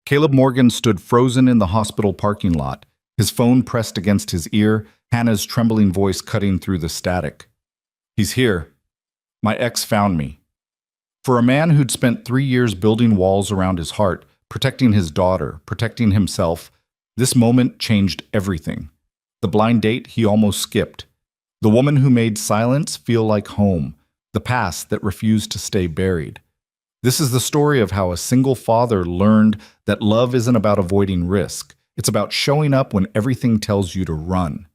Caleb Morgan stood frozen in the hospital parking lot, his phone pressed against his ear, Hannah's trembling voice cutting through the static. "He's here. My ex found me." For a man who'd spent 3 years building walls around his heart, protecting his daughter, protecting himself, this moment changed everything. The blind date he almost skipped. The woman who made silence feel like home. The past that refused to stay buried. This is the story of how a single father learned that love isn't about avoiding risk. It's about showing up when everything tells you to run.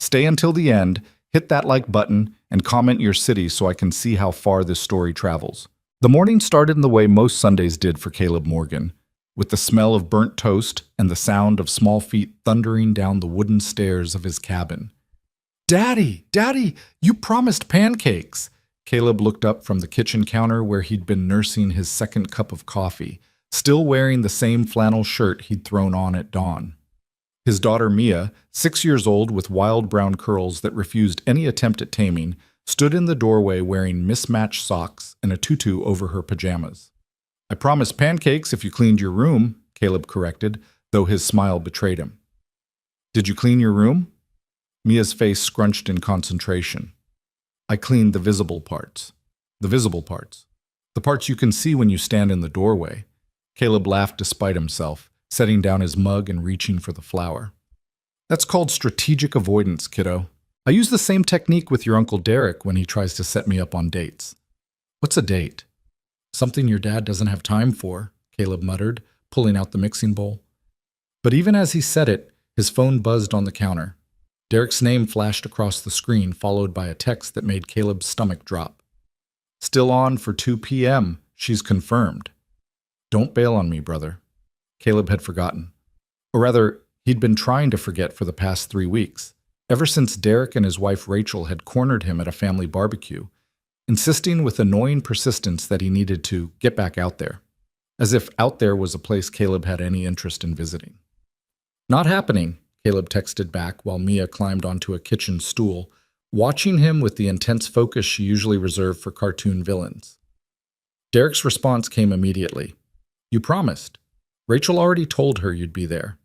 Stay until the end, hit that like button, and comment your city so I can see how far this story travels. The morning started in the way most Sundays did for Caleb Morgan, with the smell of burnt toast and the sound of small feet thundering down the wooden stairs of his cabin. "Daddy, Daddy, you promised pancakes!" Caleb looked up from the kitchen counter where he'd been nursing his second cup of coffee, still wearing the same flannel shirt he'd thrown on at dawn. His daughter Mia, 6 years old with wild brown curls that refused any attempt at taming, stood in the doorway wearing mismatched socks and a tutu over her pajamas. "I promised pancakes if you cleaned your room," Caleb corrected, though his smile betrayed him. "Did you clean your room?" Mia's face scrunched in concentration. "I cleaned the visible parts." "The visible parts?" "The parts you can see when you stand in the doorway." Caleb laughed despite himself, setting down his mug and reaching for the flower. "That's called strategic avoidance, kiddo. I use the same technique with your Uncle Derek when he tries to set me up on dates." "What's a date?" "Something your dad doesn't have time for," Caleb muttered, pulling out the mixing bowl. But even as he said it, his phone buzzed on the counter. Derek's name flashed across the screen, followed by a text that made Caleb's stomach drop. "Still on for 2 p.m. She's confirmed." "Don't bail on me, brother." Caleb had forgotten. Or rather, he'd been trying to forget for the past 3 weeks, ever since Derek and his wife Rachel had cornered him at a family barbecue, insisting with annoying persistence that he needed to get back out there, as if out there was a place Caleb had any interest in visiting. "Not happening," Caleb texted back while Mia climbed onto a kitchen stool, watching him with the intense focus she usually reserved for cartoon villains. Derek's response came immediately. "You promised. Rachel already told her you'd be there.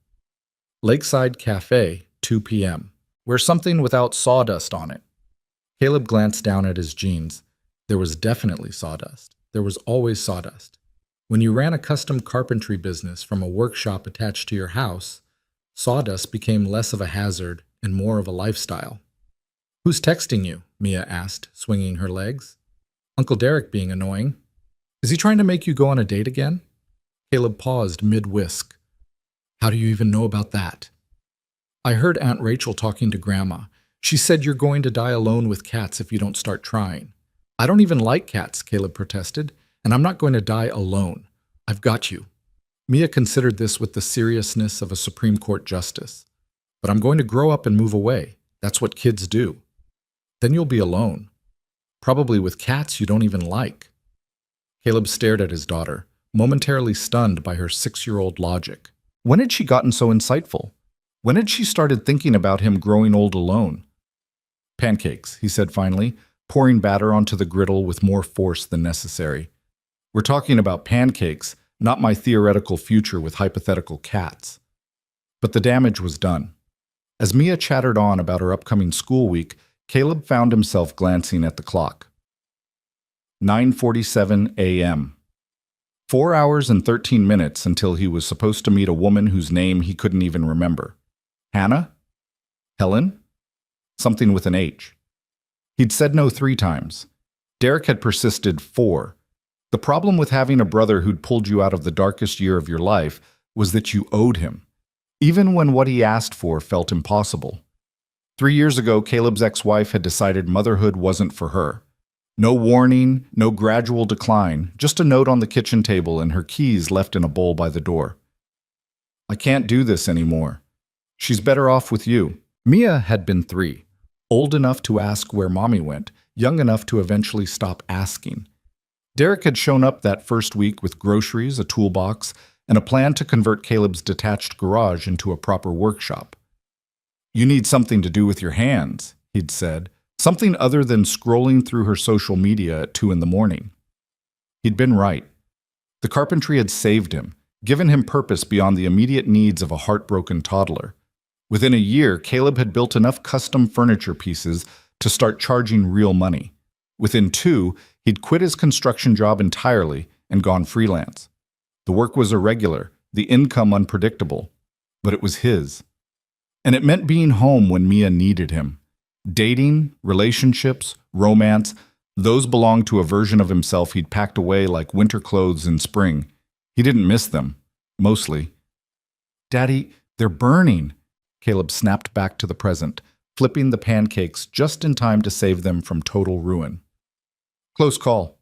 Lakeside Cafe, 2 p.m. Wear something without sawdust on it." Caleb glanced down at his jeans. There was definitely sawdust. There was always sawdust. When you ran a custom carpentry business from a workshop attached to your house, sawdust became less of a hazard and more of a lifestyle. "Who's texting you?" Mia asked, swinging her legs. "Uncle Derek being annoying. Is he trying to make you go on a date again?" Caleb paused mid-whisk. "How do you even know about that?" "I heard Aunt Rachel talking to Grandma. She said you're going to die alone with cats if you don't start trying." "I don't even like cats," Caleb protested, "and I'm not going to die alone. I've got you." Mia considered this with the seriousness of a Supreme Court justice. "But I'm going to grow up and move away. That's what kids do." "Then you'll be alone. Probably with cats you don't even like." Caleb stared at his daughter, momentarily stunned by her 6-year-old logic. When had she gotten so insightful? When had she started thinking about him growing old alone? "Pancakes," he said finally, pouring batter onto the griddle with more force than necessary. "We're talking about pancakes, not my theoretical future with hypothetical cats." But the damage was done. As Mia chattered on about her upcoming school week, Caleb found himself glancing at the clock. 9:47 a.m. 4 hours and 13 minutes until he was supposed to meet a woman whose name he couldn't even remember. Hannah? Helen? Something with an H. He'd said no 3 times. Derek had persisted 4. The problem with having a brother who'd pulled you out of the darkest year of your life was that you owed him, even when what he asked for felt impossible. 3 years ago, Caleb's ex-wife had decided motherhood wasn't for her. No warning, no gradual decline, just a note on the kitchen table and her keys left in a bowl by the door. "I can't do this anymore. She's better off with you." Mia had been 3, old enough to ask where mommy went, young enough to eventually stop asking. Derek had shown up that first week with groceries, a toolbox, and a plan to convert Caleb's detached garage into a proper workshop. "You need something to do with your hands," he'd said, something other than scrolling through her social media at 2 in the morning. He'd been right. The carpentry had saved him. given him purpose beyond the immediate needs of a heartbroken toddler. Within a year, Caleb had built enough custom furniture pieces to start charging real money. Within 2, he'd quit his construction job entirely and gone freelance. The work was irregular, the income unpredictable, but it was his. And it meant being home when Mia needed him. Dating, relationships, romance, those belonged to a version of himself he'd packed away like winter clothes in spring. He didn't miss them, mostly. "Daddy, they're burning," Caleb snapped back to the present, flipping the pancakes just in time to save them from total ruin. "Close call."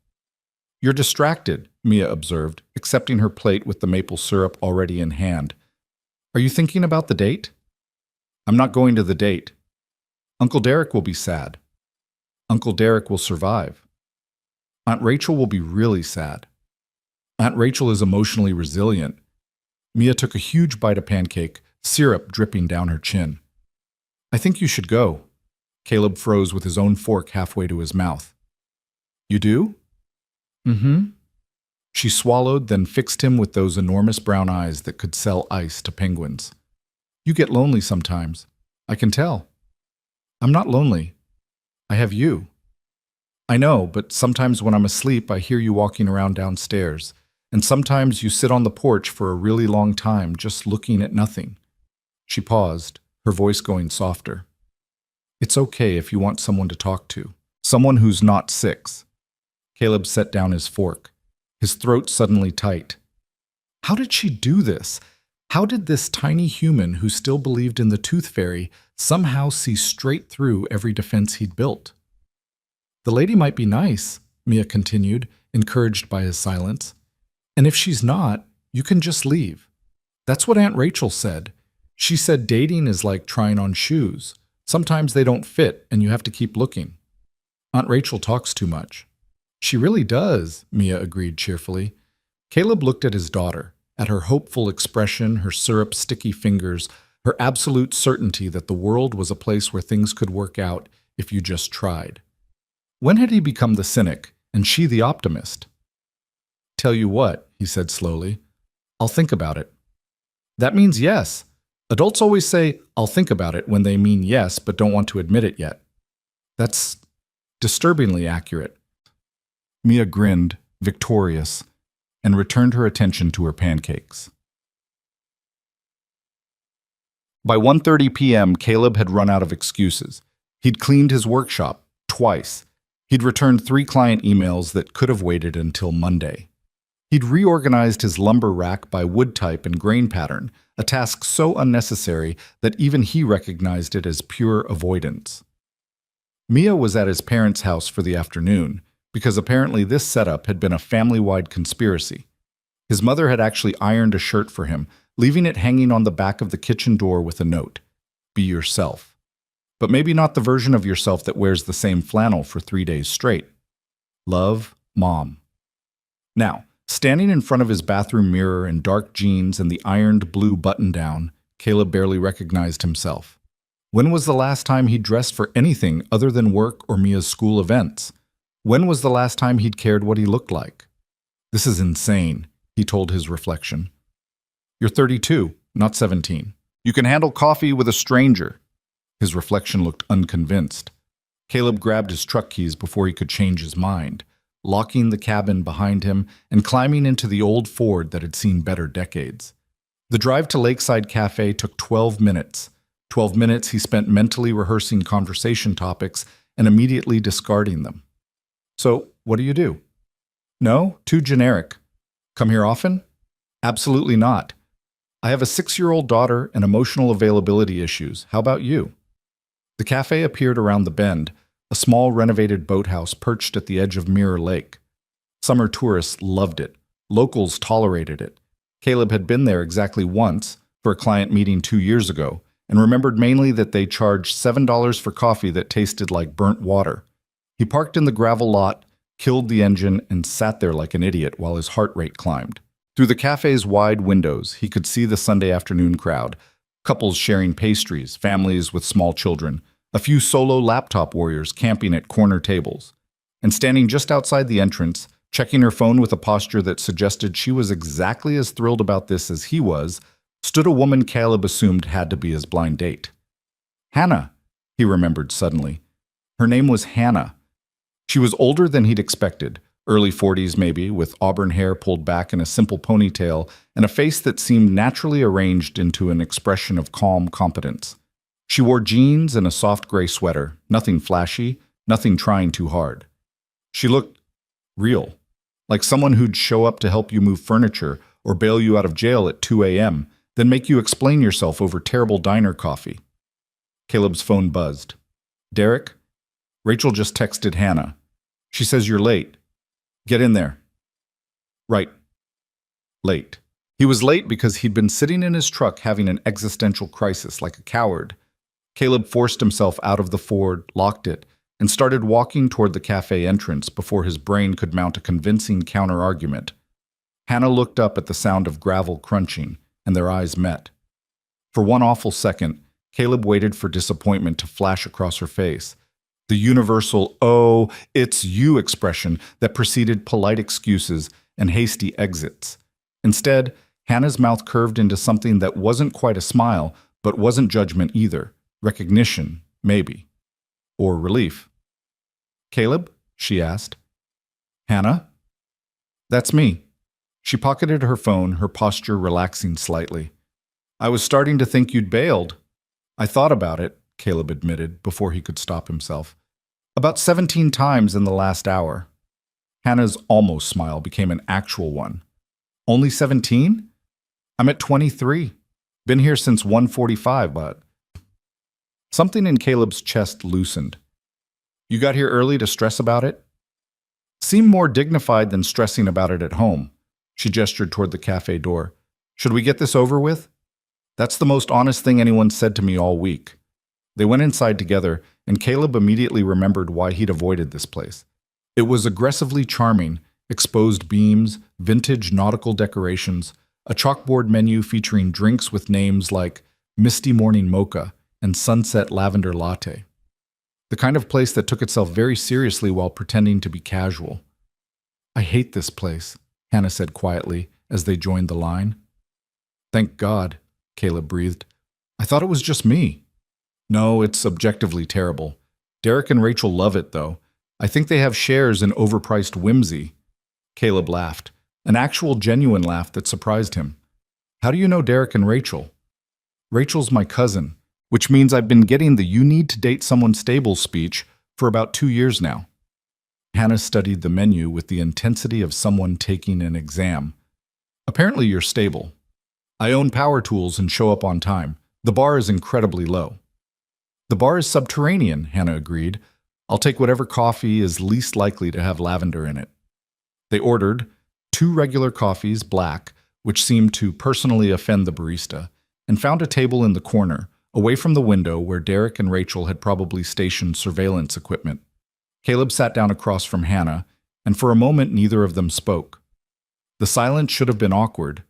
"You're distracted," Mia observed, accepting her plate with the maple syrup already in hand. "Are you thinking about the date?" "I'm not going to the date." "Uncle Derek will be sad." "Uncle Derek will survive." "Aunt Rachel will be really sad." "Aunt Rachel is emotionally resilient." Mia took a huge bite of pancake, syrup dripping down her chin. "I think you should go." Caleb froze with his own fork halfway to his mouth. "You do?" "Mm-hmm." She swallowed, then fixed him with those enormous brown eyes that could sell ice to penguins. "You get lonely sometimes. I can tell." "I'm not lonely. I have you." "I know, but sometimes when I'm asleep, I hear you walking around downstairs, and sometimes you sit on the porch for a really long time just looking at nothing." She paused, her voice going softer. "It's okay if you want someone to talk to, someone who's not 6. Caleb set down his fork, his throat suddenly tight. How did she do this? How did this tiny human who still believed in the tooth fairy somehow see straight through every defense he'd built? "The lady might be nice," Mia continued, encouraged by his silence. "And if she's not, you can just leave. That's what Aunt Rachel said. She said dating is like trying on shoes. Sometimes they don't fit, and you have to keep looking." "Aunt Rachel talks too much." "She really does," Mia agreed cheerfully. Caleb looked at his daughter, at her hopeful expression, her syrup-sticky fingers, her absolute certainty that the world was a place where things could work out if you just tried. When had he become the cynic, and she the optimist? "Tell you what," he said slowly, "I'll think about it." "That means yes." Adults always say, "I'll think about it," when they mean yes but don't want to admit it yet. That's disturbingly accurate. Mia grinned, victorious, and returned her attention to her pancakes. By 1:30 p.m., Caleb had run out of excuses. He'd cleaned his workshop twice. He'd returned 3 client emails that could have waited until Monday. He'd reorganized his lumber rack by wood type and grain pattern, a task so unnecessary that even he recognized it as pure avoidance. Mia was at his parents' house for the afternoon, because apparently this setup had been a family-wide conspiracy. His mother had actually ironed a shirt for him, leaving it hanging on the back of the kitchen door with a note: "Be yourself." But maybe not the version of yourself that wears the same flannel for 3 days straight. Love, Mom. Now, standing in front of his bathroom mirror in dark jeans and the ironed blue button-down, Caleb barely recognized himself. When was the last time he dressed for anything other than work or Mia's school events? When was the last time he'd cared what he looked like? "This is insane," he told his reflection. "You're 32, not 17. You can handle coffee with a stranger." His reflection looked unconvinced. Caleb grabbed his truck keys before he could change his mind, locking the cabin behind him and climbing into the old Ford that had seen better decades. The drive to Lakeside Cafe took 12 minutes. 12 minutes he spent mentally rehearsing conversation topics and immediately discarding them. "So, what do you do?" "No, too generic." "Come here often?" "Absolutely not. I have a 6-year-old daughter and emotional availability issues. How about you?" The cafe appeared around the bend, a small renovated boathouse perched at the edge of Mirror Lake. Summer tourists loved it. Locals tolerated it. Caleb had been there exactly once, for a client meeting 2 years ago, and remembered mainly that they charged $7 for coffee that tasted like burnt water. He parked in the gravel lot, killed the engine, and sat there like an idiot while his heart rate climbed. Through the cafe's wide windows, he could see the Sunday afternoon crowd, couples sharing pastries, families with small children, a few solo laptop warriors camping at corner tables. And standing just outside the entrance, Checking her phone with a posture that suggested she was exactly as thrilled about this as he was, stood a woman Caleb assumed had to be his blind date. Hannah, he remembered suddenly. Her name was Hannah. She was older than he'd expected, early 40s maybe, with auburn hair pulled back in a simple ponytail and a face that seemed naturally arranged into an expression of calm competence. She wore jeans and a soft gray sweater, nothing flashy, nothing trying too hard. She looked real, like someone who'd show up to help you move furniture or bail you out of jail at 2 a.m., then make you explain yourself over terrible diner coffee. Caleb's phone buzzed. Derek? Rachel just texted Hannah. She says you're late. Get in there. Right. Late. He was late because he'd been sitting in his truck having an existential crisis like a coward. Caleb forced himself out of the Ford, locked it, and started walking toward the cafe entrance before his brain could mount a convincing counter-argument. Hannah looked up at the sound of gravel crunching, and their eyes met. For one awful second, Caleb waited for disappointment to flash across her face. The universal, "Oh, it's you" expression that preceded polite excuses and hasty exits. Instead, Hannah's mouth curved into something that wasn't quite a smile, but wasn't judgment either. Recognition, maybe. Or relief. Caleb? She asked. Hannah? That's me. She pocketed her phone, her posture relaxing slightly. I was starting to think you'd bailed. I thought about it, Caleb admitted, before he could stop himself. About 17 times in the last hour. Hannah's almost smile became an actual one. Only 17? I'm at 23. Been here since 1:45, but... Something in Caleb's chest loosened. You got here early to stress about it? Seemed more dignified than stressing about it at home. She gestured toward the cafe door. Should we get this over with? That's the most honest thing anyone said to me all week. They went inside together, and Caleb immediately remembered why he'd avoided this place. It was aggressively charming, exposed beams, vintage nautical decorations, a chalkboard menu featuring drinks with names like Misty Morning Mocha and Sunset Lavender Latte. The kind of place that took itself very seriously while pretending to be casual. I hate this place, Hannah said quietly as they joined the line. Thank God, Caleb breathed. I thought it was just me. No, it's objectively terrible. Derek and Rachel love it, though. I think they have shares in overpriced whimsy. Caleb laughed, an actual genuine laugh that surprised him. How do you know Derek and Rachel? Rachel's my cousin, which means I've been getting the "you need to date someone stable" speech for about 2 years now. Hannah studied the menu with the intensity of someone taking an exam. Apparently you're stable. I own power tools and show up on time. The bar is incredibly low. The bar is subterranean, Hannah agreed. I'll take whatever coffee is least likely to have lavender in it. They ordered 2 regular coffees, black, which seemed to personally offend the barista, and found a table in the corner, away from the window where Derek and Rachel had probably stationed surveillance equipment. Caleb sat down across from Hannah, and for a moment neither of them spoke. The silence should have been awkward,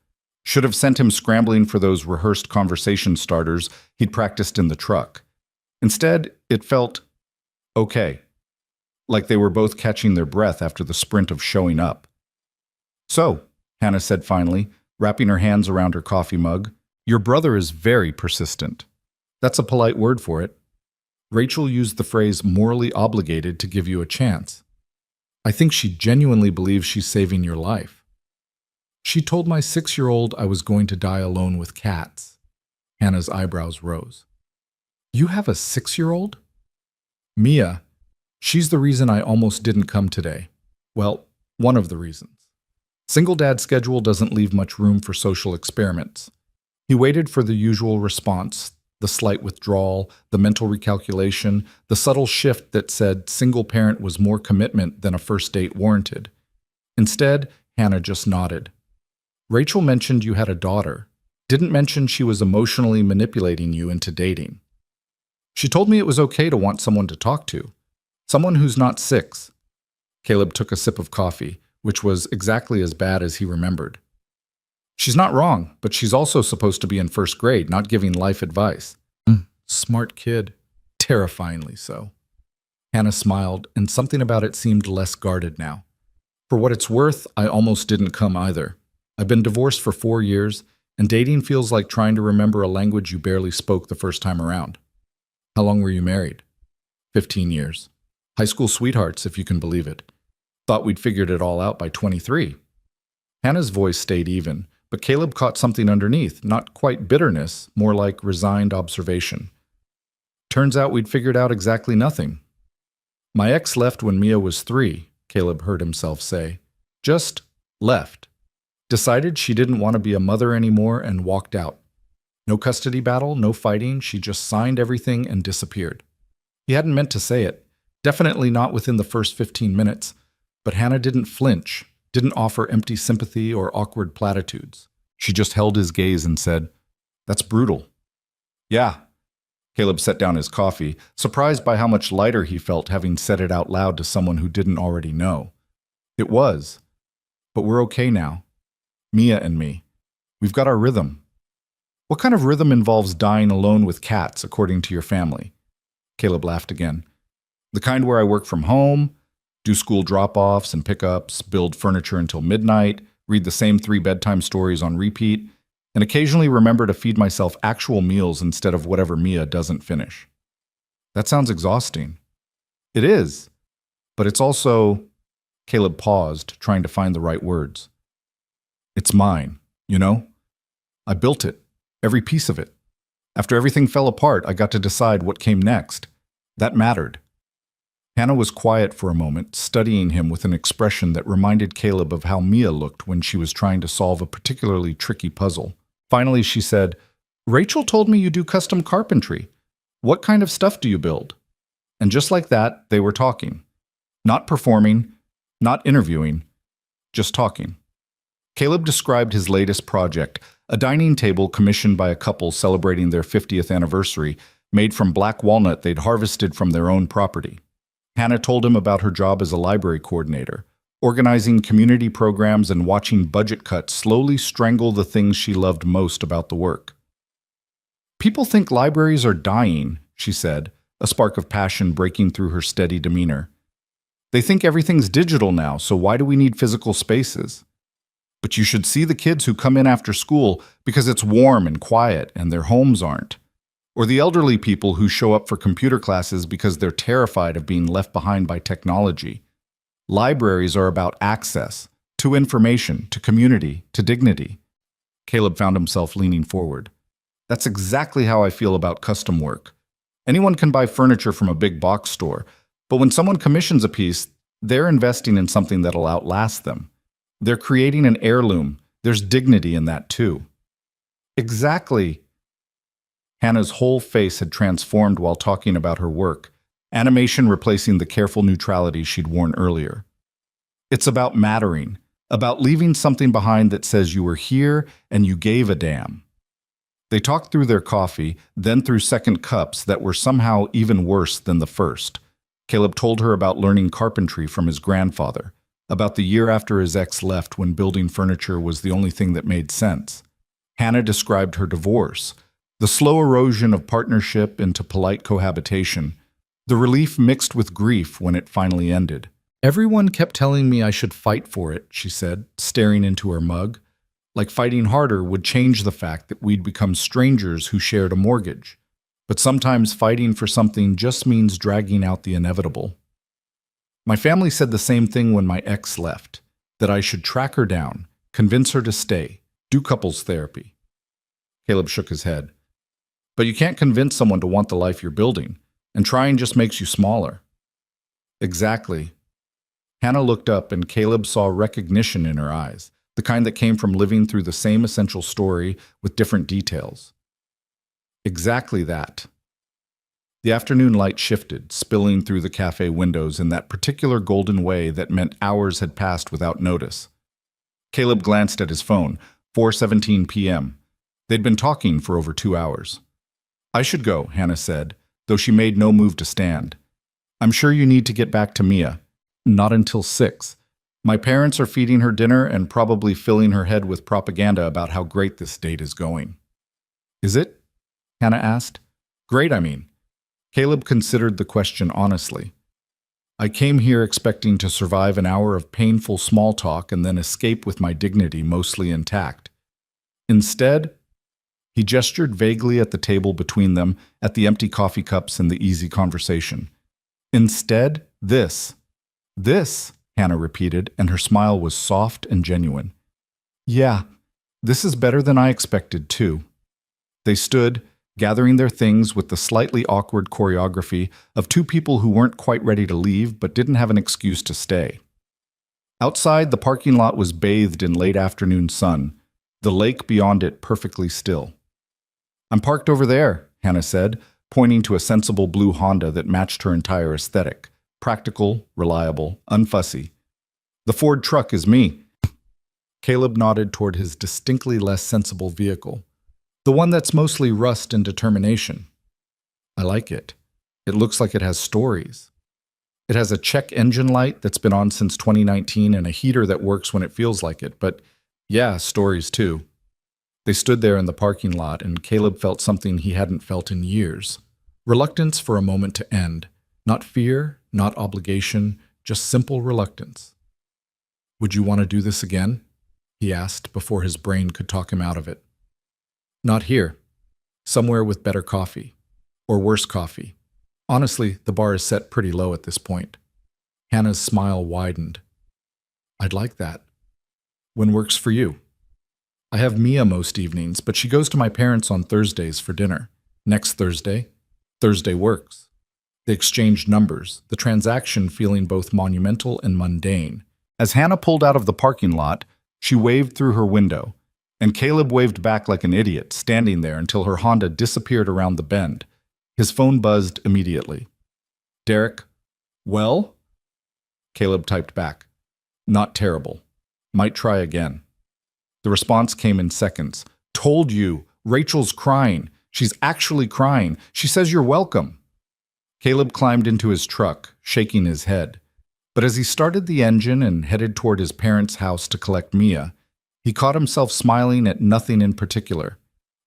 should have sent him scrambling for those rehearsed conversation starters he'd practiced in the truck. Instead, it felt okay, like they were both catching their breath after the sprint of showing up. So, Hannah said finally, wrapping her hands around her coffee mug, your brother is very persistent. That's a polite word for it. Rachel used the phrase morally obligated to give you a chance. I think she genuinely believes she's saving your life. She told my 6-year-old I was going to die alone with cats. Hannah's eyebrows rose. You have a 6-year-old? Mia. She's the reason I almost didn't come today. Well, one of the reasons. Single dad's schedule doesn't leave much room for social experiments. He waited for the usual response, the slight withdrawal, the mental recalculation, the subtle shift that said single parent was more commitment than a first date warranted. Instead, Hannah just nodded. Rachel mentioned you had a daughter, didn't mention she was emotionally manipulating you into dating. She told me it was okay to want someone to talk to, someone who's not 6. Caleb took a sip of coffee, which was exactly as bad as he remembered. She's not wrong, but she's also supposed to be in first grade, not giving life advice. Smart kid. Terrifyingly so. Hannah smiled, and something about it seemed less guarded now. For what it's worth, I almost didn't come either. I've been divorced for 4 years, and dating feels like trying to remember a language you barely spoke the first time around. How long were you married? 15 years. High school sweethearts, if you can believe it. Thought we'd figured it all out by 23. Hannah's voice stayed even, but Caleb caught something underneath, not quite bitterness, more like resigned observation. Turns out we'd figured out exactly nothing. My ex left when Mia was 3, Caleb heard himself say. Just left. Decided she didn't want to be a mother anymore and walked out. No custody battle, no fighting, she just signed everything and disappeared. He hadn't meant to say it, definitely not within the first 15 minutes, but Hannah didn't flinch, didn't offer empty sympathy or awkward platitudes. She just held his gaze and said, "That's brutal." "Yeah." Caleb set down his coffee, surprised by how much lighter he felt having said it out loud to someone who didn't already know. "It was. But we're okay now. Mia and me. We've got our rhythm." "What kind of rhythm involves dying alone with cats, according to your family?" Caleb laughed again. "The kind where I work from home, do school drop-offs and pickups, build furniture until midnight, read the same 3 bedtime stories on repeat, and occasionally remember to feed myself actual meals instead of whatever Mia doesn't finish." "That sounds exhausting." "It is. But it's also—" Caleb paused, trying to find the right words. "It's mine, you know? I built it, every piece of it. After everything fell apart, I got to decide what came next. That mattered." Hannah was quiet for a moment, studying him with an expression that reminded Caleb of how Mia looked when she was trying to solve a particularly tricky puzzle. Finally, she said, "Rachel told me you do custom carpentry. What kind of stuff do you build?" And just like that, they were talking. Not performing, not interviewing, just talking. Caleb described his latest project, a dining table commissioned by a couple celebrating their 50th anniversary, made from black walnut they'd harvested from their own property. Hannah told him about her job as a library coordinator, organizing community programs and watching budget cuts slowly strangle the things she loved most about the work. "People think libraries are dying," she said, a spark of passion breaking through her steady demeanor. "They think everything's digital now, so why do we need physical spaces? But you should see the kids who come in after school because it's warm and quiet and their homes aren't. Or the elderly people who show up for computer classes because they're terrified of being left behind by technology. Libraries are about access, to information, to community, to dignity." Caleb found himself leaning forward. "That's exactly how I feel about custom work. Anyone can buy furniture from a big box store, but when someone commissions a piece, they're investing in something that'll outlast them. They're creating an heirloom. There's dignity in that too." "Exactly." Hannah's whole face had transformed while talking about her work, animation replacing the careful neutrality she'd worn earlier. "It's about mattering, about leaving something behind that says you were here and you gave a damn." They talked through their coffee, then through second cups that were somehow even worse than the first. Caleb told her about learning carpentry from his grandfather, about the year after his ex left when building furniture was the only thing that made sense. Hannah described her divorce, the slow erosion of partnership into polite cohabitation, the relief mixed with grief when it finally ended. "Everyone kept telling me I should fight for it," she said, staring into her mug. "Like fighting harder would change the fact that we'd become strangers who shared a mortgage. But sometimes fighting for something just means dragging out the inevitable. My family said the same thing when my ex left, that I should track her down, convince her to stay, do couples therapy." Caleb shook his head. "But you can't convince someone to want the life you're building, and trying just makes you smaller." "Exactly." Hannah looked up and Caleb saw recognition in her eyes, the kind that came from living through the same essential story with different details. "Exactly that." The afternoon light shifted, spilling through the cafe windows in that particular golden way that meant hours had passed without notice. Caleb glanced at his phone, 4:17 p.m. They'd been talking for over 2 hours. "I should go," Hannah said, though she made no move to stand. "I'm sure you need to get back to Mia." "Not until 6. My parents are feeding her dinner and probably filling her head with propaganda about how great this date is going." "Is it?" Hannah asked. "Great, I mean." Caleb considered the question honestly. I came here expecting to survive an hour of painful small talk and then escape with my dignity mostly intact. Instead, he gestured vaguely at the table between them, at the empty coffee cups and the easy conversation. Instead, this, Hannah repeated, and her smile was soft and genuine. Yeah, this is better than I expected, too. They stood, gathering their things with the slightly awkward choreography of two people who weren't quite ready to leave but didn't have an excuse to stay. Outside, the parking lot was bathed in late afternoon sun, the lake beyond it perfectly still. I'm parked over there, Hannah said, pointing to a sensible blue Honda that matched her entire aesthetic. Practical, reliable, unfussy. The Ford truck is me. Caleb nodded toward his distinctly less sensible vehicle. The one that's mostly rust and determination. I like it. It looks like it has stories. It has a check engine light that's been on since 2019 and a heater that works when it feels like it, but yeah, stories too. They stood there in the parking lot, and Caleb felt something he hadn't felt in years. Reluctance for a moment to end. Not fear, not obligation, just simple reluctance. Would you want to do this again? He asked before his brain could talk him out of it. Not here. Somewhere with better coffee. Or worse coffee. Honestly, the bar is set pretty low at this point. Hannah's smile widened. I'd like that. When works for you? I have Mia most evenings, but she goes to my parents on Thursdays for dinner. Next Thursday works. They exchanged numbers, the transaction feeling both monumental and mundane. As Hannah pulled out of the parking lot, she waved through her window, and Caleb waved back like an idiot, standing there until her Honda disappeared around the bend. His phone buzzed immediately. Derek, well? Caleb typed back. Not terrible. Might try again. The response came in seconds. Told you. Rachel's crying. She's actually crying. She says you're welcome. Caleb climbed into his truck, shaking his head. But as he started the engine and headed toward his parents' house to collect Mia, he caught himself smiling at nothing in particular.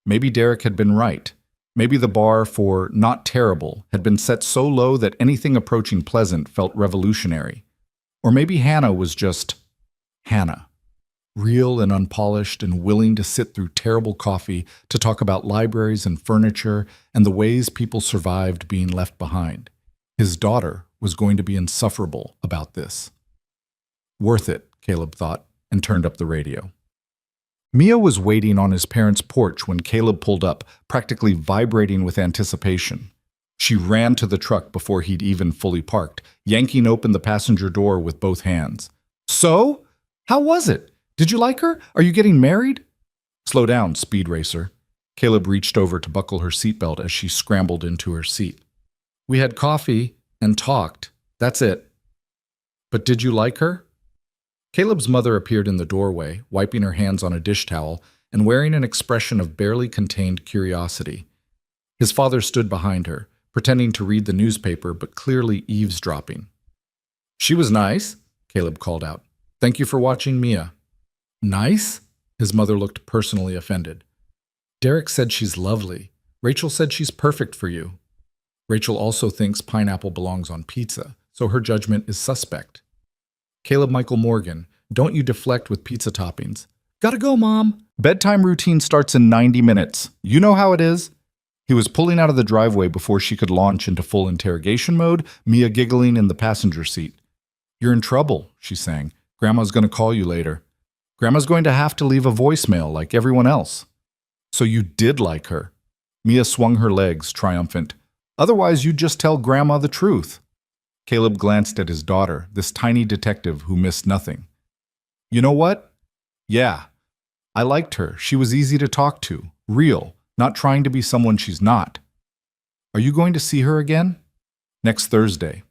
Maybe Derek had been right. Maybe the bar for not terrible had been set so low that anything approaching pleasant felt revolutionary. Or maybe Hannah was just Hannah. Real and unpolished and willing to sit through terrible coffee to talk about libraries and furniture and the ways people survived being left behind. His daughter was going to be insufferable about this. Worth it, Caleb thought, and turned up the radio. Mia was waiting on his parents' porch when Caleb pulled up, practically vibrating with anticipation. She ran to the truck before he'd even fully parked, yanking open the passenger door with both hands. So? How was it? Did you like her? Are you getting married? Slow down, speed racer. Caleb reached over to buckle her seatbelt as she scrambled into her seat. We had coffee and talked. That's it. But did you like her? Caleb's mother appeared in the doorway, wiping her hands on a dish towel and wearing an expression of barely contained curiosity. His father stood behind her, pretending to read the newspaper but clearly eavesdropping. She was nice, Caleb called out. Thank you for watching Mia. Nice? His mother looked personally offended. Derek said she's lovely. Rachel said she's perfect for you. Rachel also thinks pineapple belongs on pizza, so her judgment is suspect. Caleb Michael Morgan, don't you deflect with pizza toppings. Gotta go, Mom. Bedtime routine starts in 90 minutes. You know how it is. He was pulling out of the driveway before she could launch into full interrogation mode, Mia giggling in the passenger seat. You're in trouble, she sang. Grandma's going to call you later. Grandma's going to have to leave a voicemail like everyone else. So you did like her. Mia swung her legs, triumphant. Otherwise, you'd just tell Grandma the truth. Caleb glanced at his daughter, this tiny detective who missed nothing. You know what? Yeah, I liked her. She was easy to talk to, real, not trying to be someone she's not. Are you going to see her again? Next Thursday.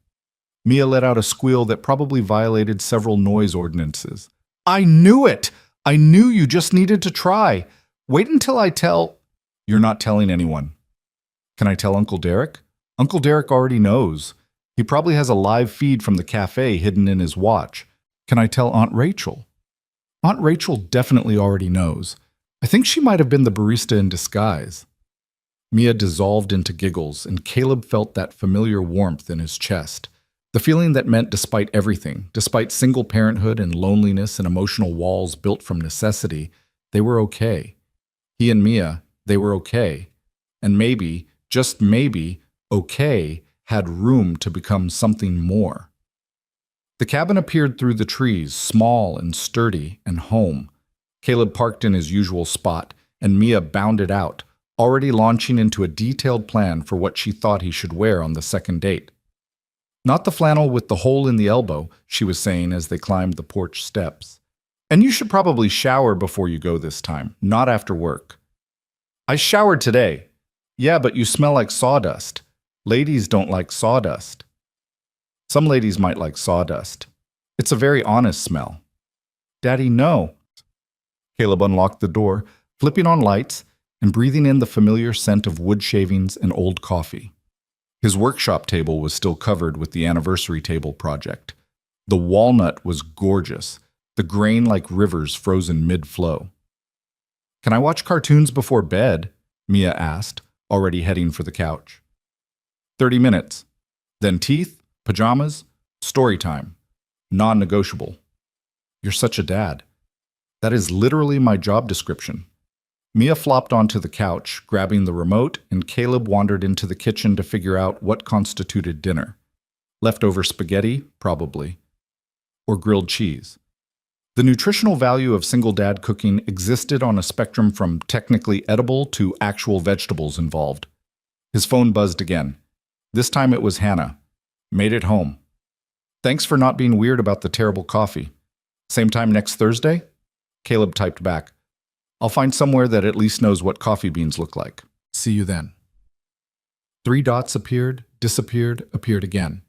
Mia let out a squeal that probably violated several noise ordinances. I knew it! I knew you just needed to try. Wait until I tell... You're not telling anyone. Can I tell Uncle Derek? Uncle Derek already knows. He probably has a live feed from the cafe hidden in his watch. Can I tell Aunt Rachel? Aunt Rachel definitely already knows. I think she might have been the barista in disguise. Mia dissolved into giggles, and Caleb felt that familiar warmth in his chest. The feeling that meant despite everything, despite single parenthood and loneliness and emotional walls built from necessity, they were okay. He and Mia, they were okay. And maybe, just maybe, okay had room to become something more. The cabin appeared through the trees, small and sturdy and home. Caleb parked in his usual spot, and Mia bounded out, already launching into a detailed plan for what she thought he should wear on the second date. Not the flannel with the hole in the elbow, she was saying as they climbed the porch steps. And you should probably shower before you go this time, not after work. I showered today. Yeah, but you smell like sawdust. Ladies don't like sawdust. Some ladies might like sawdust. It's a very honest smell. Daddy, no. Caleb unlocked the door, flipping on lights and breathing in the familiar scent of wood shavings and old coffee. His workshop table was still covered with the anniversary table project. The walnut was gorgeous, the grain like rivers frozen mid-flow. Can I watch cartoons before bed? Mia asked, already heading for the couch. 30 minutes. Then teeth, pajamas, story time. Non-negotiable. You're such a dad. That is literally my job description. Mia flopped onto the couch, grabbing the remote, and Caleb wandered into the kitchen to figure out what constituted dinner. Leftover spaghetti, probably. Or grilled cheese. The nutritional value of single dad cooking existed on a spectrum from technically edible to actual vegetables involved. His phone buzzed again. This time it was Hannah. Made it home. Thanks for not being weird about the terrible coffee. Same time next Thursday? Caleb typed back. I'll find somewhere that at least knows what coffee beans look like. See you then. 3 dots appeared, disappeared, appeared again.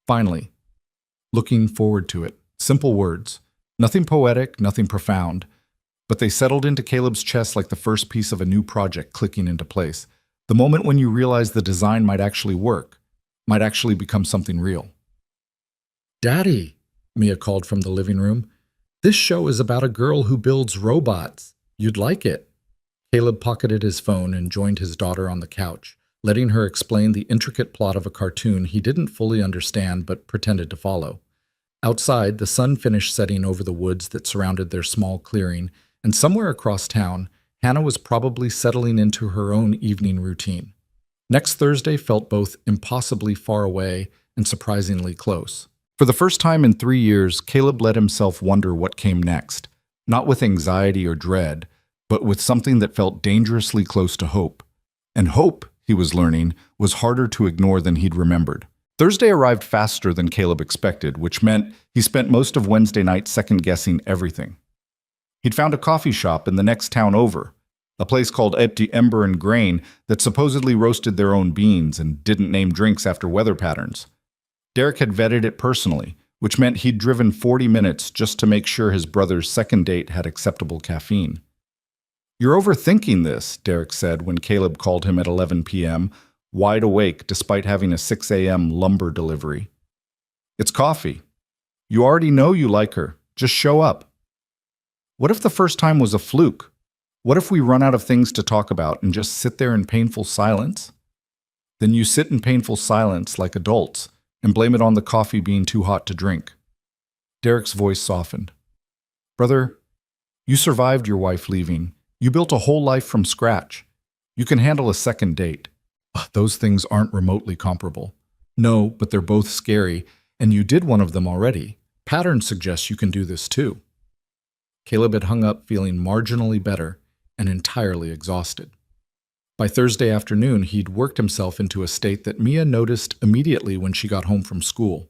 Finally. Looking forward to it. Simple words. Nothing poetic, nothing profound. But they settled into Caleb's chest like the first piece of a new project clicking into place. The moment when you realize the design might actually work. Might actually become something real. Daddy, Mia called from the living room. This show is about a girl who builds robots. You'd like it. Caleb pocketed his phone and joined his daughter on the couch, letting her explain the intricate plot of a cartoon he didn't fully understand but pretended to follow. Outside, the sun finished setting over the woods that surrounded their small clearing, and somewhere across town, Hannah was probably settling into her own evening routine. Next Thursday felt both impossibly far away and surprisingly close. For the first time in 3 years, Caleb let himself wonder what came next. Not with anxiety or dread, but with something that felt dangerously close to hope. And hope, he was learning, was harder to ignore than he'd remembered. Thursday arrived faster than Caleb expected, which meant he spent most of Wednesday night second-guessing everything. He'd found a coffee shop in the next town over, a place called Empty Ember and Grain that supposedly roasted their own beans and didn't name drinks after weather patterns. Derek had vetted it personally, which meant he'd driven 40 minutes just to make sure his brother's second date had acceptable caffeine. You're overthinking this, Derek said when Caleb called him at 11 p.m., wide awake despite having a 6 a.m. lumber delivery. It's coffee. You already know you like her. Just show up. What if the first time was a fluke? What if we run out of things to talk about and just sit there in painful silence? Then you sit in painful silence like adults and blame it on the coffee being too hot to drink. Derek's voice softened. Brother, you survived your wife leaving. You built a whole life from scratch. You can handle a second date. Those things aren't remotely comparable. No, but they're both scary, and you did one of them already. Pattern suggests you can do this too. Caleb had hung up feeling marginally better and entirely exhausted. By Thursday afternoon, he'd worked himself into a state that Mia noticed immediately when she got home from school.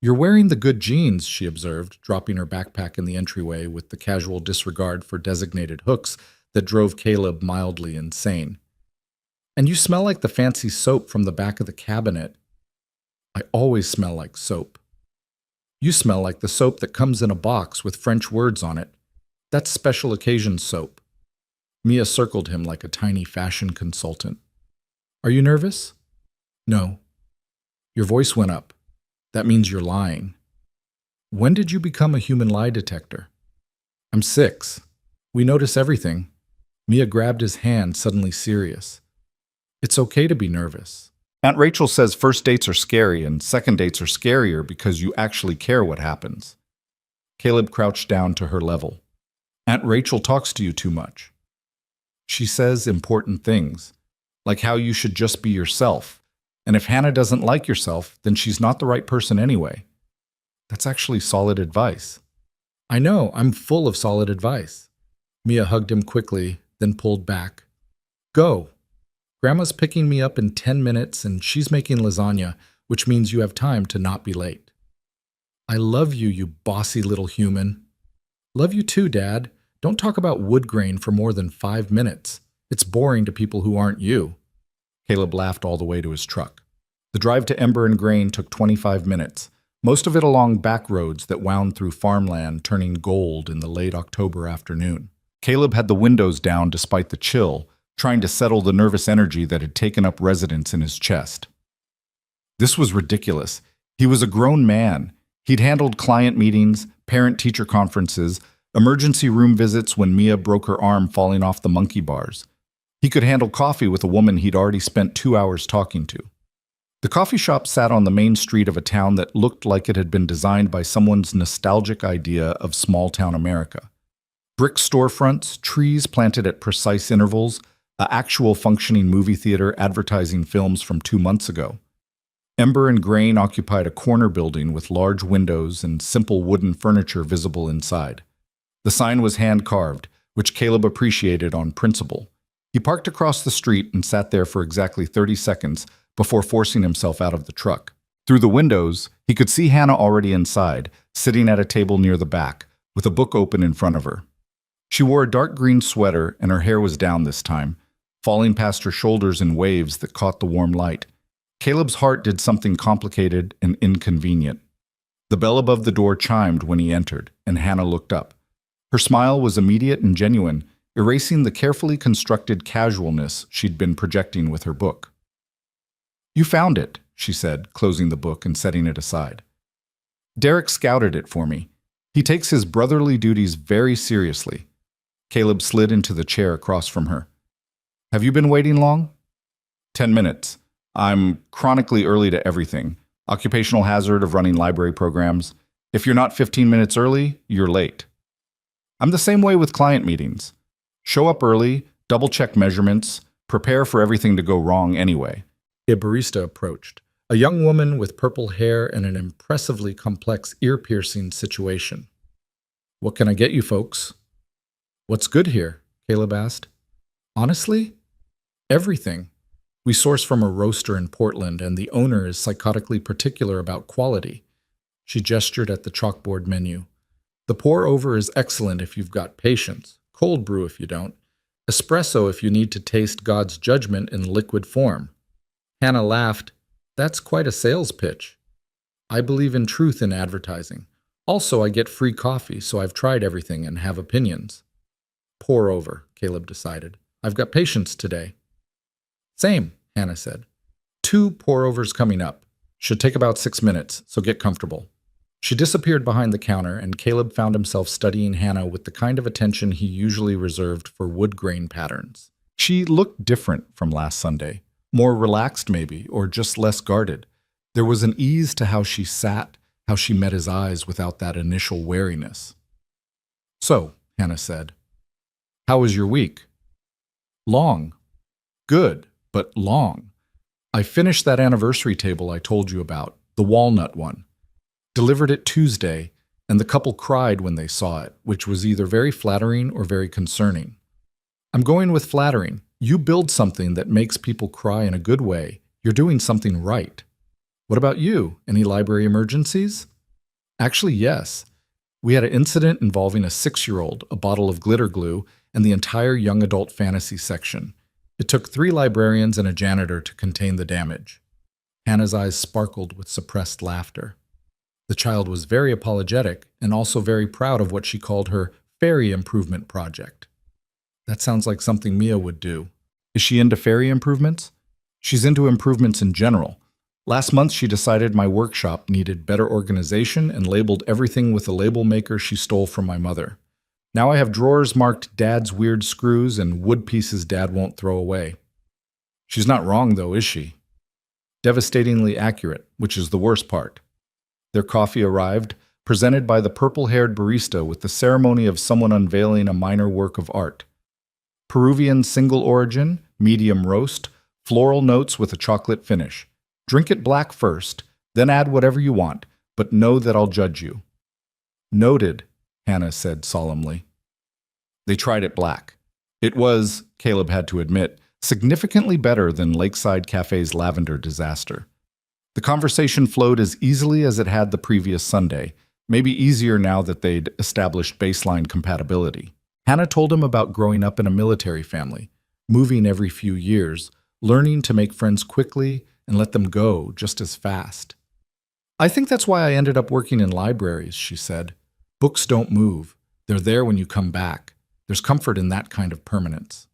You're wearing the good jeans, she observed, dropping her backpack in the entryway with the casual disregard for designated hooks that drove Caleb mildly insane. And you smell like the fancy soap from the back of the cabinet. I always smell like soap. You smell like the soap that comes in a box with French words on it. That's special occasion soap. Mia circled him like a tiny fashion consultant. Are you nervous? No. Your voice went up. That means you're lying. When did you become a human lie detector? I'm 6. We notice everything. Mia grabbed his hand, suddenly serious. It's okay to be nervous. Aunt Rachel says first dates are scary and second dates are scarier because you actually care what happens. Caleb crouched down to her level. Aunt Rachel talks to you too much. She says important things, like how you should just be yourself. And if Hannah doesn't like yourself, then she's not the right person anyway. That's actually solid advice. I know, I'm full of solid advice. Mia hugged him quickly, then pulled back. Go. Grandma's picking me up in 10 minutes and she's making lasagna, which means you have time to not be late. I love you, you bossy little human. Love you too, Dad. Don't talk about wood grain for more than 5 minutes. It's boring to people who aren't you. Caleb laughed all the way to his truck. The drive to Ember and Grain took 25 minutes, most of it along back roads that wound through farmland, turning gold in the late October afternoon. Caleb had the windows down despite the chill, trying to settle the nervous energy that had taken up residence in his chest. This was ridiculous. He was a grown man. He'd handled client meetings, parent-teacher conferences, emergency room visits when Mia broke her arm falling off the monkey bars. He could handle coffee with a woman he'd already spent 2 hours talking to. The coffee shop sat on the main street of a town that looked like it had been designed by someone's nostalgic idea of small-town America. Brick storefronts, trees planted at precise intervals, an actual functioning movie theater advertising films from 2 months ago. Ember and Grain occupied a corner building with large windows and simple wooden furniture visible inside. The sign was hand-carved, which Caleb appreciated on principle. He parked across the street and sat there for exactly 30 seconds before forcing himself out of the truck. Through the windows, he could see Hannah already inside, sitting at a table near the back, with a book open in front of her. She wore a dark green sweater and her hair was down this time, falling past her shoulders in waves that caught the warm light. Caleb's heart did something complicated and inconvenient. The bell above the door chimed when he entered, and Hannah looked up. Her smile was immediate and genuine, erasing the carefully constructed casualness she'd been projecting with her book. You found it, she said, closing the book and setting it aside. Derek scouted it for me. He takes his brotherly duties very seriously. Caleb slid into the chair across from her. Have you been waiting long? 10 minutes. I'm chronically early to everything. Occupational hazard of running library programs. If you're not 15 minutes early, you're late. I'm the same way with client meetings. Show up early, double-check measurements, prepare for everything to go wrong anyway. A barista approached, a young woman with purple hair and an impressively complex ear-piercing situation. What can I get you folks? What's good here? Caleb asked. Honestly? Everything. We source from a roaster in Portland, and the owner is psychotically particular about quality. She gestured at the chalkboard menu. The pour-over is excellent if you've got patience, cold brew if you don't, espresso if you need to taste God's judgment in liquid form. Hannah laughed. That's quite a sales pitch. I believe in truth in advertising. Also, I get free coffee, so I've tried everything and have opinions. Pour over, Caleb decided. I've got patience today. Same, Hannah said. 2 pour-overs coming up. Should take about 6 minutes, so get comfortable. She disappeared behind the counter, and Caleb found himself studying Hannah with the kind of attention he usually reserved for wood grain patterns. She looked different from last Sunday. More relaxed maybe, or just less guarded. There was an ease to how she sat, how she met his eyes without that initial wariness. So, Hannah said, how was your week? Long. Good, but long. I finished that anniversary table I told you about, the walnut one. Delivered it Tuesday, and the couple cried when they saw it, which was either very flattering or very concerning. I'm going with flattering. You build something that makes people cry in a good way. You're doing something right. What about you? Any library emergencies? Actually, yes. We had an incident involving a 6-year-old, a bottle of glitter glue, and the entire young adult fantasy section. It took 3 librarians and a janitor to contain the damage. Hannah's eyes sparkled with suppressed laughter. The child was very apologetic and also very proud of what she called her fairy improvement project. That sounds like something Mia would do. Is she into fairy improvements? She's into improvements in general. Last month she decided my workshop needed better organization and labeled everything with a label maker she stole from my mother. Now I have drawers marked Dad's weird screws and wood pieces Dad won't throw away. She's not wrong though, is she? Devastatingly accurate, which is the worst part. Their coffee arrived, presented by the purple-haired barista with the ceremony of someone unveiling a minor work of art. Peruvian single origin, medium roast, floral notes with a chocolate finish. Drink it black first, then add whatever you want, but know that I'll judge you. Noted, Hannah said solemnly. They tried it black. It was, Caleb had to admit, significantly better than Lakeside Cafe's lavender disaster. The conversation flowed as easily as it had the previous Sunday, maybe easier now that they'd established baseline compatibility. Hannah told him about growing up in a military family, moving every few years, learning to make friends quickly and let them go just as fast. I think that's why I ended up working in libraries, she said. Books don't move. They're there when you come back. There's comfort in that kind of permanence.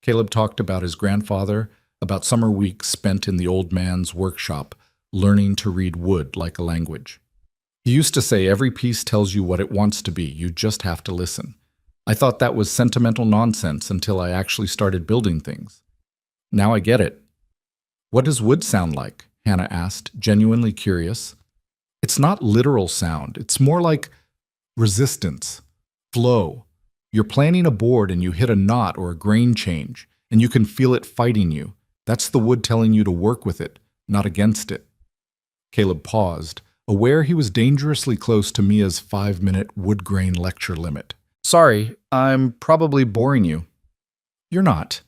Caleb talked about his grandfather, about summer weeks spent in the old man's workshop, learning to read wood like a language. He used to say every piece tells you what it wants to be, you just have to listen. I thought that was sentimental nonsense until I actually started building things. Now I get it. What does wood sound like? Hannah asked, genuinely curious. It's not literal sound, it's more like resistance, flow. You're planning a board and you hit a knot or a grain change, and you can feel it fighting you. That's the wood telling you to work with it, not against it. Caleb paused, aware he was dangerously close to Mia's 5-minute wood grain lecture limit. Sorry, I'm probably boring you. You're not.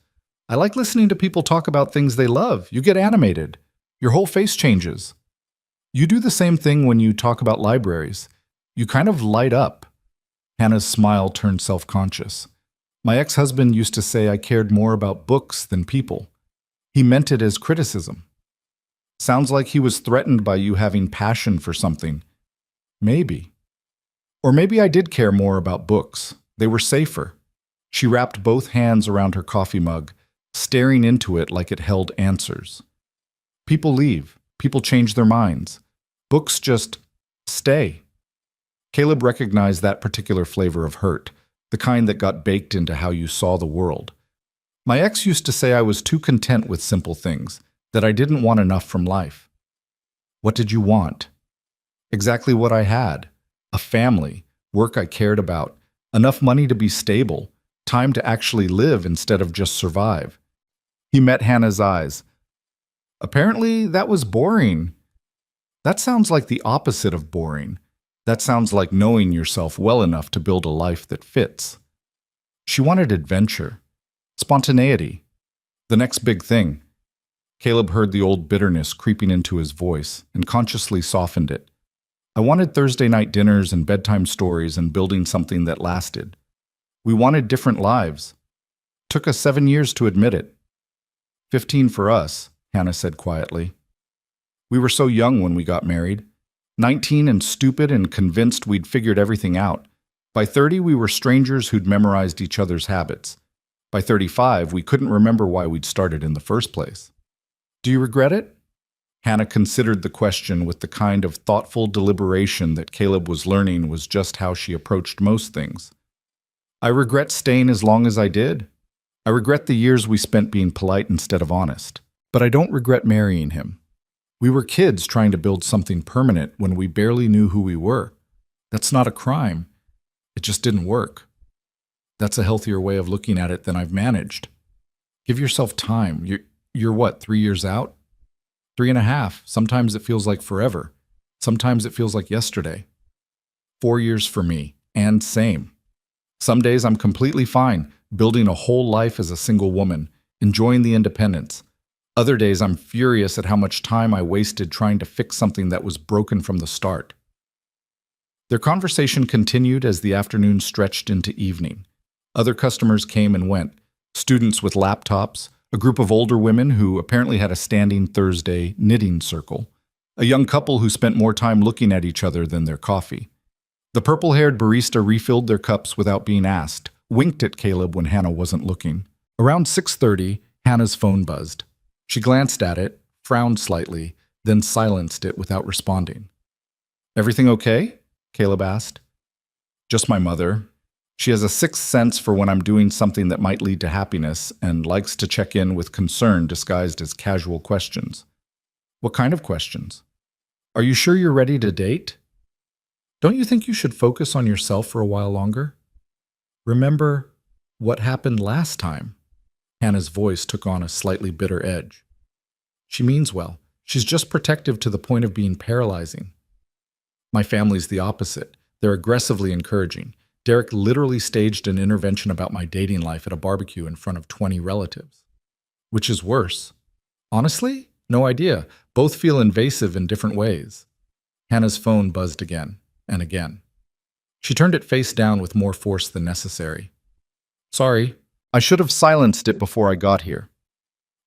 I like listening to people talk about things they love. You get animated. Your whole face changes. You do the same thing when you talk about libraries. You kind of light up. Hannah's smile turned self-conscious. My ex-husband used to say I cared more about books than people. He meant it as criticism. Sounds like he was threatened by you having passion for something. Maybe. Or maybe I did care more about books. They were safer. She wrapped both hands around her coffee mug, staring into it like it held answers. People leave. People change their minds. Books just stay. Caleb recognized that particular flavor of hurt, the kind that got baked into how you saw the world. My ex used to say I was too content with simple things, that I didn't want enough from life. What did you want? Exactly what I had. A family, work I cared about, enough money to be stable, time to actually live instead of just survive. He met Hannah's eyes. Apparently, that was boring. That sounds like the opposite of boring. That sounds like knowing yourself well enough to build a life that fits. She wanted adventure, spontaneity, the next big thing. Caleb heard the old bitterness creeping into his voice and consciously softened it. I wanted Thursday night dinners and bedtime stories and building something that lasted. We wanted different lives. Took us 7 years to admit it. 15 for us, Hannah said quietly. We were so young when we got married. 19 and stupid and convinced we'd figured everything out. By 30, we were strangers who'd memorized each other's habits. By 35, we couldn't remember why we'd started in the first place. Do you regret it? Hannah considered the question with the kind of thoughtful deliberation that Caleb was learning was just how she approached most things. I regret staying as long as I did. I regret the years we spent being polite instead of honest. But I don't regret marrying him. We were kids trying to build something permanent when we barely knew who we were. That's not a crime. It just didn't work. That's a healthier way of looking at it than I've managed. Give yourself time. You're what, 3 years out? 3.5. Sometimes it feels like forever. Sometimes it feels like yesterday. 4 years for me, and same. Some days I'm completely fine, building a whole life as a single woman, enjoying the independence. Other days I'm furious at how much time I wasted trying to fix something that was broken from the start. Their conversation continued as the afternoon stretched into evening. Other customers came and went, students with laptops, a group of older women who apparently had a standing Thursday knitting circle, a young couple who spent more time looking at each other than their coffee. The purple-haired barista refilled their cups without being asked, winked at Caleb when Hannah wasn't looking. Around 6:30, Hannah's phone buzzed. She glanced at it, frowned slightly, then silenced it without responding. Everything okay? Caleb asked. Just my mother. She has a sixth sense for when I'm doing something that might lead to happiness and likes to check in with concern disguised as casual questions. What kind of questions? Are you sure you're ready to date? Don't you think you should focus on yourself for a while longer? Remember what happened last time? Hannah's voice took on a slightly bitter edge. She means well. She's just protective to the point of being paralyzing. My family's the opposite. They're aggressively encouraging. Derek literally staged an intervention about my dating life at a barbecue in front of 20 relatives. Which is worse? Honestly, no idea. Both feel invasive in different ways. Hannah's phone buzzed again and again. She turned it face down with more force than necessary. Sorry, I should have silenced it before I got here.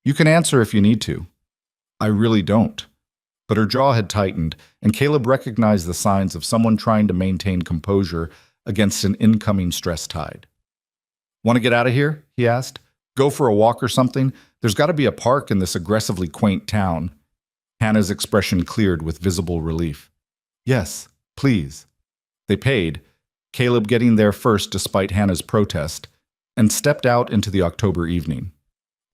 You can answer if you need to. I really don't. But her jaw had tightened, and Caleb recognized the signs of someone trying to maintain composure against an incoming stress tide. Want to get out of here? He asked. Go for a walk or something? There's got to be a park in this aggressively quaint town. Hannah's expression cleared with visible relief. Yes, please. They paid, Caleb getting there first despite Hannah's protest, and stepped out into the October evening.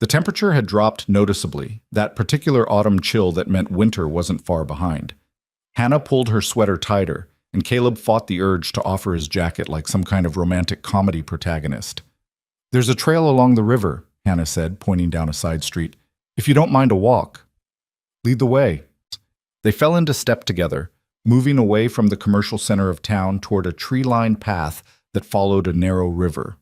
The temperature had dropped noticeably, that particular autumn chill that meant winter wasn't far behind. Hannah pulled her sweater tighter, and Caleb fought the urge to offer his jacket like some kind of romantic comedy protagonist. There's a trail along the river, Hannah said, pointing down a side street. If you don't mind a walk. Lead the way. They fell into step together, moving away from the commercial center of town toward a tree-lined path that followed a narrow river.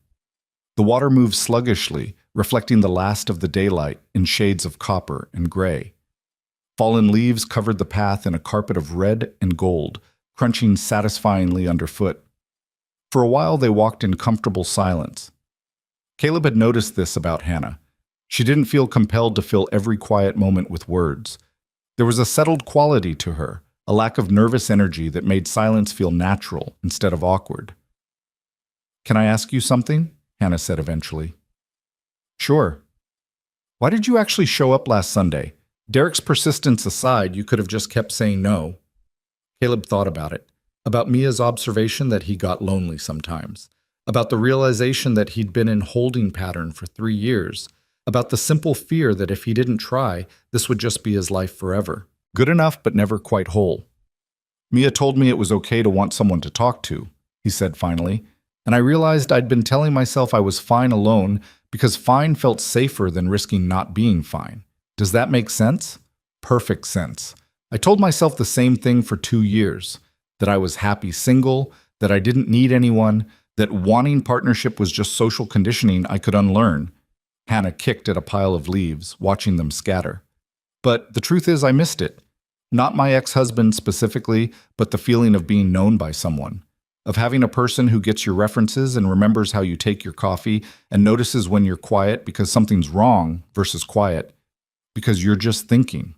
The water moved sluggishly, reflecting the last of the daylight in shades of copper and gray. Fallen leaves covered the path in a carpet of red and gold, crunching satisfyingly underfoot. For a while they walked in comfortable silence. Caleb had noticed this about Hannah. She didn't feel compelled to fill every quiet moment with words. There was a settled quality to her, a lack of nervous energy that made silence feel natural instead of awkward. Can I ask you something? Hannah said eventually. Sure. Why did you actually show up last Sunday? Derek's persistence aside, you could have just kept saying no. Caleb thought about it, about Mia's observation that he got lonely sometimes, about the realization that he'd been in holding pattern for 3 years, about the simple fear that if he didn't try, this would just be his life forever. Good enough, but never quite whole. Mia told me it was okay to want someone to talk to, he said finally, and I realized I'd been telling myself I was fine alone because fine felt safer than risking not being fine. Does that make sense? Perfect sense. I told myself the same thing for 2 years, that I was happy single, that I didn't need anyone, that wanting partnership was just social conditioning I could unlearn. Hannah kicked at a pile of leaves, watching them scatter. But the truth is I missed it. Not my ex-husband specifically, but the feeling of being known by someone. Of having a person who gets your references and remembers how you take your coffee and notices when you're quiet because something's wrong versus quiet, because you're just thinking.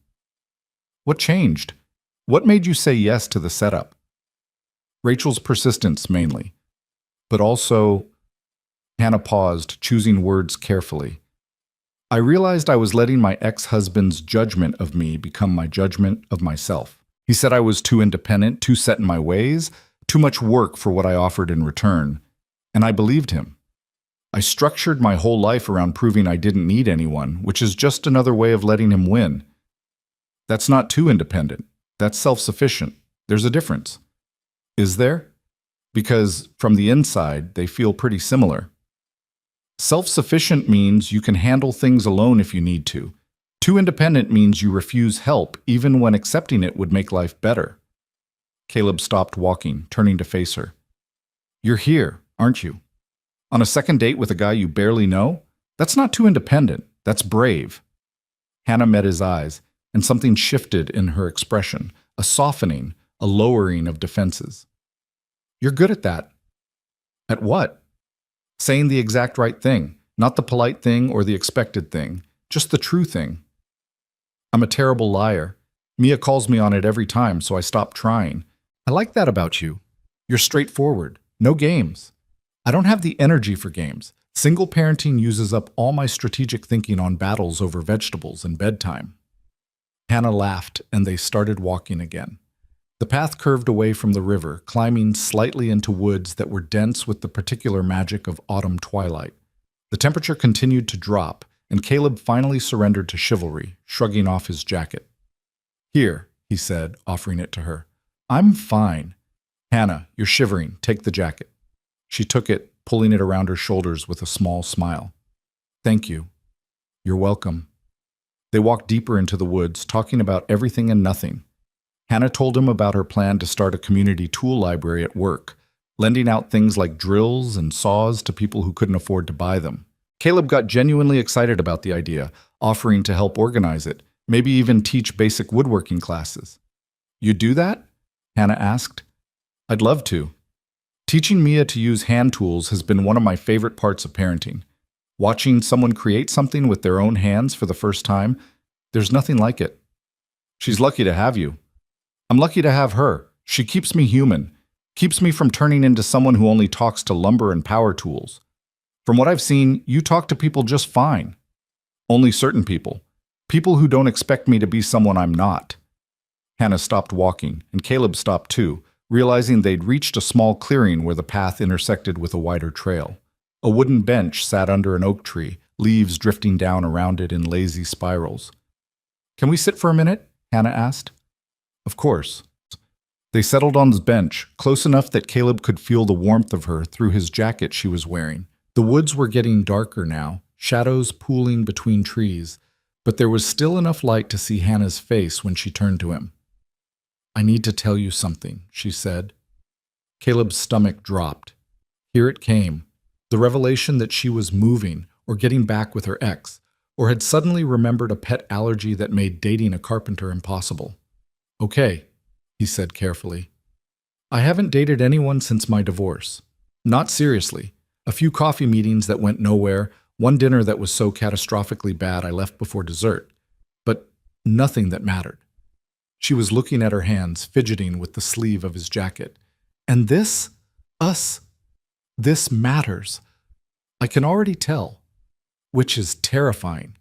What changed? What made you say yes to the setup? Rachel's persistence mainly. But also, Hannah paused, choosing words carefully. I realized I was letting my ex-husband's judgment of me become my judgment of myself. He said I was too independent, too set in my ways, too much work for what I offered in return, and I believed him. I structured my whole life around proving I didn't need anyone, which is just another way of letting him win. That's not too independent. That's self-sufficient. There's a difference. Is there? Because from the inside, they feel pretty similar. Self-sufficient means you can handle things alone if you need to. Too independent means you refuse help, even when accepting it would make life better. Caleb stopped walking, turning to face her. You're here, aren't you? On a second date with a guy you barely know? That's not too independent. That's brave. Hannah met his eyes, and something shifted in her expression, a softening, a lowering of defenses. You're good at that. At what? Saying the exact right thing, not the polite thing or the expected thing, just the true thing. I'm a terrible liar. Mia calls me on it every time, so I stop trying. I like that about you. You're straightforward. No games. I don't have the energy for games. Single parenting uses up all my strategic thinking on battles over vegetables and bedtime. Hannah laughed, and they started walking again. The path curved away from the river, climbing slightly into woods that were dense with the particular magic of autumn twilight. The temperature continued to drop, and Caleb finally surrendered to chivalry, shrugging off his jacket. Here, he said, offering it to her. I'm fine. Hannah, you're shivering. Take the jacket. She took it, pulling it around her shoulders with a small smile. Thank you. You're welcome. They walked deeper into the woods, talking about everything and nothing. Hannah told him about her plan to start a community tool library at work, lending out things like drills and saws to people who couldn't afford to buy them. Caleb got genuinely excited about the idea, offering to help organize it, maybe even teach basic woodworking classes. You do that? Hannah asked. I'd love to. Teaching Mia to use hand tools has been one of my favorite parts of parenting. Watching someone create something with their own hands for the first time, there's nothing like it. She's lucky to have you. I'm lucky to have her. She keeps me human, keeps me from turning into someone who only talks to lumber and power tools. From what I've seen, you talk to people just fine. Only certain people. People who don't expect me to be someone I'm not. Hannah stopped walking, and Caleb stopped too, realizing they'd reached a small clearing where the path intersected with a wider trail. A wooden bench sat under an oak tree, leaves drifting down around it in lazy spirals. Can we sit for a minute? Hannah asked. Of course. They settled on the bench, close enough that Caleb could feel the warmth of her through his jacket she was wearing. The woods were getting darker now, shadows pooling between trees, but there was still enough light to see Hannah's face when she turned to him. I need to tell you something, she said. Caleb's stomach dropped. Here it came, the revelation that she was moving or getting back with her ex, or had suddenly remembered a pet allergy that made dating a carpenter impossible. Okay, he said carefully. I haven't dated anyone since my divorce. Not seriously. A few coffee meetings that went nowhere, one dinner that was so catastrophically bad I left before dessert. But nothing that mattered. She was looking at her hands, fidgeting with the sleeve of his jacket. And this? Us? This matters. I can already tell. Which is terrifying.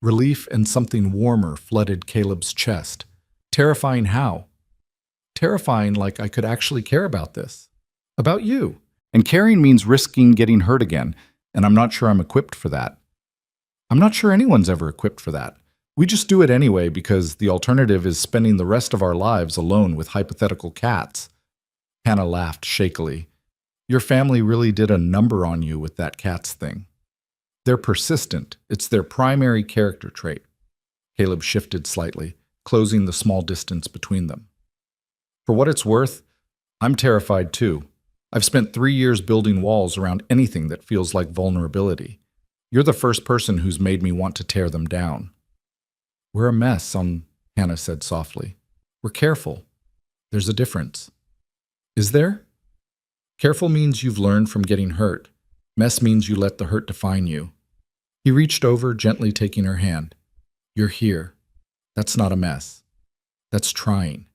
Relief and something warmer flooded Caleb's chest. Terrifying how? Terrifying like I could actually care about this. About you. And caring means risking getting hurt again, and I'm not sure I'm equipped for that. I'm not sure anyone's ever equipped for that. We just do it anyway because the alternative is spending the rest of our lives alone with hypothetical cats. Hannah laughed shakily. Your family really did a number on you with that cats thing. They're persistent. It's their primary character trait. Caleb shifted slightly, closing the small distance between them. For what it's worth, I'm terrified too. I've spent 3 years building walls around anything that feels like vulnerability. You're the first person who's made me want to tear them down. We're a mess, Hannah said softly. We're careful. There's a difference. Is there? Careful means you've learned from getting hurt. Mess means you let the hurt define you. He reached over, gently taking her hand. You're here. That's not a mess. That's trying.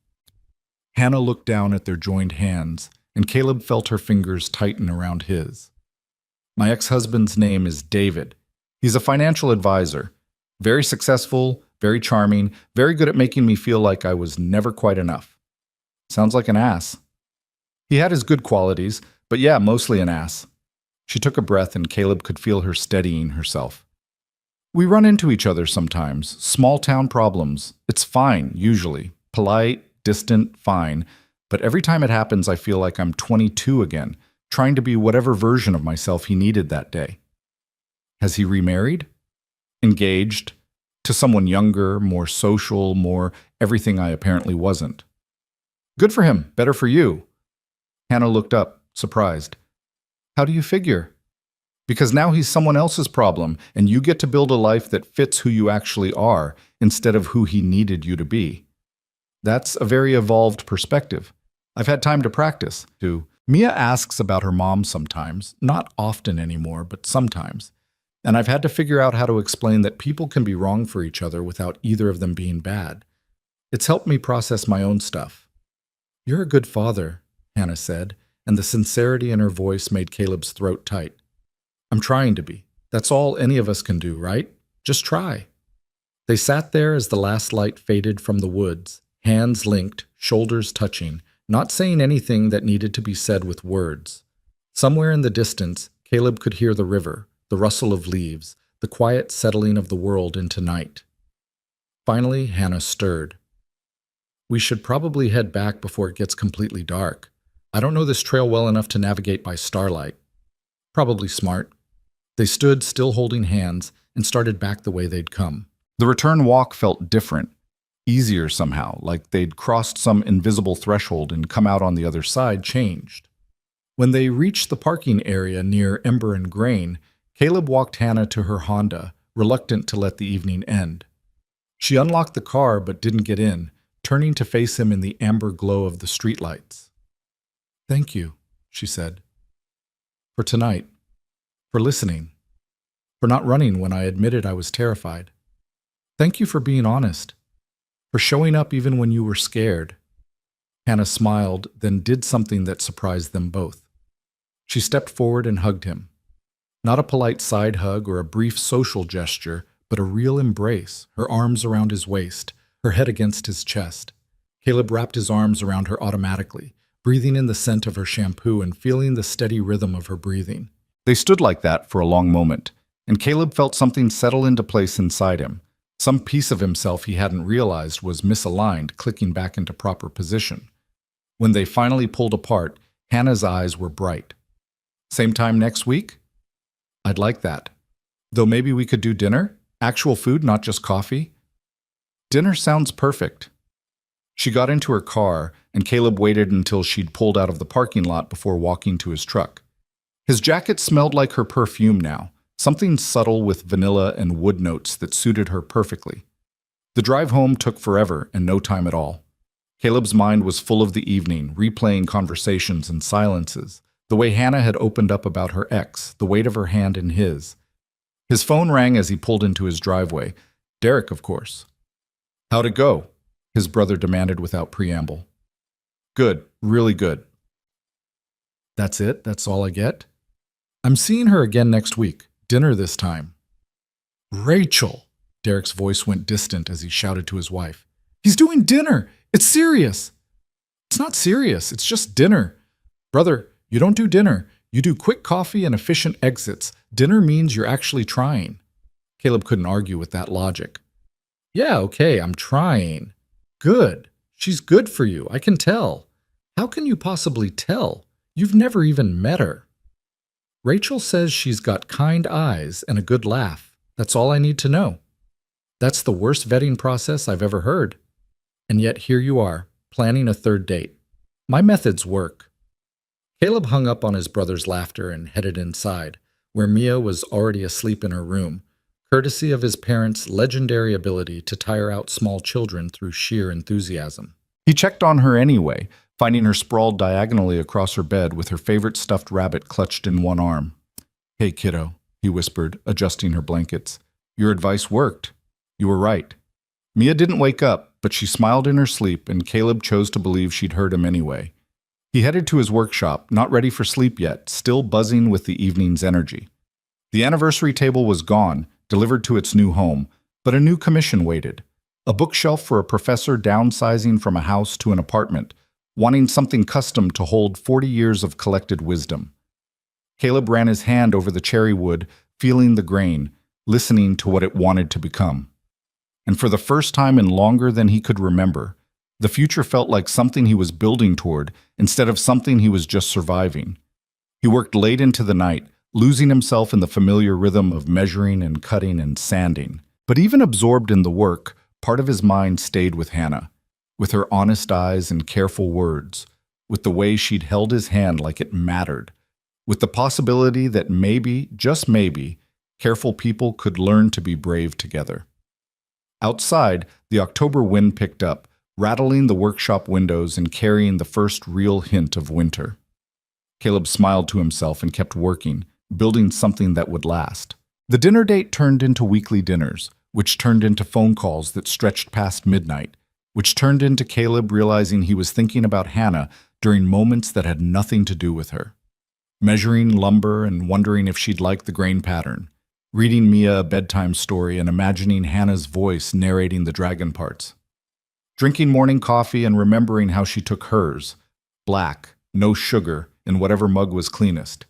Hannah looked down at their joined hands, and Caleb felt her fingers tighten around his. My ex-husband's name is David. He's a financial advisor. Very successful, very charming, very good at making me feel like I was never quite enough. Sounds like an ass. He had his good qualities, but yeah, mostly an ass. She took a breath and Caleb could feel her steadying herself. We run into each other sometimes, small-town problems. It's fine, usually. Polite, distant, fine. But every time it happens, I feel like I'm 22 again, trying to be whatever version of myself he needed that day. Has he remarried? Engaged? To someone younger, more social, more everything I apparently wasn't. Good for him. Better for you. Hannah looked up, surprised. How do you figure? Because now he's someone else's problem, and you get to build a life that fits who you actually are, instead of who he needed you to be. That's a very evolved perspective. I've had time to practice, too. Mia asks about her mom sometimes, not often anymore, but sometimes. And I've had to figure out how to explain that people can be wrong for each other without either of them being bad. It's helped me process my own stuff. You're a good father, Hannah said, and the sincerity in her voice made Caleb's throat tight. I'm trying to be. That's all any of us can do, right? Just try. They sat there as the last light faded from the woods, hands linked, shoulders touching, not saying anything that needed to be said with words. Somewhere in the distance, Caleb could hear the river, the rustle of leaves, the quiet settling of the world into night. Finally, Hannah stirred. We should probably head back before it gets completely dark. I don't know this trail well enough to navigate by starlight. Probably smart. They stood, still holding hands, and started back the way they'd come. The return walk felt different, easier somehow, like they'd crossed some invisible threshold and come out on the other side changed. When they reached the parking area near Ember and Grain, Caleb walked Hannah to her Honda, reluctant to let the evening end. She unlocked the car but didn't get in, turning to face him in the amber glow of the streetlights. "Thank you," she said. "For tonight. For listening. For not running when I admitted I was terrified. Thank you for being honest. For showing up even when you were scared." Hannah smiled, then did something that surprised them both. She stepped forward and hugged him. Not a polite side hug or a brief social gesture, but a real embrace, her arms around his waist, her head against his chest. Caleb wrapped his arms around her automatically, breathing in the scent of her shampoo and feeling the steady rhythm of her breathing. They stood like that for a long moment, and Caleb felt something settle into place inside him. Some piece of himself he hadn't realized was misaligned, clicking back into proper position. When they finally pulled apart, Hannah's eyes were bright. "Same time next week? I'd like that. Though maybe we could do dinner? Actual food, not just coffee?" "Dinner sounds perfect." She got into her car, and Caleb waited until she'd pulled out of the parking lot before walking to his truck. His jacket smelled like her perfume now, something subtle with vanilla and wood notes that suited her perfectly. The drive home took forever and no time at all. Caleb's mind was full of the evening, replaying conversations and silences, the way Hannah had opened up about her ex, the weight of her hand in his. His phone rang as he pulled into his driveway. Derek, of course. "How'd it go?" his brother demanded without preamble. "Good, really good." "That's it? That's all I get?" "I'm seeing her again next week. Dinner this time." "Rachel!" Derek's voice went distant as he shouted to his wife. "He's doing dinner! It's serious!" "It's not serious. It's just dinner. Brother, you don't do dinner. You do quick coffee and efficient exits. Dinner means you're actually trying." Caleb couldn't argue with that logic. "Yeah, okay, I'm trying." "Good. She's good for you. I can tell." "How can you possibly tell? You've never even met her." "Rachel says she's got kind eyes and a good laugh. That's all I need to know." "That's the worst vetting process I've ever heard. And yet here you are, planning a third date. My methods work." Caleb hung up on his brother's laughter and headed inside, where Mia was already asleep in her room, courtesy of his parents' legendary ability to tire out small children through sheer enthusiasm. He checked on her anyway, finding her sprawled diagonally across her bed with her favorite stuffed rabbit clutched in one arm. "Hey, kiddo," he whispered, adjusting her blankets. "Your advice worked. You were right." Mia didn't wake up, but she smiled in her sleep, and Caleb chose to believe she'd heard him anyway. He headed to his workshop, not ready for sleep yet, still buzzing with the evening's energy. The anniversary table was gone, delivered to its new home, but a new commission waited. A bookshelf for a professor downsizing from a house to an apartment, wanting something custom to hold 40 years of collected wisdom. Caleb ran his hand over the cherry wood, feeling the grain, listening to what it wanted to become. And for the first time in longer than he could remember, the future felt like something he was building toward instead of something he was just surviving. He worked late into the night, losing himself in the familiar rhythm of measuring and cutting and sanding. But even absorbed in the work, part of his mind stayed with Hannah, with her honest eyes and careful words, with the way she'd held his hand like it mattered, with the possibility that maybe, just maybe, careful people could learn to be brave together. Outside, the October wind picked up, rattling the workshop windows and carrying the first real hint of winter. Caleb smiled to himself and kept working, building something that would last. The dinner date turned into weekly dinners, which turned into phone calls that stretched past midnight, which turned into Caleb realizing he was thinking about Hannah during moments that had nothing to do with her. Measuring lumber and wondering if she'd like the grain pattern, reading Mia a bedtime story and imagining Hannah's voice narrating the dragon parts. Drinking morning coffee and remembering how she took hers, black, no sugar, in whatever mug was cleanest.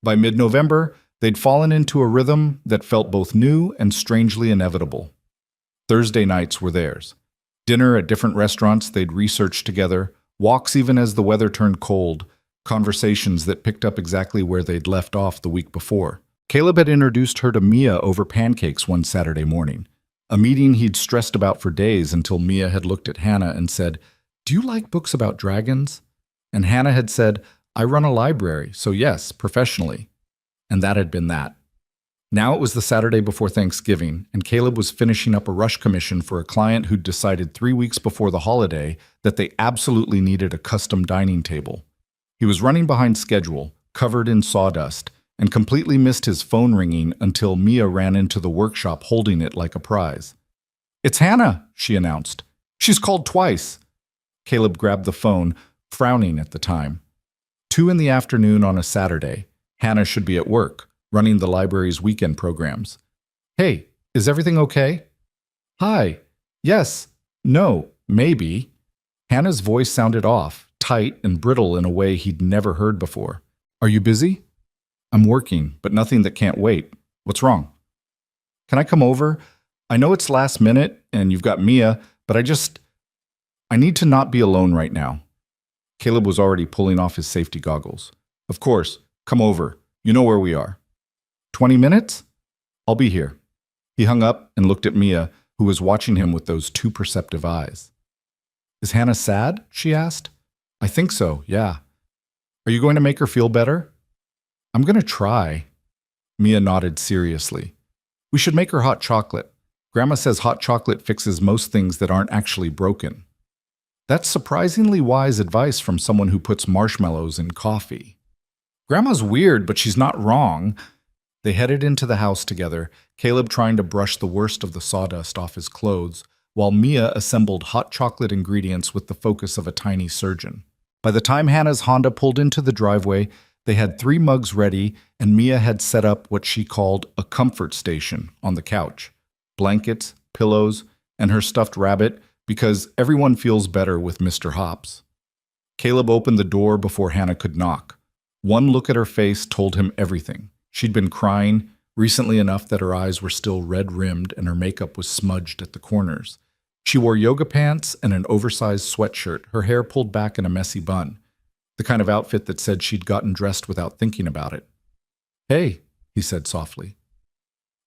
By mid-November, they'd fallen into a rhythm that felt both new and strangely inevitable. Thursday nights were theirs. Dinner at different restaurants they'd researched together, walks even as the weather turned cold, conversations that picked up exactly where they'd left off the week before. Caleb had introduced her to Mia over pancakes one Saturday morning, a meeting he'd stressed about for days until Mia had looked at Hannah and said, "Do you like books about dragons?" And Hannah had said, "I run a library, so yes, professionally." And that had been that. Now it was the Saturday before Thanksgiving, and Caleb was finishing up a rush commission for a client who'd decided 3 weeks before the holiday that they absolutely needed a custom dining table. He was running behind schedule, covered in sawdust, and completely missed his phone ringing until Mia ran into the workshop holding it like a prize. "It's Hannah," she announced. "She's called twice." Caleb grabbed the phone, frowning at the time. 2 in the afternoon on a Saturday. Hannah should be at work, running the library's weekend programs. "Hey, is everything okay?" "Hi. Yes. No. Maybe." Hannah's voice sounded off, tight and brittle in a way he'd never heard before. "Are you busy?" "I'm working, but nothing that can't wait. What's wrong?" "Can I come over? I know it's last minute and you've got Mia, but I need to not be alone right now." Caleb was already pulling off his safety goggles. "Of course. Come over. You know where we are." 20 minutes? I'll be here." He hung up and looked at Mia, who was watching him with those too perceptive eyes. "Is Hannah sad?" she asked. "I think so, yeah." "Are you going to make her feel better?" "I'm going to try." Mia nodded seriously. "We should make her hot chocolate. Grandma says hot chocolate fixes most things that aren't actually broken." That's surprisingly wise advice from someone who puts marshmallows in coffee. "Grandma's weird, but she's not wrong." They headed into the house together, Caleb trying to brush the worst of the sawdust off his clothes, while Mia assembled hot chocolate ingredients with the focus of a tiny surgeon. By the time Hannah's Honda pulled into the driveway, they had 3 mugs ready, and Mia had set up what she called a comfort station on the couch. Blankets, pillows, and her stuffed rabbit, because everyone feels better with Mr. Hops. Caleb opened the door before Hannah could knock. One look at her face told him everything. She'd been crying, recently enough that her eyes were still red-rimmed and her makeup was smudged at the corners. She wore yoga pants and an oversized sweatshirt, her hair pulled back in a messy bun, the kind of outfit that said she'd gotten dressed without thinking about it. "Hey," he said softly.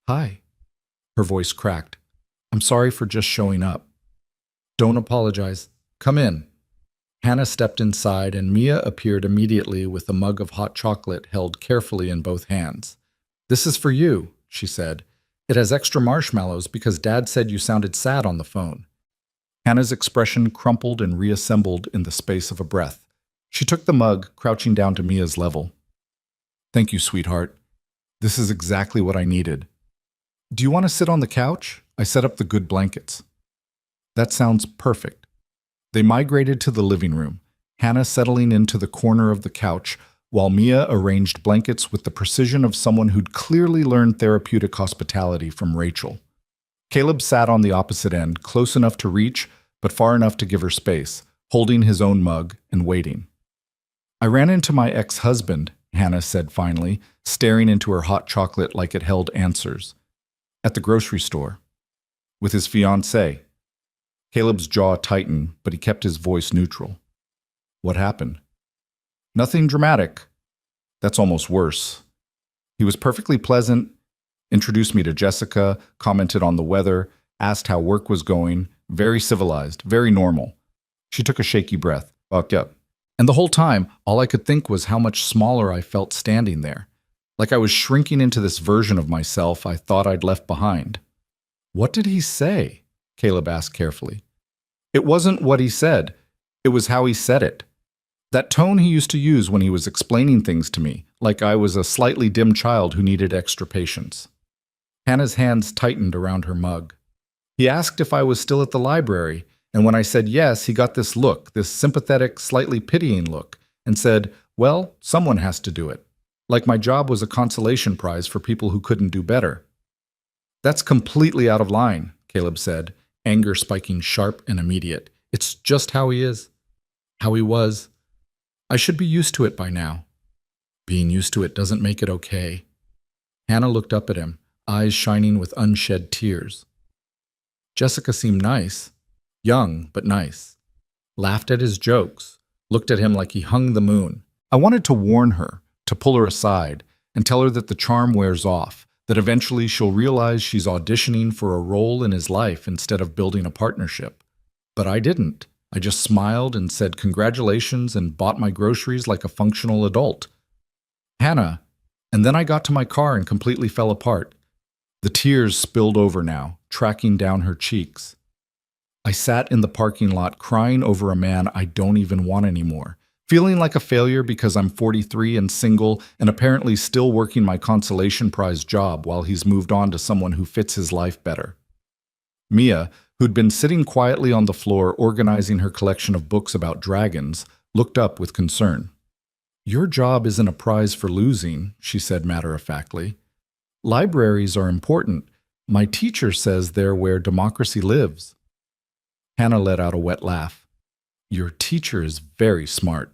"Hi." Her voice cracked. "I'm sorry for just showing up." "Don't apologize. Come in." Hannah stepped inside, and Mia appeared immediately with a mug of hot chocolate held carefully in both hands. "This is for you," she said. "It has extra marshmallows because Dad said you sounded sad on the phone." Hannah's expression crumpled and reassembled in the space of a breath. She took the mug, crouching down to Mia's level. "Thank you, sweetheart. This is exactly what I needed. Do you want to sit on the couch? I set up the good blankets." "That sounds perfect." They migrated to the living room, Hannah settling into the corner of the couch, while Mia arranged blankets with the precision of someone who'd clearly learned therapeutic hospitality from Rachel. Caleb sat on the opposite end, close enough to reach, but far enough to give her space, holding his own mug and waiting. "I ran into my ex-husband," Hannah said finally, staring into her hot chocolate like it held answers. "At the grocery store. With his fiancée." Caleb's jaw tightened, but he kept his voice neutral. "What happened?" "Nothing dramatic." "That's almost worse." "He was perfectly pleasant, introduced me to Jessica, commented on the weather, asked how work was going, very civilized, very normal." She took a shaky breath. "Fuck up." And the whole time, all I could think was how much smaller I felt standing there. Like I was shrinking into this version of myself I thought I'd left behind. "What did he say?" Caleb asked carefully. "It wasn't what he said. It was how he said it. That tone he used to use when he was explaining things to me, like I was a slightly dim child who needed extra patience." Hannah's hands tightened around her mug. "He asked if I was still at the library, and when I said yes, he got this look, this sympathetic, slightly pitying look, and said, 'Well, someone has to do it.' Like my job was a consolation prize for people who couldn't do better." "That's completely out of line," Caleb said, anger spiking sharp and immediate. "It's just how he is. How he was. I should be used to it by now." "Being used to it doesn't make it okay." Hannah looked up at him, eyes shining with unshed tears. "Jessica seemed nice." Young, but nice. Laughed at his jokes, looked at him like he hung the moon. I wanted to warn her, to pull her aside, and tell her that the charm wears off, that eventually she'll realize she's auditioning for a role in his life instead of building a partnership. But I didn't. I just smiled and said congratulations and bought my groceries like a functional adult. Hannah, and then I got to my car and completely fell apart. The tears spilled over now, tracking down her cheeks. I sat in the parking lot crying over a man I don't even want anymore, feeling like a failure because I'm 43 and single and apparently still working my consolation prize job while he's moved on to someone who fits his life better. Mia, who'd been sitting quietly on the floor organizing her collection of books about dragons, looked up with concern. "Your job isn't a prize for losing," she said matter-of-factly. "Libraries are important. My teacher says they're where democracy lives." Hannah let out a wet laugh. "Your teacher is very smart."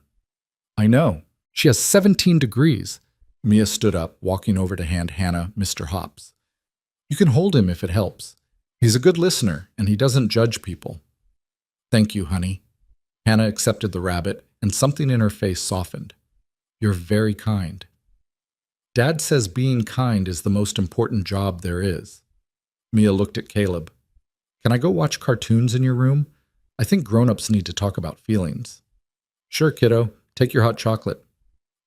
"I know. She has 17 degrees. Mia stood up, walking over to hand Hannah Mr. Hops. "You can hold him if it helps. He's a good listener, and he doesn't judge people." "Thank you, honey." Hannah accepted the rabbit, and something in her face softened. "You're very kind." "Dad says being kind is the most important job there is." Mia looked at Caleb. "Can I go watch cartoons in your room? I think grown-ups need to talk about feelings." "Sure, kiddo. Take your hot chocolate."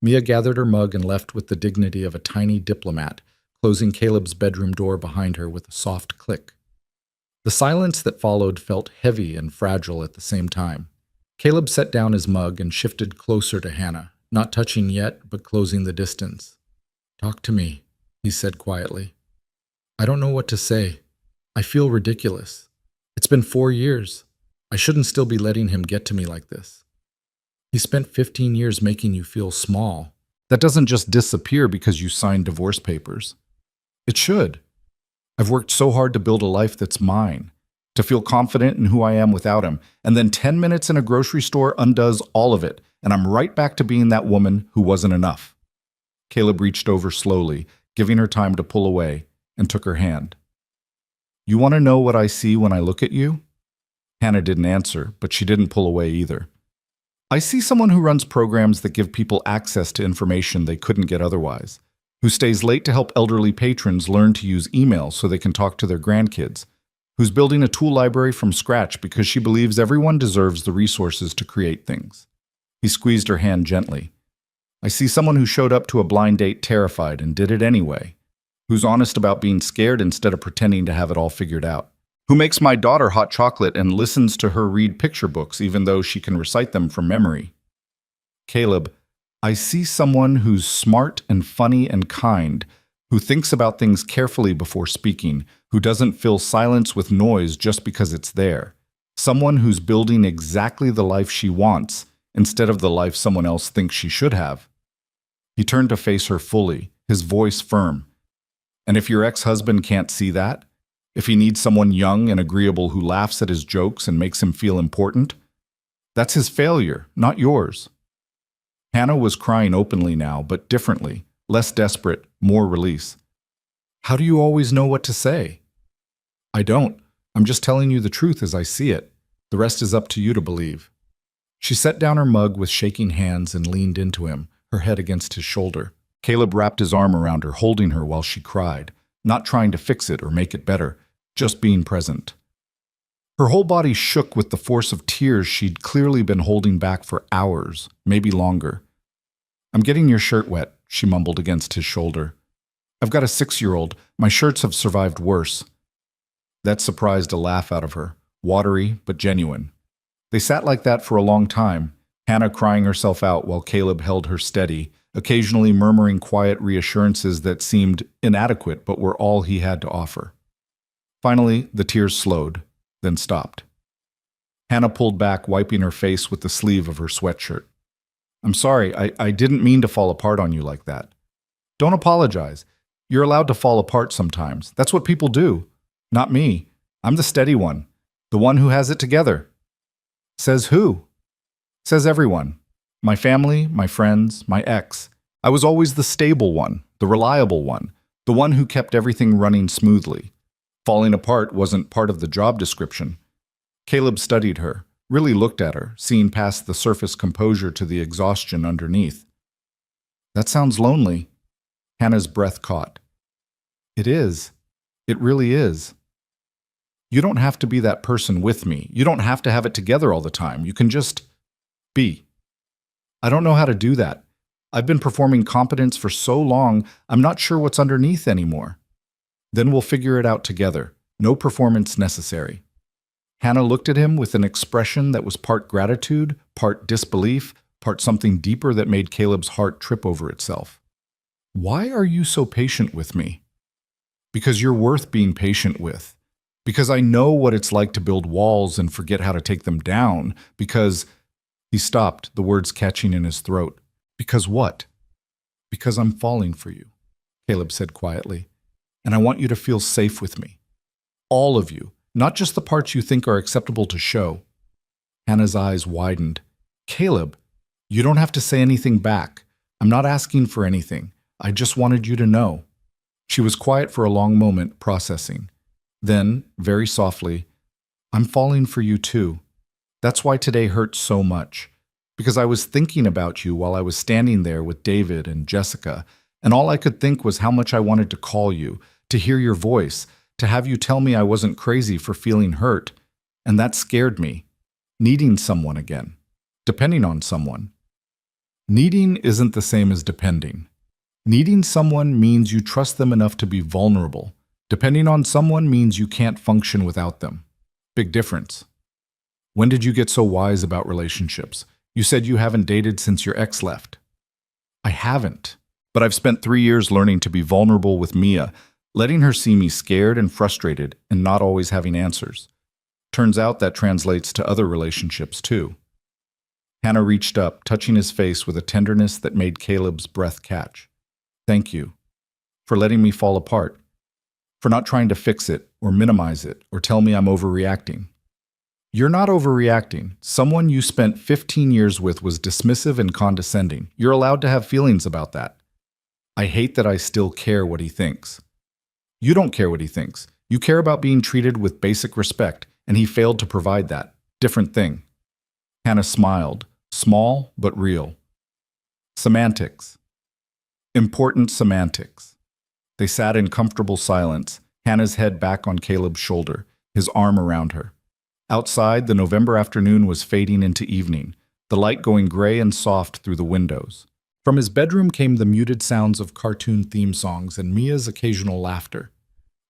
Mia gathered her mug and left with the dignity of a tiny diplomat, closing Caleb's bedroom door behind her with a soft click. The silence that followed felt heavy and fragile at the same time. Caleb set down his mug and shifted closer to Hannah, not touching yet, but closing the distance. "Talk to me," he said quietly. "I don't know what to say. I feel ridiculous. It's been 4 years. I shouldn't still be letting him get to me like this." "He spent 15 years making you feel small." "That doesn't just disappear because you signed divorce papers." "It should. I've worked so hard to build a life that's mine, to feel confident in who I am without him, and then 10 minutes in a grocery store undoes all of it, and I'm right back to being that woman who wasn't enough." Caleb reached over slowly, giving her time to pull away, and took her hand. "You want to know what I see when I look at you?" Hannah didn't answer, but she didn't pull away either. "I see someone who runs programs that give people access to information they couldn't get otherwise, who stays late to help elderly patrons learn to use email so they can talk to their grandkids, who's building a tool library from scratch because she believes everyone deserves the resources to create things." He squeezed her hand gently. "I see someone who showed up to a blind date terrified and did it anyway, who's honest about being scared instead of pretending to have it all figured out, who makes my daughter hot chocolate and listens to her read picture books even though she can recite them from memory. Caleb, I see someone who's smart and funny and kind, who thinks about things carefully before speaking, who doesn't fill silence with noise just because it's there. Someone who's building exactly the life she wants instead of the life someone else thinks she should have." He turned to face her fully, his voice firm. "And if your ex-husband can't see that, if he needs someone young and agreeable who laughs at his jokes and makes him feel important, that's his failure, not yours." Hannah was crying openly now, but differently, less desperate, more release. "How do you always know what to say?" "I don't. I'm just telling you the truth as I see it. The rest is up to you to believe." She set down her mug with shaking hands and leaned into him, her head against his shoulder. Caleb wrapped his arm around her, holding her while she cried, not trying to fix it or make it better, just being present. Her whole body shook with the force of tears she'd clearly been holding back for hours, maybe longer. "I'm getting your shirt wet," she mumbled against his shoulder. "I've got a 6-year-old. My shirts have survived worse." That surprised a laugh out of her, watery but genuine. They sat like that for a long time, Hannah crying herself out while Caleb held her steady, occasionally murmuring quiet reassurances that seemed inadequate but were all he had to offer. Finally, the tears slowed, then stopped. Hannah pulled back, wiping her face with the sleeve of her sweatshirt. "I'm sorry, I didn't mean to fall apart on you like that." "Don't apologize. You're allowed to fall apart sometimes. That's what people do. Not me. I'm the steady one, the one who has it together." "Says who?" "Says everyone. My family, my friends, my ex. I was always the stable one, the reliable one, the one who kept everything running smoothly. Falling apart wasn't part of the job description." Caleb studied her, really looked at her, seeing past the surface composure to the exhaustion underneath. That sounds lonely. Hannah's breath caught. It is. It really is. You don't have to be that person with me. You don't have to have it together all the time. You can just be. I don't know how to do that. I've been performing competence for so long, I'm not sure what's underneath anymore. Then we'll figure it out together. No performance necessary. Hannah looked at him with an expression that was part gratitude, part disbelief, part something deeper that made Caleb's heart trip over itself. Why are you so patient with me? Because you're worth being patient with. Because I know what it's like to build walls and forget how to take them down. Because... He stopped, the words catching in his throat. Because what? Because I'm falling for you, Caleb said quietly. And I want you to feel safe with me. All of you, not just the parts you think are acceptable to show. Hannah's eyes widened. Caleb, you don't have to say anything back. I'm not asking for anything. I just wanted you to know. She was quiet for a long moment, processing. Then, very softly, I'm falling for you too. That's why today hurt so much. Because I was thinking about you while I was standing there with David and Jessica, and all I could think was how much I wanted to call you, to hear your voice, to have you tell me I wasn't crazy for feeling hurt. And that scared me. Needing someone again. Depending on someone. Needing isn't the same as depending. Needing someone means you trust them enough to be vulnerable. Depending on someone means you can't function without them. Big difference. When did you get so wise about relationships? You said you haven't dated since your ex left. I haven't, but I've spent 3 years learning to be vulnerable with Mia, letting her see me scared and frustrated and not always having answers. Turns out that translates to other relationships too. Hannah reached up, touching his face with a tenderness that made Caleb's breath catch. Thank you for letting me fall apart, for not trying to fix it or minimize it or tell me I'm overreacting. You're not overreacting. Someone you spent 15 years with was dismissive and condescending. You're allowed to have feelings about that. I hate that I still care what he thinks. You don't care what he thinks. You care about being treated with basic respect, and he failed to provide that. Different thing. Hannah smiled, small but real. Semantics. Important semantics. They sat in comfortable silence, Hannah's head back on Caleb's shoulder, his arm around her. Outside, the November afternoon was fading into evening, the light going gray and soft through the windows. From his bedroom came the muted sounds of cartoon theme songs and Mia's occasional laughter.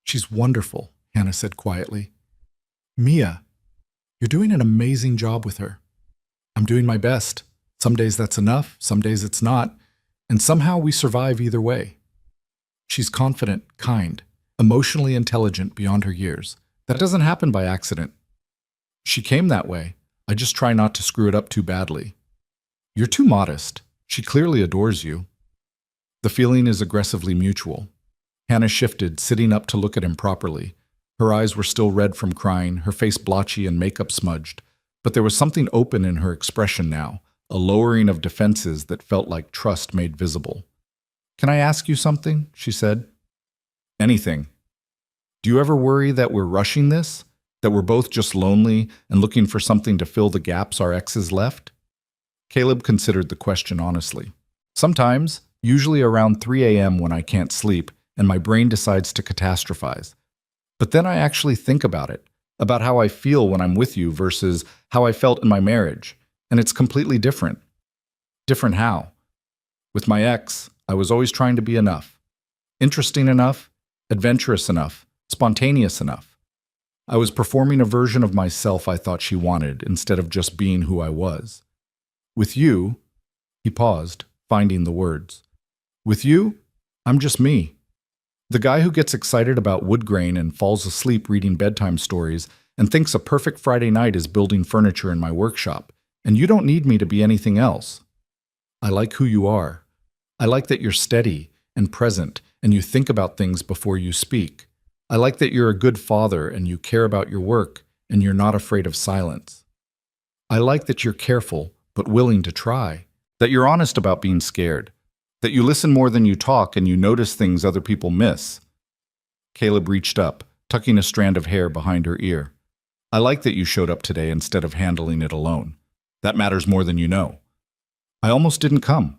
She's wonderful, Hannah said quietly. Mia, you're doing an amazing job with her. I'm doing my best. Some days that's enough, some days it's not, and somehow we survive either way. She's confident, kind, emotionally intelligent beyond her years. That doesn't happen by accident. She came that way. I just try not to screw it up too badly. You're too modest. She clearly adores you. The feeling is aggressively mutual. Hannah shifted, sitting up to look at him properly. Her eyes were still red from crying, her face blotchy and makeup smudged. But there was something open in her expression now, a lowering of defenses that felt like trust made visible. Can I ask you something? She said. Anything. Do you ever worry that we're rushing this? That we're both just lonely and looking for something to fill the gaps our exes left? Caleb considered the question honestly. Sometimes, usually around 3 a.m. when I can't sleep and my brain decides to catastrophize. But then I actually think about how I feel when I'm with you versus how I felt in my marriage, and it's completely different. Different how? With my ex, I was always trying to be enough. Interesting enough, adventurous enough, spontaneous enough. I was performing a version of myself I thought she wanted instead of just being who I was. With you, he paused, finding the words. With you, I'm just me. The guy who gets excited about wood grain and falls asleep reading bedtime stories and thinks a perfect Friday night is building furniture in my workshop, and you don't need me to be anything else. I like who you are. I like that you're steady and present and you think about things before you speak. I like that you're a good father and you care about your work and you're not afraid of silence. I like that you're careful but willing to try, that you're honest about being scared, that you listen more than you talk and you notice things other people miss. Caleb reached up, tucking a strand of hair behind her ear. I like that you showed up today instead of handling it alone. That matters more than you know. I almost didn't come.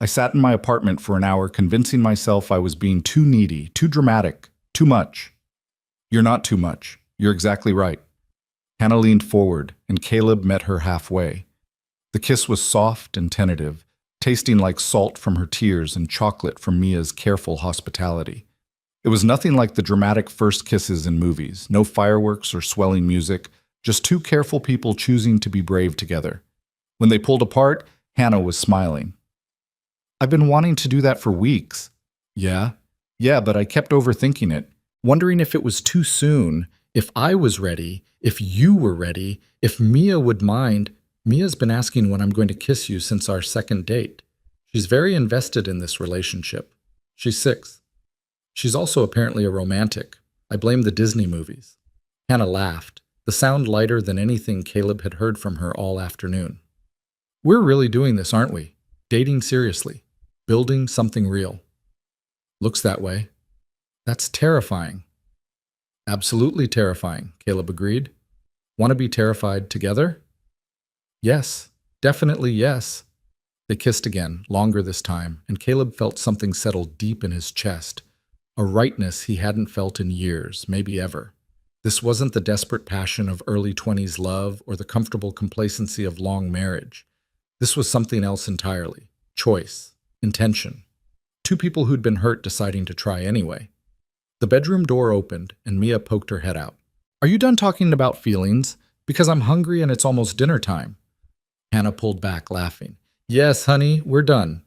I sat in my apartment for an hour convincing myself I was being too needy, too dramatic, too much. You're not too much. You're exactly right. Hannah leaned forward, and Caleb met her halfway. The kiss was soft and tentative, tasting like salt from her tears and chocolate from Mia's careful hospitality. It was nothing like the dramatic first kisses in movies, no fireworks or swelling music, just two careful people choosing to be brave together. When they pulled apart, Hannah was smiling. I've been wanting to do that for weeks. Yeah, but I kept overthinking it, wondering if it was too soon, if I was ready, if you were ready, if Mia would mind. Mia's been asking when I'm going to kiss you since our second date. She's very invested in this relationship. She's 6. She's also apparently a romantic. I blame the Disney movies. Hannah laughed, the sound lighter than anything Caleb had heard from her all afternoon. We're really doing this, aren't we? Dating seriously. Building something real. Looks that way. That's terrifying. Absolutely terrifying, Caleb agreed. Want to be terrified together? Yes, definitely yes. They kissed again, longer this time, and Caleb felt something settle deep in his chest, a rightness he hadn't felt in years, maybe ever. This wasn't the desperate passion of early 20s love or the comfortable complacency of long marriage. This was something else entirely. Choice. Intention. Two people who'd been hurt deciding to try anyway. The bedroom door opened, and Mia poked her head out. Are you done talking about feelings? Because I'm hungry and it's almost dinner time. Hannah pulled back, laughing. Yes, honey, we're done.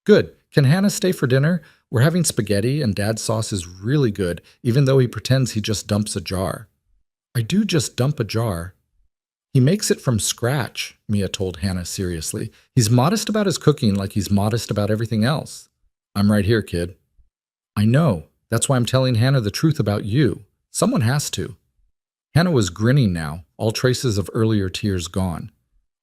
Good. Can Hannah stay for dinner? We're having spaghetti, and Dad's sauce is really good, even though he pretends he just dumps a jar. I do just dump a jar. He makes it from scratch, Mia told Hannah seriously. He's modest about his cooking like he's modest about everything else. I'm right here, kid. I know. That's why I'm telling Hannah the truth about you. Someone has to. Hannah was grinning now, all traces of earlier tears gone.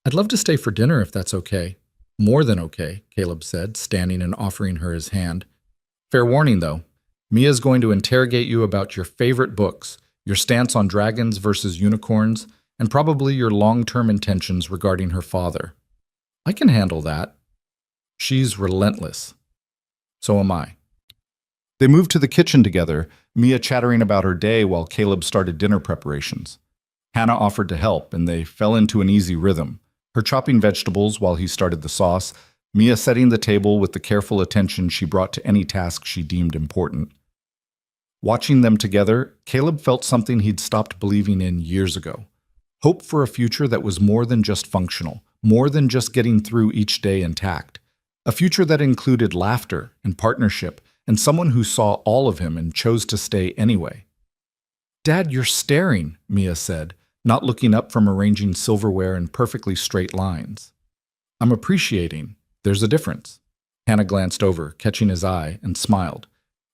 I'd love to stay for dinner if that's okay. More than okay, Caleb said, standing and offering her his hand. Fair warning, though. Mia's going to interrogate you about your favorite books, your stance on dragons versus unicorns, and probably your long-term intentions regarding her father. I can handle that. She's relentless. So am I. They moved to the kitchen together, Mia chattering about her day while Caleb started dinner preparations. Hannah offered to help, and they fell into an easy rhythm. Her chopping vegetables while he started the sauce, Mia setting the table with the careful attention she brought to any task she deemed important. Watching them together, Caleb felt something he'd stopped believing in years ago. Hope for a future that was more than just functional, more than just getting through each day intact. A future that included laughter and partnership and someone who saw all of him and chose to stay anyway. Dad, you're staring, Mia said, not looking up from arranging silverware in perfectly straight lines. I'm appreciating. There's a difference. Hannah glanced over, catching his eye, and smiled.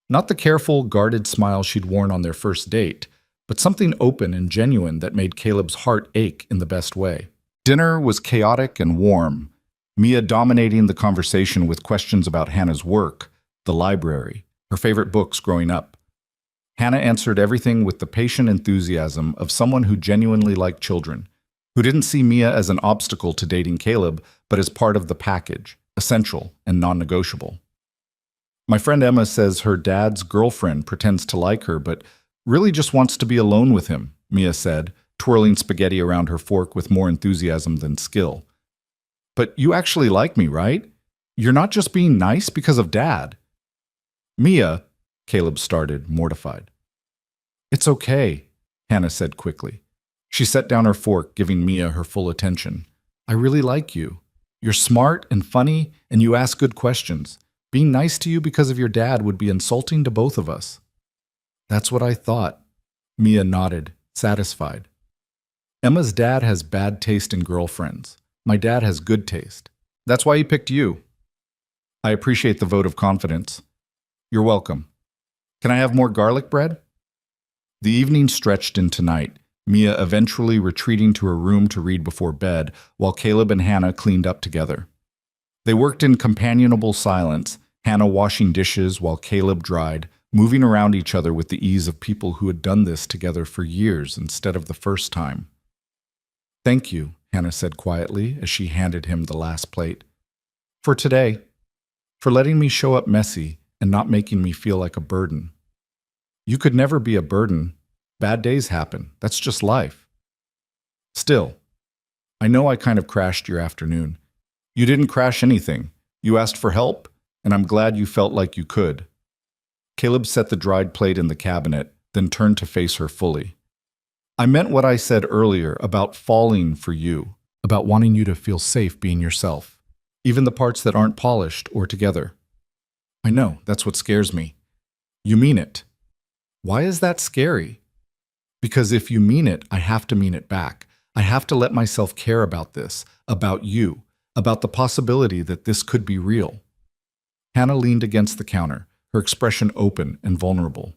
Not the careful, guarded smile she'd worn on their first date, but something open and genuine that made Caleb's heart ache in the best way. Dinner was chaotic and warm, Mia dominating the conversation with questions about Hannah's work, the library, her favorite books growing up. Hannah answered everything with the patient enthusiasm of someone who genuinely liked children, who didn't see Mia as an obstacle to dating Caleb, but as part of the package, essential and non-negotiable. My friend Emma says her dad's girlfriend pretends to like her, but really just wants to be alone with him, Mia said, twirling spaghetti around her fork with more enthusiasm than skill. But you actually like me, right? You're not just being nice because of Dad. Mia, Caleb started, mortified. It's okay, Hannah said quickly. She set down her fork, giving Mia her full attention. I really like you. You're smart and funny, and you ask good questions. Being nice to you because of your dad would be insulting to both of us. That's what I thought. Mia nodded, satisfied. Emma's dad has bad taste in girlfriends. My dad has good taste. That's why he picked you. I appreciate the vote of confidence. You're welcome. Can I have more garlic bread? The evening stretched into night, Mia eventually retreating to her room to read before bed, while Caleb and Hannah cleaned up together. They worked in companionable silence, Hannah washing dishes while Caleb dried, moving around each other with the ease of people who had done this together for years instead of the first time. "Thank you," Hannah said quietly as she handed him the last plate. "For today. For letting me show up messy and not making me feel like a burden. You could never be a burden. Bad days happen. That's just life. Still, I know I kind of crashed your afternoon. You didn't crash anything. You asked for help, and I'm glad you felt like you could." Caleb set the dried plate in the cabinet, then turned to face her fully. "I meant what I said earlier about falling for you, about wanting you to feel safe being yourself, even the parts that aren't polished or together. I know, that's what scares me. You mean it. Why is that scary? Because if you mean it, I have to mean it back. I have to let myself care about this, about you, about the possibility that this could be real." Hannah leaned against the counter, her expression open and vulnerable.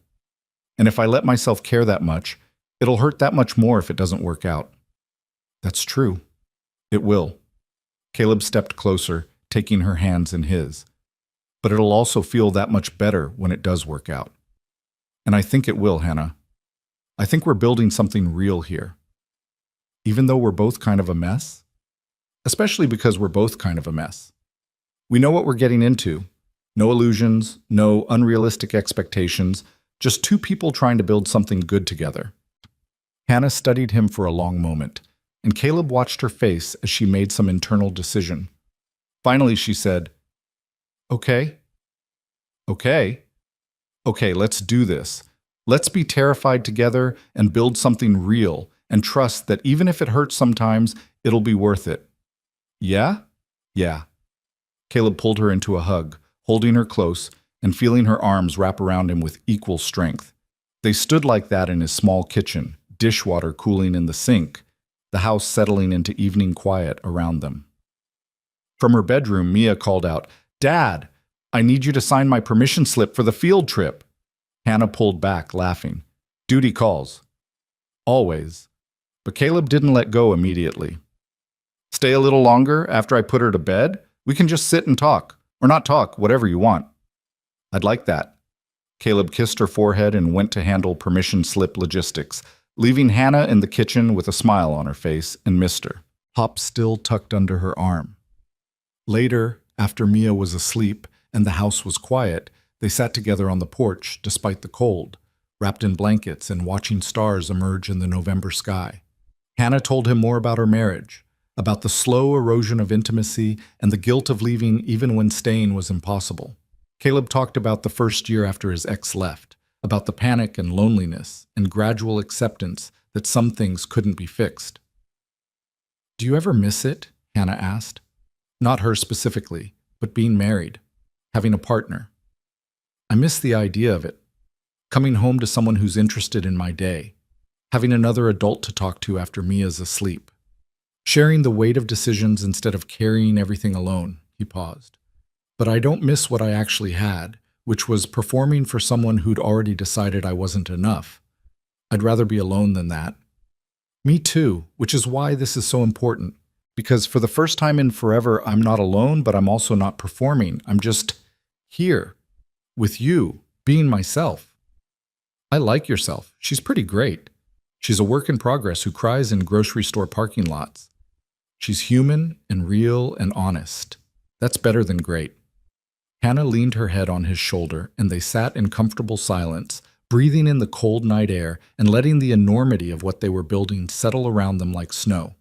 "And if I let myself care that much, it'll hurt that much more if it doesn't work out." "That's true. It will." Caleb stepped closer, taking her hands in his. "But it'll also feel that much better when it does work out. And I think it will, Hannah. I think we're building something real here. Even though we're both kind of a mess? Especially because we're both kind of a mess. We know what we're getting into. No illusions, no unrealistic expectations, just two people trying to build something good together." Hannah studied him for a long moment, and Caleb watched her face as she made some internal decision. Finally, she said, "Okay. Okay. Okay, let's do this. Let's be terrified together and build something real and trust that even if it hurts sometimes, it'll be worth it. Yeah? Yeah." Caleb pulled her into a hug, holding her close and feeling her arms wrap around him with equal strength. They stood like that in his small kitchen, dishwater cooling in the sink, the house settling into evening quiet around them. From her bedroom, Mia called out, "Dad, I need you to sign my permission slip for the field trip." Hannah pulled back, laughing. "Duty calls." "Always." But Caleb didn't let go immediately. "Stay a little longer after I put her to bed? We can just sit and talk. Or not talk, whatever you want." "I'd like that." Caleb kissed her forehead and went to handle permission slip logistics, leaving Hannah in the kitchen with a smile on her face and missed her, Hop still tucked under her arm. Later, after Mia was asleep and the house was quiet, they sat together on the porch despite the cold, wrapped in blankets and watching stars emerge in the November sky. Hannah told him more about her marriage, about the slow erosion of intimacy and the guilt of leaving even when staying was impossible. Caleb talked about the first year after his ex left, about the panic and loneliness and gradual acceptance that some things couldn't be fixed. "Do you ever miss it?" Hannah asked. Not her specifically, but being married, having a partner. "I miss the idea of it. Coming home to someone who's interested in my day, having another adult to talk to after Mia's asleep. Sharing the weight of decisions instead of carrying everything alone," he paused. "But I don't miss what I actually had, which was performing for someone who'd already decided I wasn't enough. I'd rather be alone than that." "Me too, which is why this is so important. Because for the first time in forever, I'm not alone, but I'm also not performing. I'm just here, with you, being myself." "I like yourself. She's pretty great. She's a work in progress who cries in grocery store parking lots. She's human and real and honest. That's better than great." Hannah leaned her head on his shoulder, and they sat in comfortable silence, breathing in the cold night air and letting the enormity of what they were building settle around them like snow.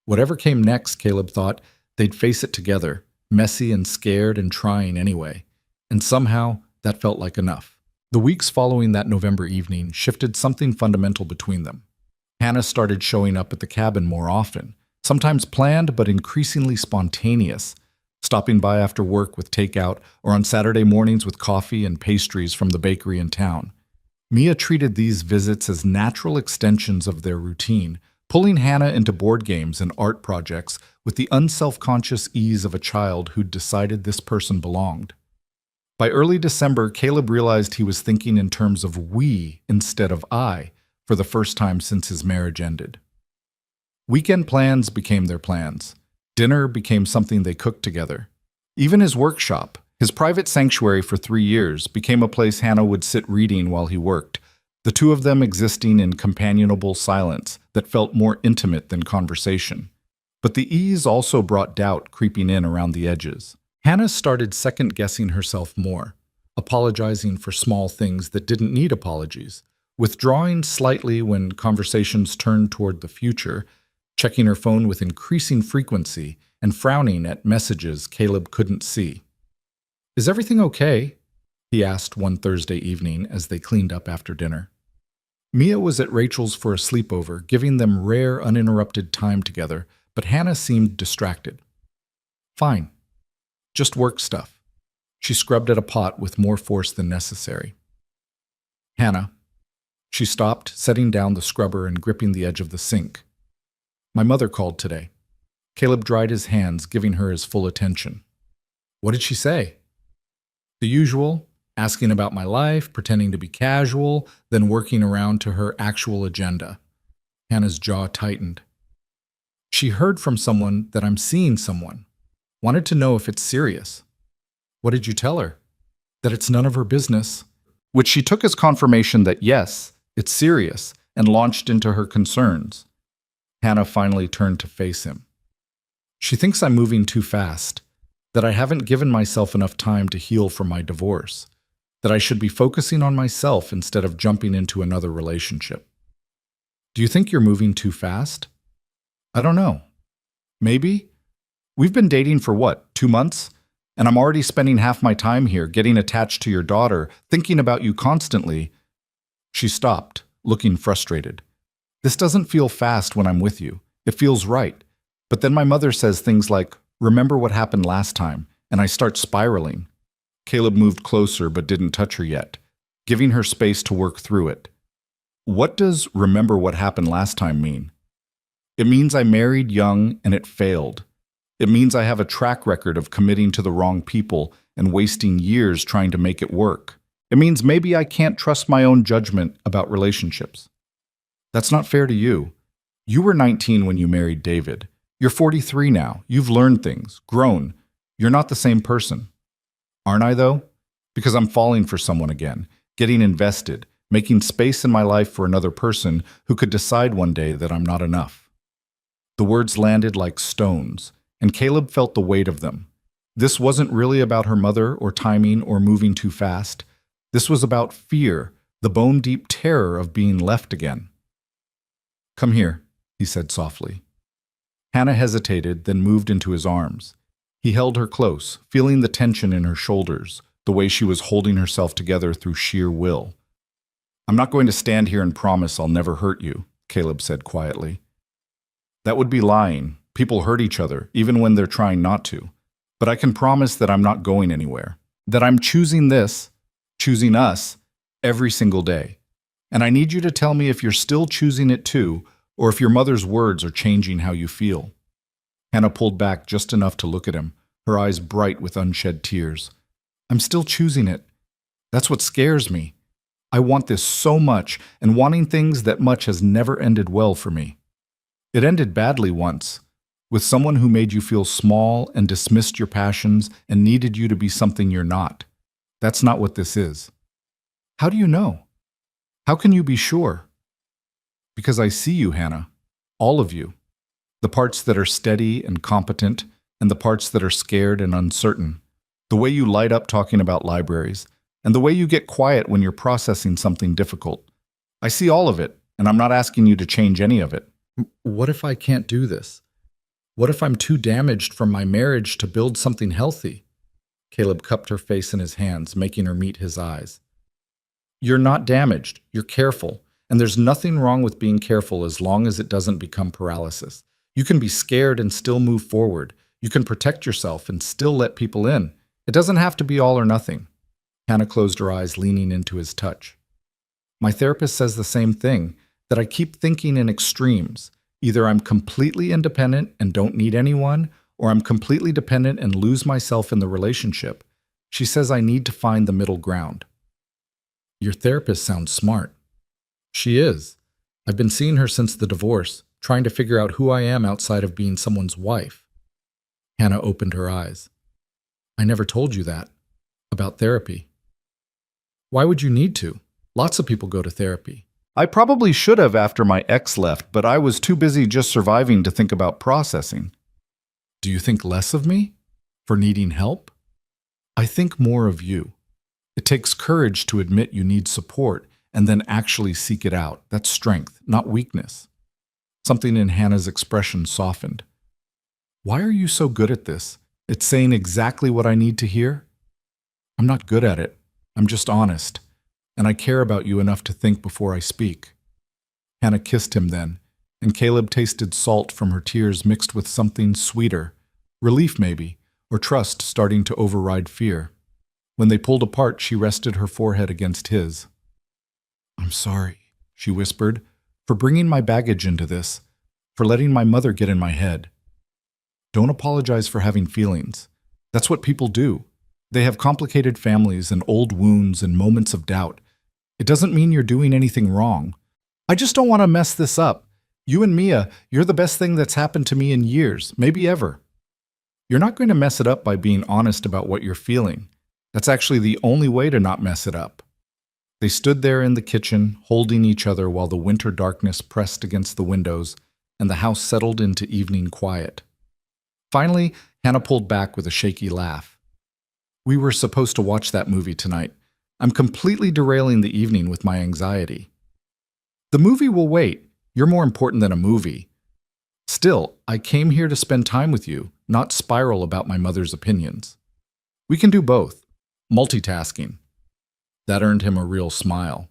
Whatever came next, Caleb thought, they'd face it together, messy and scared and trying anyway. And somehow, that felt like enough. The weeks following that November evening shifted something fundamental between them. Hannah started showing up at the cabin more often, sometimes planned but increasingly spontaneous, stopping by after work with takeout or on Saturday mornings with coffee and pastries from the bakery in town. Mia treated these visits as natural extensions of their routine, pulling Hannah into board games and art projects with the unselfconscious ease of a child who'd decided this person belonged. By early December, Caleb realized he was thinking in terms of we instead of I for the first time since his marriage ended. Weekend plans became their plans. Dinner became something they cooked together. Even his workshop, His private sanctuary for 3 years became a place Hannah would sit reading while he worked, the two of them existing in companionable silence that felt more intimate than conversation. But the ease also brought doubt creeping in around the edges. Hannah started second-guessing herself more, apologizing for small things that didn't need apologies, withdrawing slightly when conversations turned toward the future, checking her phone with increasing frequency, and frowning at messages Caleb couldn't see. "Is everything okay?" he asked one Thursday evening as they cleaned up after dinner. Mia was at Rachel's for a sleepover, giving them rare, uninterrupted time together, but Hannah seemed distracted. "Fine. Just work stuff." She scrubbed at a pot with more force than necessary. "Hannah." She stopped, setting down the scrubber and gripping the edge of the sink. "My mother called today." Caleb dried his hands, giving her his full attention. "What did she say?" "The usual, asking about my life, pretending to be casual, then working around to her actual agenda." Hannah's jaw tightened. "She heard from someone that I'm seeing someone. Wanted to know if it's serious." "What did you tell her?" "That it's none of her business," which she took as confirmation that yes, it's serious, and launched into her concerns. Hannah finally turned to face him. "She thinks I'm moving too fast, that I haven't given myself enough time to heal from my divorce, that I should be focusing on myself instead of jumping into another relationship." "Do you think you're moving too fast?" "I don't know. Maybe. We've been dating for what, 2 months? And I'm already spending half my time here, getting attached to your daughter, thinking about you constantly." She stopped, looking frustrated. "This doesn't feel fast when I'm with you. It feels right. But then my mother says things like, 'Remember what happened last time,' and I start spiraling." Caleb moved closer but didn't touch her yet, giving her space to work through it. "What does 'remember what happened last time' mean?" "It means I married young and it failed. It means I have a track record of committing to the wrong people and wasting years trying to make it work. It means maybe I can't trust my own judgment about relationships." "That's not fair to you. You were 19 when you married David. You're 43 now. You've learned things, grown. You're not the same person." "Aren't I, though? Because I'm falling for someone again, getting invested, making space in my life for another person who could decide one day that I'm not enough." The words landed like stones, and Caleb felt the weight of them. This wasn't really about her mother or timing or moving too fast. This was about fear, the bone-deep terror of being left again. "Come here," he said softly. Hannah hesitated, then moved into his arms. He held her close, feeling the tension in her shoulders, the way she was holding herself together through sheer will. "I'm not going to stand here and promise I'll never hurt you," Caleb said quietly. "That would be lying. People hurt each other, even when they're trying not to. But I can promise that I'm not going anywhere. That I'm choosing this, choosing us, every single day. And I need you to tell me if you're still choosing it too, or if your mother's words are changing how you feel." Hannah pulled back just enough to look at him, her eyes bright with unshed tears. "I'm still choosing it. That's what scares me. I want this so much, and wanting things that much has never ended well for me. It ended badly once, with someone who made you feel small and dismissed your passions and needed you to be something you're not. That's not what this is." "How do you know? How can you be sure?" "Because I see you, Hannah. All of you. The parts that are steady and competent, and the parts that are scared and uncertain. The way you light up talking about libraries, and the way you get quiet when you're processing something difficult. I see all of it, and I'm not asking you to change any of it." "What if I can't do this? What if I'm too damaged from my marriage to build something healthy?" Caleb cupped her face in his hands, making her meet his eyes. "You're not damaged. You're careful. And there's nothing wrong with being careful as long as it doesn't become paralysis. You can be scared and still move forward. You can protect yourself and still let people in. It doesn't have to be all or nothing." Hannah closed her eyes, leaning into his touch. "My therapist says the same thing, that I keep thinking in extremes. Either I'm completely independent and don't need anyone, or I'm completely dependent and lose myself in the relationship. She says I need to find the middle ground." "Your therapist sounds smart." "She is. I've been seeing her since the divorce, trying to figure out who I am outside of being someone's wife." Hannah opened her eyes. "I never told you that." About therapy. Why would you need to? Lots of people go to therapy. I probably should have after my ex left, but I was too busy just surviving to think about processing. Do you think less of me for needing help? I think more of you. It takes courage to admit you need support and then actually seek it out. That's strength, not weakness. Something in Hannah's expression softened. Why are you so good at this? It's saying exactly what I need to hear? I'm not good at it. I'm just honest. And I care about you enough to think before I speak. Hannah kissed him then, and Caleb tasted salt from her tears mixed with something sweeter, relief maybe, or trust starting to override fear. When they pulled apart, she rested her forehead against his. I'm sorry, she whispered, for bringing my baggage into this, for letting my mother get in my head. Don't apologize for having feelings. That's what people do. They have complicated families and old wounds and moments of doubt. It doesn't mean you're doing anything wrong. I just don't want to mess this up. You and Mia, you're the best thing that's happened to me in years, maybe ever. You're not going to mess it up by being honest about what you're feeling. That's actually the only way to not mess it up. They stood there in the kitchen, holding each other while the winter darkness pressed against the windows and the house settled into evening quiet. Finally, Hannah pulled back with a shaky laugh. We were supposed to watch that movie tonight. I'm completely derailing the evening with my anxiety. The movie will wait. You're more important than a movie. Still, I came here to spend time with you, not spiral about my mother's opinions. We can do both. Multitasking. That earned him a real smile.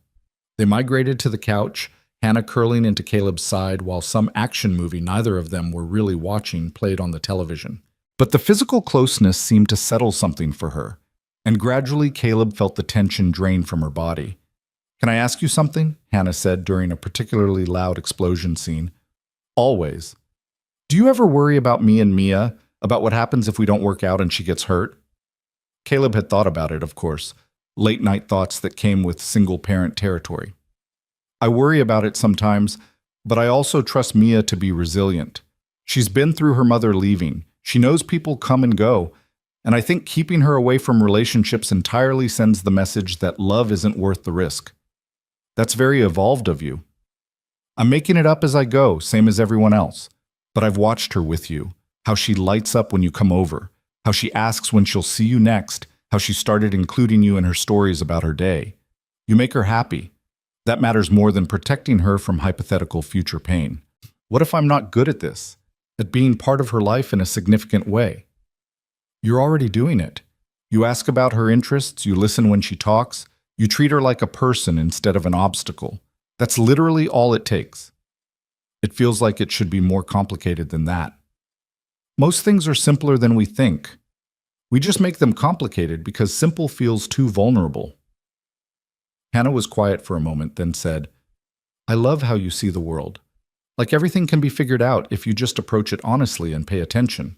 They migrated to the couch, Hannah curling into Caleb's side while some action movie neither of them were really watching played on the television. But the physical closeness seemed to settle something for her, and gradually Caleb felt the tension drain from her body. Can I ask you something? Hannah said during a particularly loud explosion scene. Always. Do you ever worry about me and Mia, about what happens if we don't work out and she gets hurt? Caleb had thought about it, of course, late-night thoughts that came with single-parent territory. I worry about it sometimes, but I also trust Mia to be resilient. She's been through her mother leaving. She knows people come and go, and I think keeping her away from relationships entirely sends the message that love isn't worth the risk. That's very evolved of you. I'm making it up as I go, same as everyone else. But I've watched her with you, how she lights up when you come over, how she asks when she'll see you next, how she started including you in her stories about her day. You make her happy. That matters more than protecting her from hypothetical future pain. What if I'm not good at this? At being part of her life in a significant way? You're already doing it. You ask about her interests, you listen when she talks, you treat her like a person instead of an obstacle. That's literally all it takes. It feels like it should be more complicated than that. Most things are simpler than we think. We just make them complicated because simple feels too vulnerable. Hannah was quiet for a moment, then said, I love how you see the world. Like everything can be figured out if you just approach it honestly and pay attention.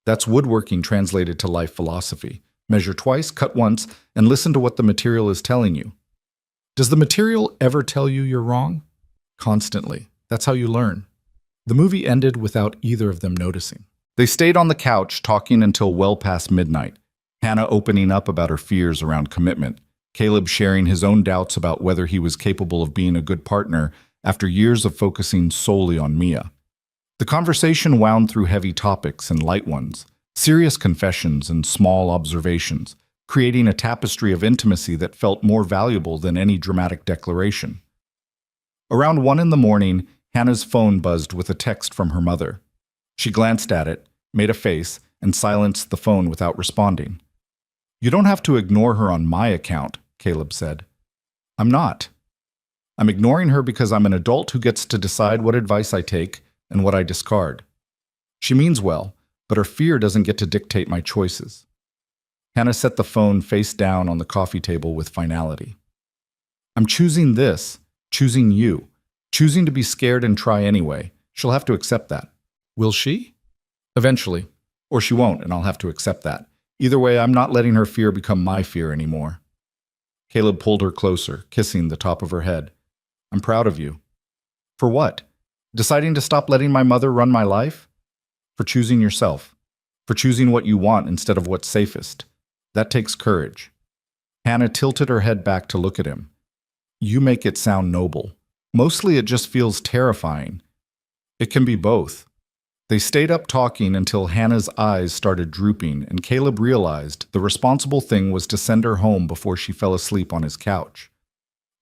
That's woodworking translated to life philosophy. Measure twice, cut once, and listen to what the material is telling you. Does the material ever tell you you're wrong? Constantly. That's how you learn. The movie ended without either of them noticing. They stayed on the couch talking until well past midnight, Hannah opening up about her fears around commitment, Caleb sharing his own doubts about whether he was capable of being a good partner after years of focusing solely on Mia. The conversation wound through heavy topics and light ones, serious confessions and small observations, creating a tapestry of intimacy that felt more valuable than any dramatic declaration. Around 1 a.m, Hannah's phone buzzed with a text from her mother. She glanced at it, made a face, and silenced the phone without responding. You don't have to ignore her on my account, Caleb said. I'm not. I'm ignoring her because I'm an adult who gets to decide what advice I take and what I discard. She means well, but her fear doesn't get to dictate my choices. Hannah set the phone face down on the coffee table with finality. I'm choosing this, choosing you, choosing to be scared and try anyway. She'll have to accept that. Will she? Eventually. Or she won't, and I'll have to accept that. Either way, I'm not letting her fear become my fear anymore. Caleb pulled her closer, kissing the top of her head. I'm proud of you. For what? Deciding to stop letting my mother run my life? For choosing yourself. For choosing what you want instead of what's safest. That takes courage. Hannah tilted her head back to look at him. You make it sound noble. Mostly it just feels terrifying. It can be both. They stayed up talking until Hannah's eyes started drooping, and Caleb realized the responsible thing was to send her home before she fell asleep on his couch.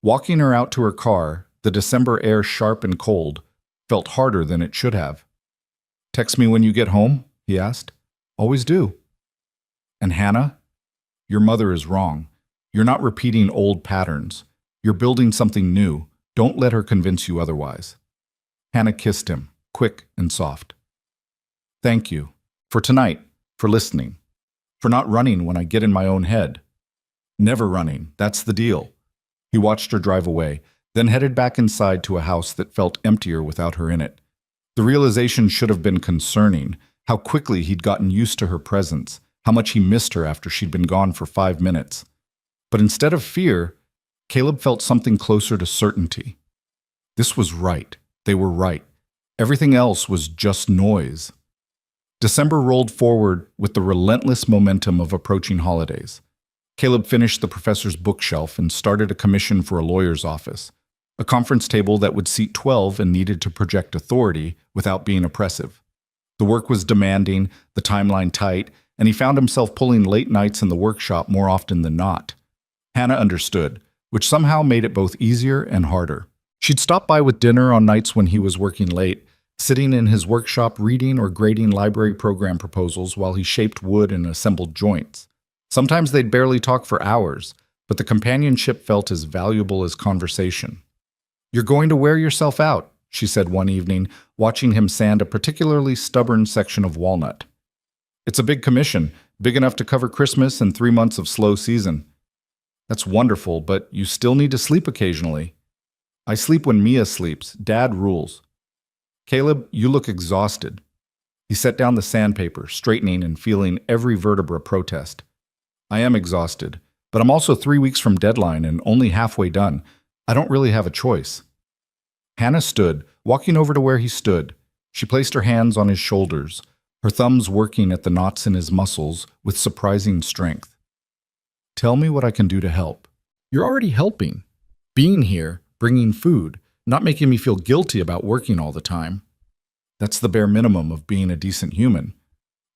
Walking her out to her car, the December air sharp and cold, felt harder than it should have. Text me when you get home? He asked. Always do. And Hannah, your mother is wrong. You're not repeating old patterns. You're building something new. Don't let her convince you otherwise. Hannah kissed him, quick and soft. Thank you. For tonight, for listening. For not running when I get in my own head. Never running, that's the deal. He watched her drive away, then headed back inside to a house that felt emptier without her in it. The realization should have been concerning, how quickly he'd gotten used to her presence, how much he missed her after she'd been gone for 5 minutes. But instead of fear, Caleb felt something closer to certainty. This was right. They were right. Everything else was just noise. December rolled forward with the relentless momentum of approaching holidays. Caleb finished the professor's bookshelf and started a commission for a lawyer's office, a conference table that would seat 12 and needed to project authority without being oppressive. The work was demanding, the timeline tight, and he found himself pulling late nights in the workshop more often than not. Hannah understood, which somehow made it both easier and harder. She'd stop by with dinner on nights when he was working late, sitting in his workshop reading or grading library program proposals while he shaped wood and assembled joints. Sometimes they'd barely talk for hours, but the companionship felt as valuable as conversation. You're going to wear yourself out, she said one evening, watching him sand a particularly stubborn section of walnut. It's a big commission, big enough to cover Christmas and 3 months of slow season. That's wonderful, but you still need to sleep occasionally. I sleep when Mia sleeps. Dad rules. Caleb, you look exhausted. He set down the sandpaper, straightening and feeling every vertebra protest. I am exhausted, but I'm also 3 weeks from deadline and only halfway done. I don't really have a choice. Hannah stood, walking over to where he stood. She placed her hands on his shoulders, her thumbs working at the knots in his muscles with surprising strength. Tell me what I can do to help. You're already helping. Being here, bringing food, not making me feel guilty about working all the time. That's the bare minimum of being a decent human.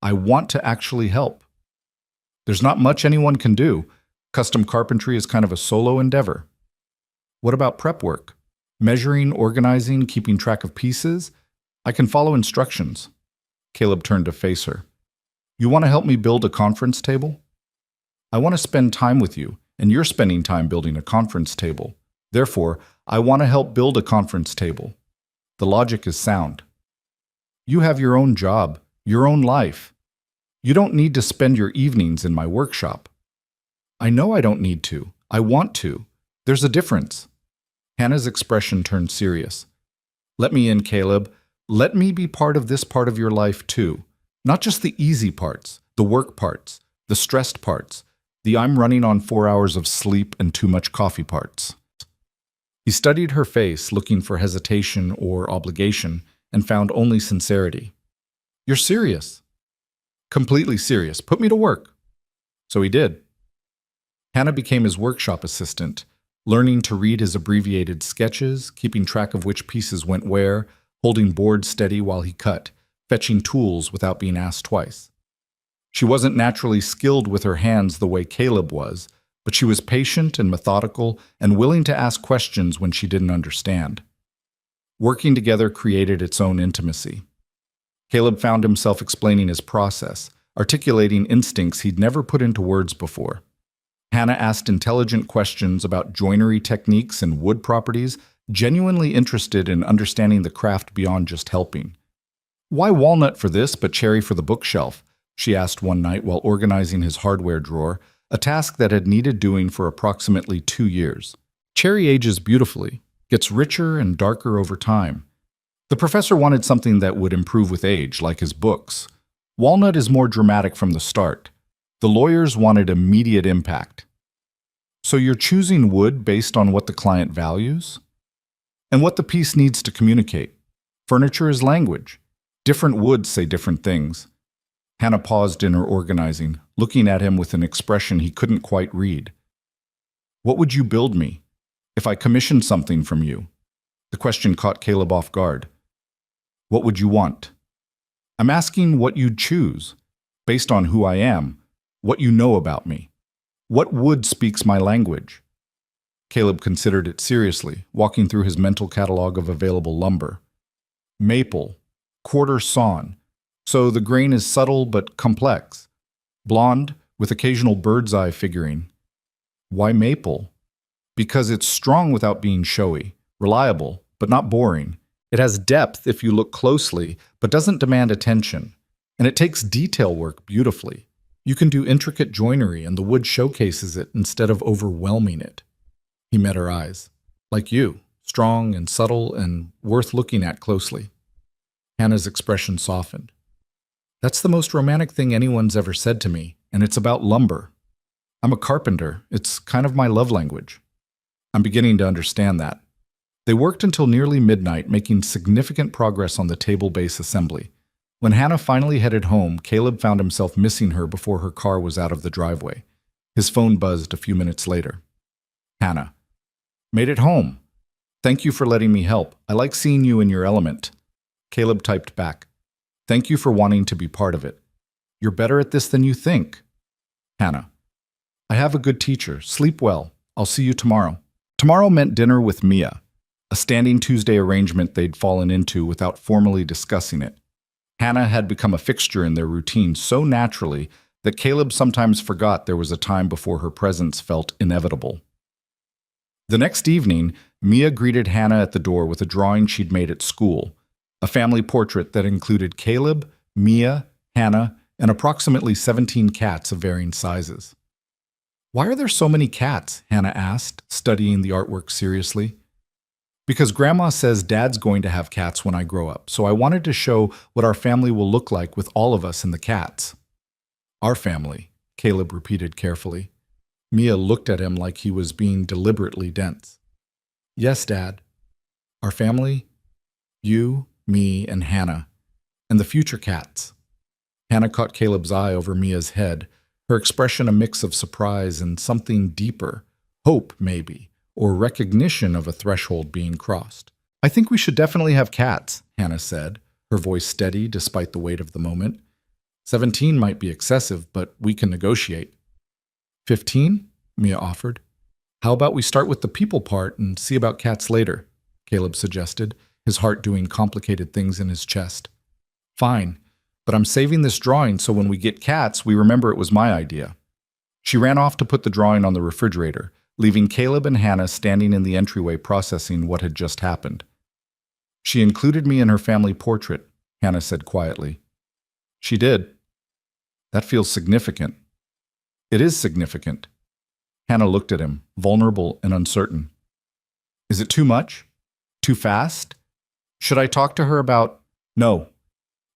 I want to actually help. There's not much anyone can do. Custom carpentry is kind of a solo endeavor. What about prep work? Measuring, organizing, keeping track of pieces? I can follow instructions. Caleb turned to face her. You want to help me build a conference table? I want to spend time with you, and you're spending time building a conference table. Therefore, I want to help build a conference table. The logic is sound. You have your own job, your own life. You don't need to spend your evenings in my workshop. I know I don't need to. I want to. There's a difference. Hannah's expression turned serious. Let me in, Caleb. Let me be part of this part of your life too. Not just the easy parts, the work parts, the stressed parts, the I'm running on 4 hours of sleep and too much coffee parts. He studied her face, looking for hesitation or obligation, and found only sincerity. You're serious. Completely serious. Put me to work. So he did. Hannah became his workshop assistant, learning to read his abbreviated sketches, keeping track of which pieces went where, holding board steady while he cut, fetching tools without being asked twice. She wasn't naturally skilled with her hands the way Caleb was, but she was patient and methodical and willing to ask questions when she didn't understand. Working together created its own intimacy. Caleb found himself explaining his process, articulating instincts he'd never put into words before. Hannah asked intelligent questions about joinery techniques and wood properties, genuinely interested in understanding the craft beyond just helping. Why walnut for this but cherry for the bookshelf? She asked one night while organizing his hardware drawer, a task that had needed doing for approximately 2 years. Cherry ages beautifully, gets richer and darker over time. The professor wanted something that would improve with age, like his books. Walnut is more dramatic from the start. The lawyers wanted immediate impact. So you're choosing wood based on what the client values? And what the piece needs to communicate. Furniture is language. Different woods say different things. Hannah paused in her organizing, looking at him with an expression he couldn't quite read. What would you build me if I commissioned something from you? The question caught Caleb off guard. What would you want? I'm asking what you'd choose, based on who I am, what you know about me. What wood speaks my language? Caleb considered it seriously, walking through his mental catalog of available lumber. Maple, quarter sawn, so the grain is subtle but complex. Blonde, with occasional bird's eye figuring. Why maple? Because it's strong without being showy, reliable, but not boring. It has depth if you look closely, but doesn't demand attention. And it takes detail work beautifully. You can do intricate joinery and the wood showcases it instead of overwhelming it. He met her eyes. Like you, strong and subtle and worth looking at closely. Hannah's expression softened. That's the most romantic thing anyone's ever said to me, and it's about lumber. I'm a carpenter. It's kind of my love language. I'm beginning to understand that. They worked until nearly midnight, making significant progress on the table base assembly. When Hannah finally headed home, Caleb found himself missing her before her car was out of the driveway. His phone buzzed a few minutes later. Hannah. Made it home. Thank you for letting me help. I like seeing you in your element. Caleb typed back. Thank you for wanting to be part of it. You're better at this than you think. Hannah. I have a good teacher. Sleep well. I'll see you tomorrow. Tomorrow meant dinner with Mia, a standing Tuesday arrangement they'd fallen into without formally discussing it. Hannah had become a fixture in their routine so naturally that Caleb sometimes forgot there was a time before her presence felt inevitable. The next evening, Mia greeted Hannah at the door with a drawing she'd made at school, a family portrait that included Caleb, Mia, Hannah, and approximately 17 cats of varying sizes. Why are there so many cats? Hannah asked, studying the artwork seriously. Because Grandma says Dad's going to have cats when I grow up, so I wanted to show what our family will look like with all of us and the cats. Our family, Caleb repeated carefully. Mia looked at him like he was being deliberately dense. Yes, Dad. Our family? You, me, and Hannah. And the future cats. Hannah caught Caleb's eye over Mia's head, her expression a mix of surprise and something deeper, hope maybe, or recognition of a threshold being crossed. I think we should definitely have cats, Hannah said, her voice steady despite the weight of the moment. 17 might be excessive, but we can negotiate. 15? Mia offered. How about we start with the people part and see about cats later? Caleb suggested, his heart doing complicated things in his chest. Fine, but I'm saving this drawing so when we get cats, we remember it was my idea. She ran off to put the drawing on the refrigerator, leaving Caleb and Hannah standing in the entryway processing what had just happened. She included me in her family portrait, Hannah said quietly. She did. That feels significant. It is significant. Hannah looked at him, vulnerable and uncertain. Is it too much? Too fast? Should I talk to her about... No.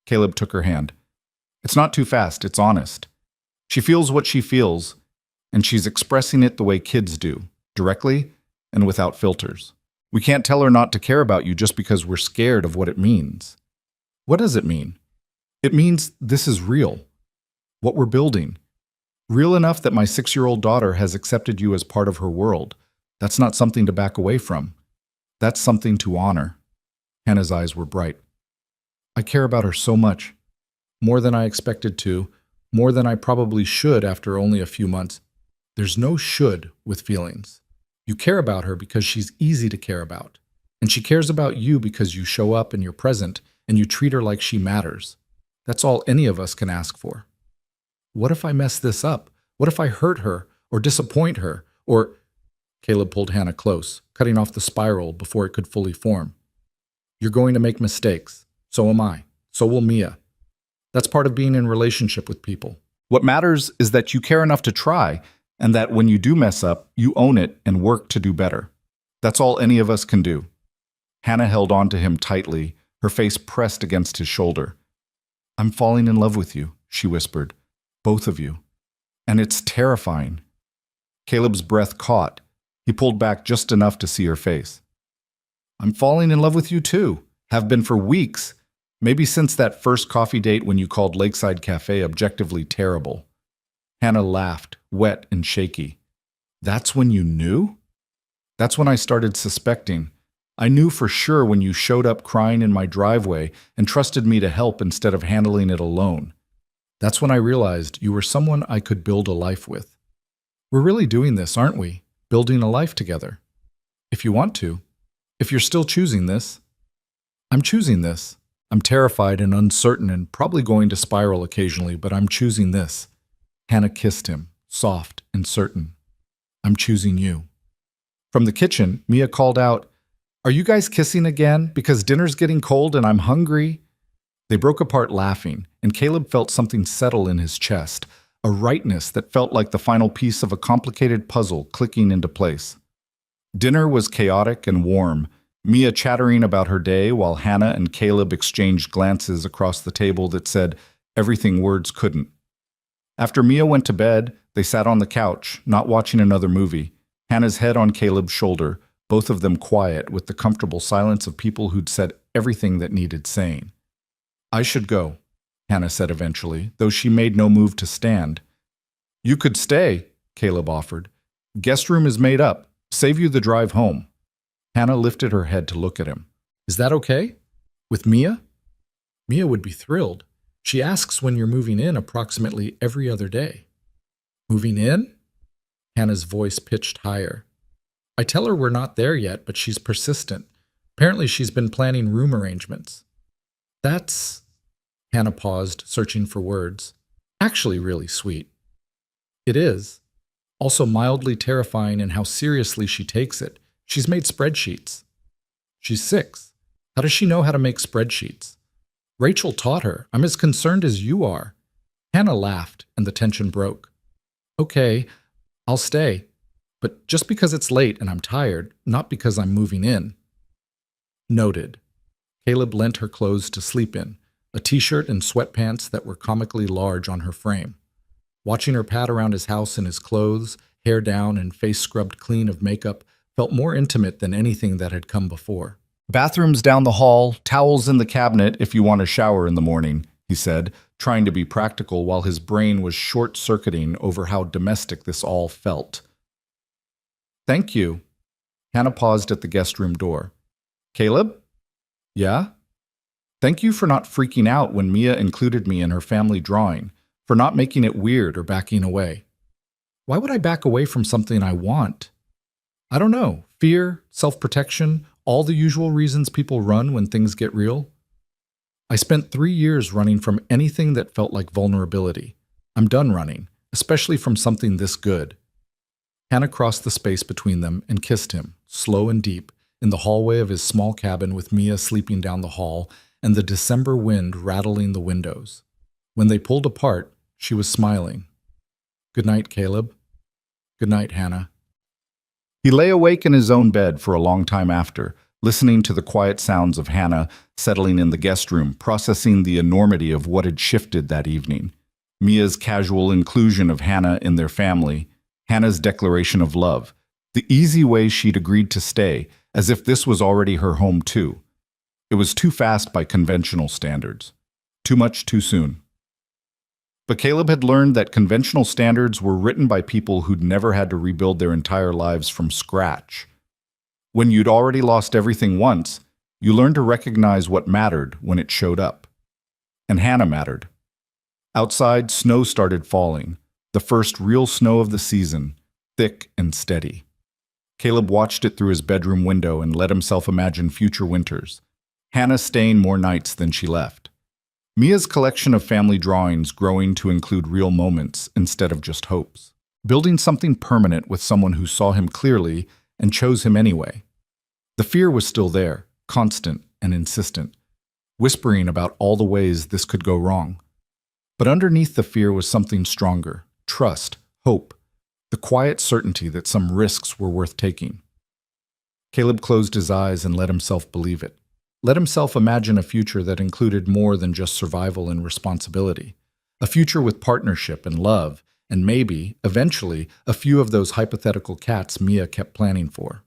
Caleb took her hand. It's not too fast, it's honest. She feels what she feels, and she's expressing it the way kids do, directly and without filters. We can't tell her not to care about you just because we're scared of what it means. What does it mean? It means this is real. What we're building. Real enough that my 6-year-old daughter has accepted you as part of her world. That's not something to back away from. That's something to honor. Hannah's eyes were bright. I care about her so much. More than I expected to. More than I probably should after only a few months. There's no should with feelings. You care about her because she's easy to care about. And she cares about you because you show up and you're present and you treat her like she matters. That's all any of us can ask for. What if I mess this up? What if I hurt her or disappoint her or... Caleb pulled Hannah close, cutting off the spiral before it could fully form. You're going to make mistakes. So am I. So will Mia. That's part of being in relationship with people. What matters is that you care enough to try, and that when you do mess up, you own it and work to do better. That's all any of us can do. Hannah held on to him tightly, her face pressed against his shoulder. I'm falling in love with you, she whispered. Both of you. And it's terrifying. Caleb's breath caught. He pulled back just enough to see her face. I'm falling in love with you too. Have been for weeks. Maybe since that first coffee date when you called Lakeside Cafe objectively terrible. Hannah laughed, wet and shaky. That's when you knew? That's when I started suspecting. I knew for sure when you showed up crying in my driveway and trusted me to help instead of handling it alone. That's when I realized you were someone I could build a life with. We're really doing this, aren't we? Building a life together. If you want to. If you're still choosing this. I'm choosing this. I'm terrified and uncertain and probably going to spiral occasionally, but I'm choosing this. Hannah kissed him, soft and certain. I'm choosing you. From the kitchen, Mia called out, "Are you guys kissing again? Because dinner's getting cold and I'm hungry." They broke apart laughing, and Caleb felt something settle in his chest, a rightness that felt like the final piece of a complicated puzzle clicking into place. Dinner was chaotic and warm, Mia chattering about her day while Hannah and Caleb exchanged glances across the table that said everything words couldn't. After Mia went to bed, they sat on the couch, not watching another movie, Hannah's head on Caleb's shoulder, both of them quiet with the comfortable silence of people who'd said everything that needed saying. "I should go," Hannah said eventually, though she made no move to stand. "You could stay," Caleb offered. "Guest room is made up. Save you the drive home." Hannah lifted her head to look at him. "Is that okay? With Mia?" "Mia would be thrilled. She asks when you're moving in approximately every other day." "Moving in?" Hannah's voice pitched higher. "I tell her we're not there yet, but she's persistent. Apparently she's been planning room arrangements." "That's," Hannah paused, searching for words, "actually really sweet." "It is. Also mildly terrifying in how seriously she takes it. She's made spreadsheets." "She's 6. How does she know how to make spreadsheets?" "Rachel taught her. I'm as concerned as you are." Hannah laughed, and the tension broke. "Okay, I'll stay. But just because it's late and I'm tired, not because I'm moving in." Noted. Caleb lent her clothes to sleep in, a t-shirt and sweatpants that were comically large on her frame. Watching her pad around his house in his clothes, hair down and face scrubbed clean of makeup, felt more intimate than anything that had come before. "Bathrooms down the hall, towels in the cabinet if you want a shower in the morning," he said, trying to be practical while his brain was short-circuiting over how domestic this all felt. "Thank you." Hannah paused at the guest room door. "Caleb?" "Yeah?" "Thank you for not freaking out when Mia included me in her family drawing, for not making it weird or backing away." "Why would I back away from something I want?" "I don't know. Fear, self-protection, all the usual reasons people run when things get real." "I spent 3 years running from anything that felt like vulnerability. I'm done running, especially from something this good." Hannah crossed the space between them and kissed him, slow and deep, in the hallway of his small cabin with Mia sleeping down the hall and the December wind rattling the windows. When they pulled apart, she was smiling. "Good night, Caleb." "Good night, Hannah." He lay awake in his own bed for a long time after, listening to the quiet sounds of Hannah settling in the guest room, processing the enormity of what had shifted that evening. Mia's casual inclusion of Hannah in their family, Hannah's declaration of love, the easy way she'd agreed to stay, as if this was already her home too. It was too fast by conventional standards. Too much too soon. But Caleb had learned that conventional standards were written by people who'd never had to rebuild their entire lives from scratch. When you'd already lost everything once, you learned to recognize what mattered when it showed up. And Hannah mattered. Outside, snow started falling, the first real snow of the season, thick and steady. Caleb watched it through his bedroom window and let himself imagine future winters. Hannah staying more nights than she left. Mia's collection of family drawings growing to include real moments instead of just hopes. Building something permanent with someone who saw him clearly and chose him anyway. The fear was still there, constant and insistent, whispering about all the ways this could go wrong. But underneath the fear was something stronger, trust, hope, the quiet certainty that some risks were worth taking. Caleb closed his eyes and let himself believe it. Let himself imagine a future that included more than just survival and responsibility. A future with partnership and love, and maybe, eventually, a few of those hypothetical cats Mia kept planning for.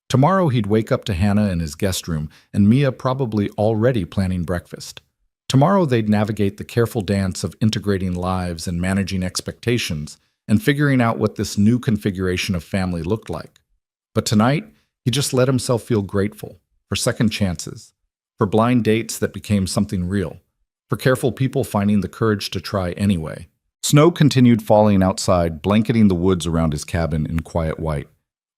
Tomorrow he'd wake up to Hannah in his guest room and Mia probably already planning breakfast. Tomorrow they'd navigate the careful dance of integrating lives and managing expectations and figuring out what this new configuration of family looked like. But tonight, he just let himself feel grateful for second chances, for blind dates that became something real, for careful people finding the courage to try anyway. Snow continued falling outside, blanketing the woods around his cabin in quiet white.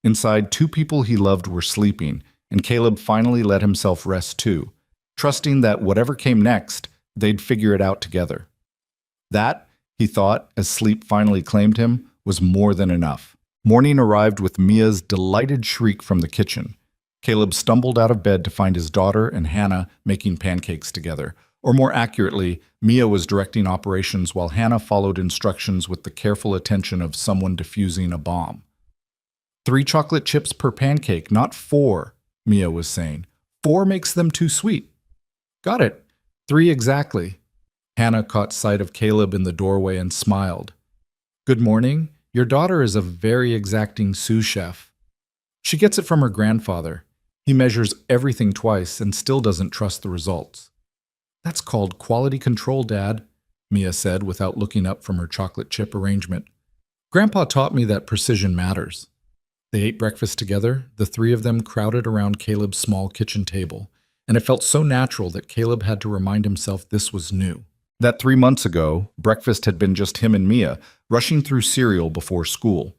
Inside, two people he loved were sleeping, and Caleb finally let himself rest too, trusting that whatever came next, they'd figure it out together. That, he thought, as sleep finally claimed him, was more than enough. Morning arrived with Mia's delighted shriek from the kitchen. Caleb stumbled out of bed to find his daughter and Hannah making pancakes together. Or more accurately, Mia was directing operations while Hannah followed instructions with the careful attention of someone defusing a bomb. 3 chocolate chips per pancake, not 4, Mia was saying. 4 makes them too sweet. Got it. 3 exactly. Hannah caught sight of Caleb in the doorway and smiled. Good morning. Your daughter is a very exacting sous chef. She gets it from her grandfather. He measures everything twice and still doesn't trust the results. That's called quality control, Dad, Mia said without looking up from her chocolate chip arrangement. Grandpa taught me that precision matters. They ate breakfast together, the 3 of them crowded around Caleb's small kitchen table, and it felt so natural that Caleb had to remind himself this was new. That 3 months ago, breakfast had been just him and Mia, rushing through cereal before school.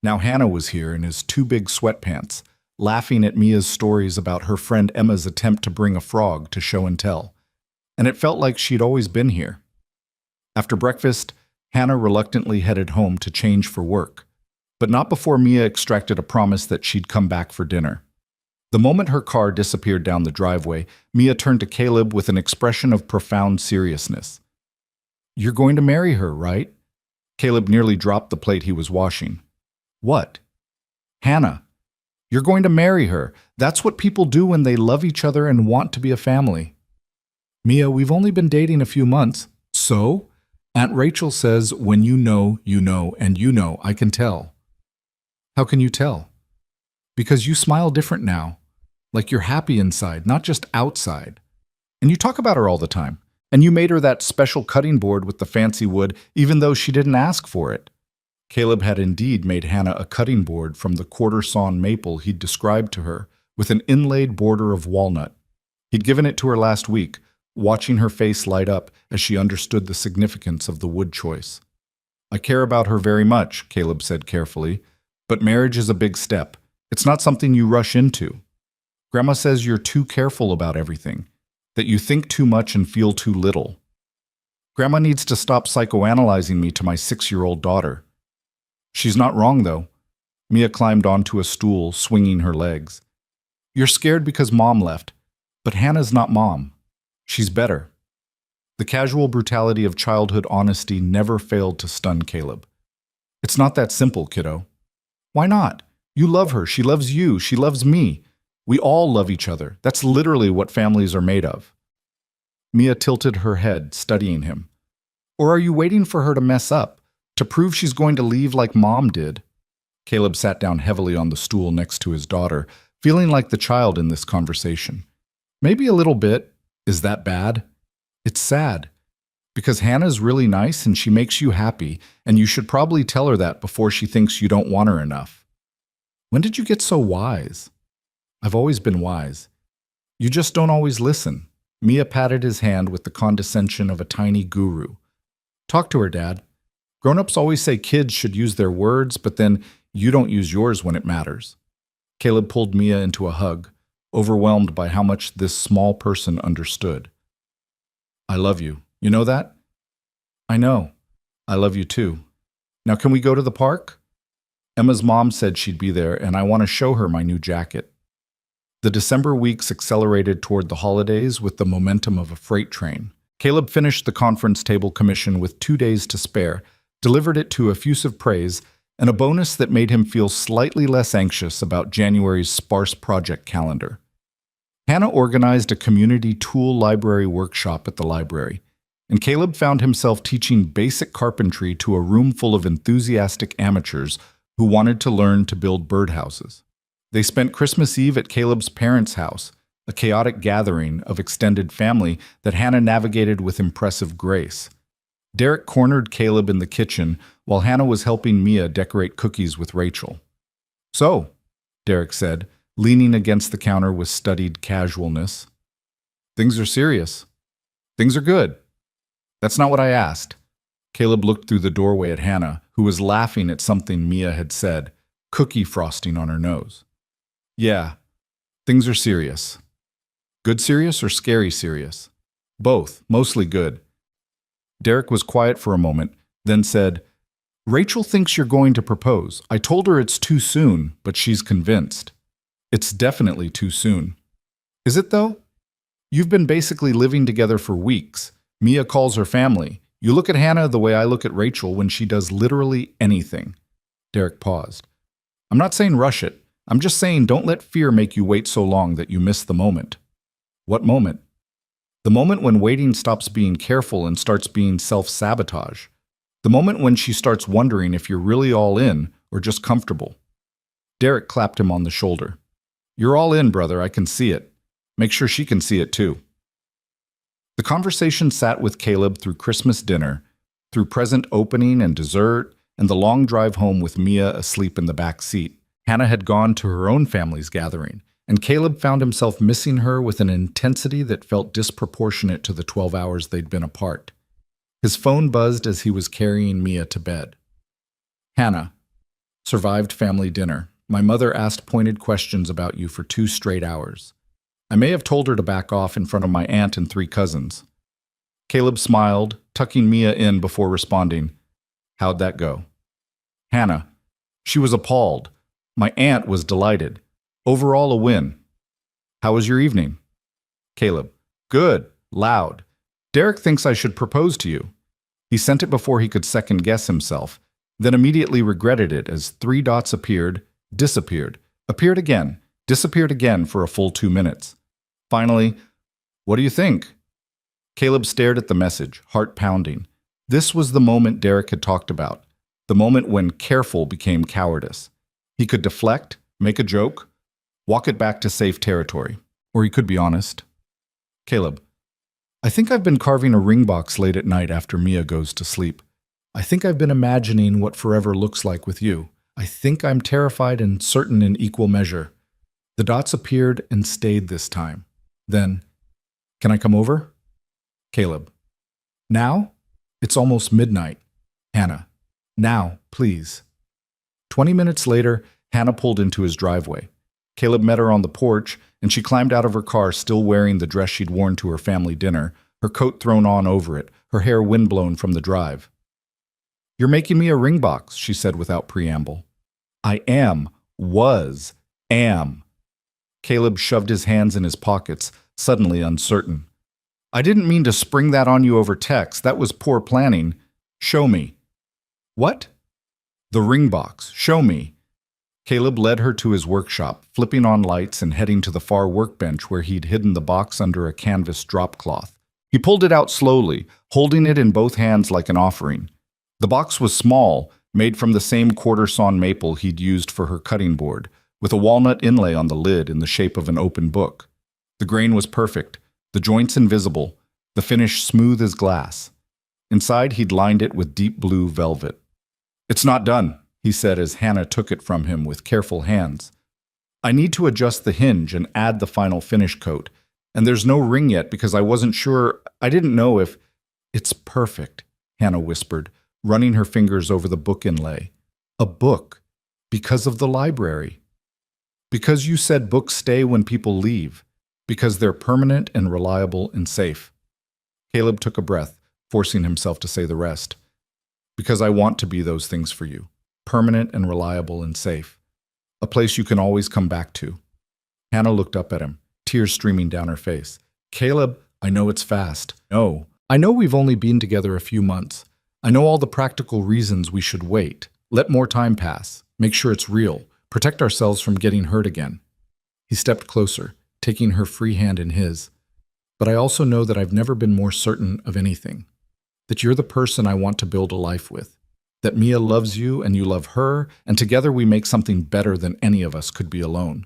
Now Hannah was here in his 2 big sweatpants, laughing at Mia's stories about her friend Emma's attempt to bring a frog to show and tell. And it felt like she'd always been here. After breakfast, Hannah reluctantly headed home to change for work, but not before Mia extracted a promise that she'd come back for dinner. The moment her car disappeared down the driveway, Mia turned to Caleb with an expression of profound seriousness. You're going to marry her, right? Caleb nearly dropped the plate he was washing. What? Hannah. You're going to marry her. That's what people do when they love each other and want to be a family. Mia, we've only been dating a few months. So? Aunt Rachel says, when you know, and you know, I can tell. How can you tell? Because you smile different now. Like you're happy inside, not just outside. And you talk about her all the time. And you made her that special cutting board with the fancy wood, even though she didn't ask for it. Caleb had indeed made Hannah a cutting board from the quarter-sawn maple he'd described to her, with an inlaid border of walnut. He'd given it to her last week, watching her face light up as she understood the significance of the wood choice. I care about her very much, Caleb said carefully, but marriage is a big step. It's not something you rush into. Grandma says you're too careful about everything, that you think too much and feel too little. Grandma needs to stop psychoanalyzing me to my 6-year-old daughter. She's not wrong, though. Mia climbed onto a stool, swinging her legs. You're scared because Mom left, but Hannah's not Mom. She's better. The casual brutality of childhood honesty never failed to stun Caleb. It's not that simple, kiddo. Why not? You love her, she loves you, she loves me. We all love each other. That's literally what families are made of. Mia tilted her head, studying him. Or are you waiting for her to mess up, to prove she's going to leave like Mom did? Caleb sat down heavily on the stool next to his daughter, feeling like the child in this conversation. Maybe a little bit. Is that bad? It's sad. Because Hannah's really nice and she makes you happy, and you should probably tell her that before she thinks you don't want her enough. When did you get so wise? I've always been wise. You just don't always listen. Mia patted his hand with the condescension of a tiny guru. Talk to her, Dad. Grown-ups always say kids should use their words, but then you don't use yours when it matters. Caleb pulled Mia into a hug, overwhelmed by how much this small person understood. I love you. You know that? I know. I love you too. Now can we go to the park? Emma's mom said she'd be there, and I want to show her my new jacket. The December weeks accelerated toward the holidays with the momentum of a freight train. Caleb finished the conference table commission with 2 days to spare, delivered it to effusive praise, and a bonus that made him feel slightly less anxious about January's sparse project calendar. Hannah organized a community tool library workshop at the library, and Caleb found himself teaching basic carpentry to a room full of enthusiastic amateurs who wanted to learn to build birdhouses. They spent Christmas Eve at Caleb's parents' house, a chaotic gathering of extended family that Hannah navigated with impressive grace. Derek cornered Caleb in the kitchen while Hannah was helping Mia decorate cookies with Rachel. "So," Derek said, leaning against the counter with studied casualness. "Things are serious. Things are good." "That's not what I asked." Caleb looked through the doorway at Hannah, who was laughing at something Mia had said, cookie frosting on her nose. "Yeah, things are serious." "Good serious or scary serious?" "Both, mostly good." Derek was quiet for a moment, then said, "Rachel thinks you're going to propose. I told her it's too soon, but she's convinced." "It's definitely too soon." "Is it though? You've been basically living together for weeks. Mia calls her family. You look at Hannah the way I look at Rachel when she does literally anything." Derek paused. "I'm not saying rush it. I'm just saying don't let fear make you wait so long that you miss the moment." "What moment?" "The moment when waiting stops being careful and starts being self-sabotage. The moment when she starts wondering if you're really all in or just comfortable." Derek clapped him on the shoulder. "You're all in, brother. I can see it. Make sure she can see it too." The conversation sat with Caleb through Christmas dinner, through present opening and dessert, and the long drive home with Mia asleep in the back seat. Hannah had gone to her own family's gathering, and Caleb found himself missing her with an intensity that felt disproportionate to the 12 hours they'd been apart. His phone buzzed as he was carrying Mia to bed. "Hannah, survived family dinner. My mother asked pointed questions about you for 2 straight hours. I may have told her to back off in front of my aunt and 3 cousins." Caleb smiled, tucking Mia in before responding, "How'd that go?" "Hannah, she was appalled. My aunt was delighted. Overall a win." "How was your evening?" Caleb, "Good, loud. Derek thinks I should propose to you." He sent it before he could second-guess himself, then immediately regretted it as 3 dots appeared, disappeared, appeared again, disappeared again for a full 2 minutes. Finally, "What do you think?" Caleb stared at the message, heart pounding. This was the moment Derek had talked about, the moment when careful became cowardice. He could deflect, make a joke, walk it back to safe territory, or he could be honest. "Caleb, I think I've been carving a ring box late at night after Mia goes to sleep. I think I've been imagining what forever looks like with you. I think I'm terrified and certain in equal measure." The dots appeared and stayed this time. Then, "Can I come over?" Caleb, "Now? It's almost midnight." Hannah, "Now, please." 20 minutes later, Hannah pulled into his driveway. Caleb met her on the porch, and she climbed out of her car still wearing the dress she'd worn to her family dinner, her coat thrown on over it, her hair windblown from the drive. "You're making me a ring box," she said without preamble. "I am, am." Caleb shoved his hands in his pockets, suddenly uncertain. "I didn't mean to spring that on you over text. That was poor planning. Show me." "What?" "The ring box. Show me." Caleb led her to his workshop, flipping on lights and heading to the far workbench where he'd hidden the box under a canvas drop cloth. He pulled it out slowly, holding it in both hands like an offering. The box was small, made from the same quarter-sawn maple he'd used for her cutting board, with a walnut inlay on the lid in the shape of an open book. The grain was perfect, the joints invisible, the finish smooth as glass. Inside, he'd lined it with deep blue velvet. "It's not done," he said as Hannah took it from him with careful hands. "I need to adjust the hinge and add the final finish coat. And there's no ring yet because I wasn't sure, I didn't know if—" "It's perfect," Hannah whispered, running her fingers over the book inlay. "A book. Because of the library. Because you said books stay when people leave. Because they're permanent and reliable and safe." Caleb took a breath, forcing himself to say the rest. "Because I want to be those things for you. Permanent and reliable and safe. A place you can always come back to." Hannah looked up at him, tears streaming down her face. "Caleb, I know it's fast. No. I know we've only been together a few months. I know all the practical reasons we should wait. Let more time pass. Make sure it's real. Protect ourselves from getting hurt again." He stepped closer, taking her free hand in his. "But I also know that I've never been more certain of anything. That you're the person I want to build a life with. that Mia loves you and you love her, and together we make something better than any of us could be alone.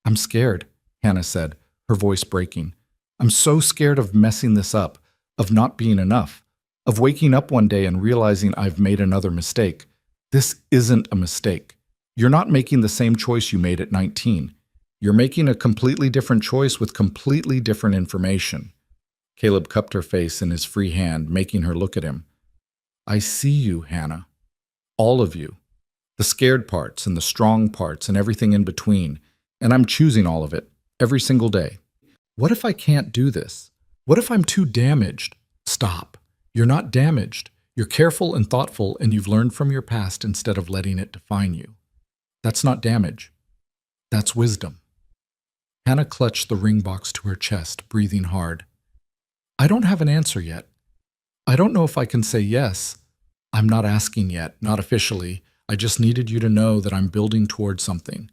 I'm scared, Hannah said, her voice breaking. I'm so scared of messing this up, of not being enough, of waking up one day and realizing I've made another mistake. This isn't a mistake. You're not making the same choice you made at 19. You're making a completely different choice with completely different information. Caleb cupped her face in his free hand, making her look at him. I see you, Hannah. All of you. The scared parts and the strong parts and everything in between. And I'm choosing all of it, every single day. What if I can't do this? What if I'm too damaged? Stop. You're not damaged. You're careful and thoughtful, and you've learned from your past instead of letting it define you. That's not damage. That's wisdom. Hannah clutched the ring box to her chest, breathing hard. I don't have an answer yet. I don't know if I can say yes. I'm not asking yet, not officially. I just needed you to know that I'm building towards something,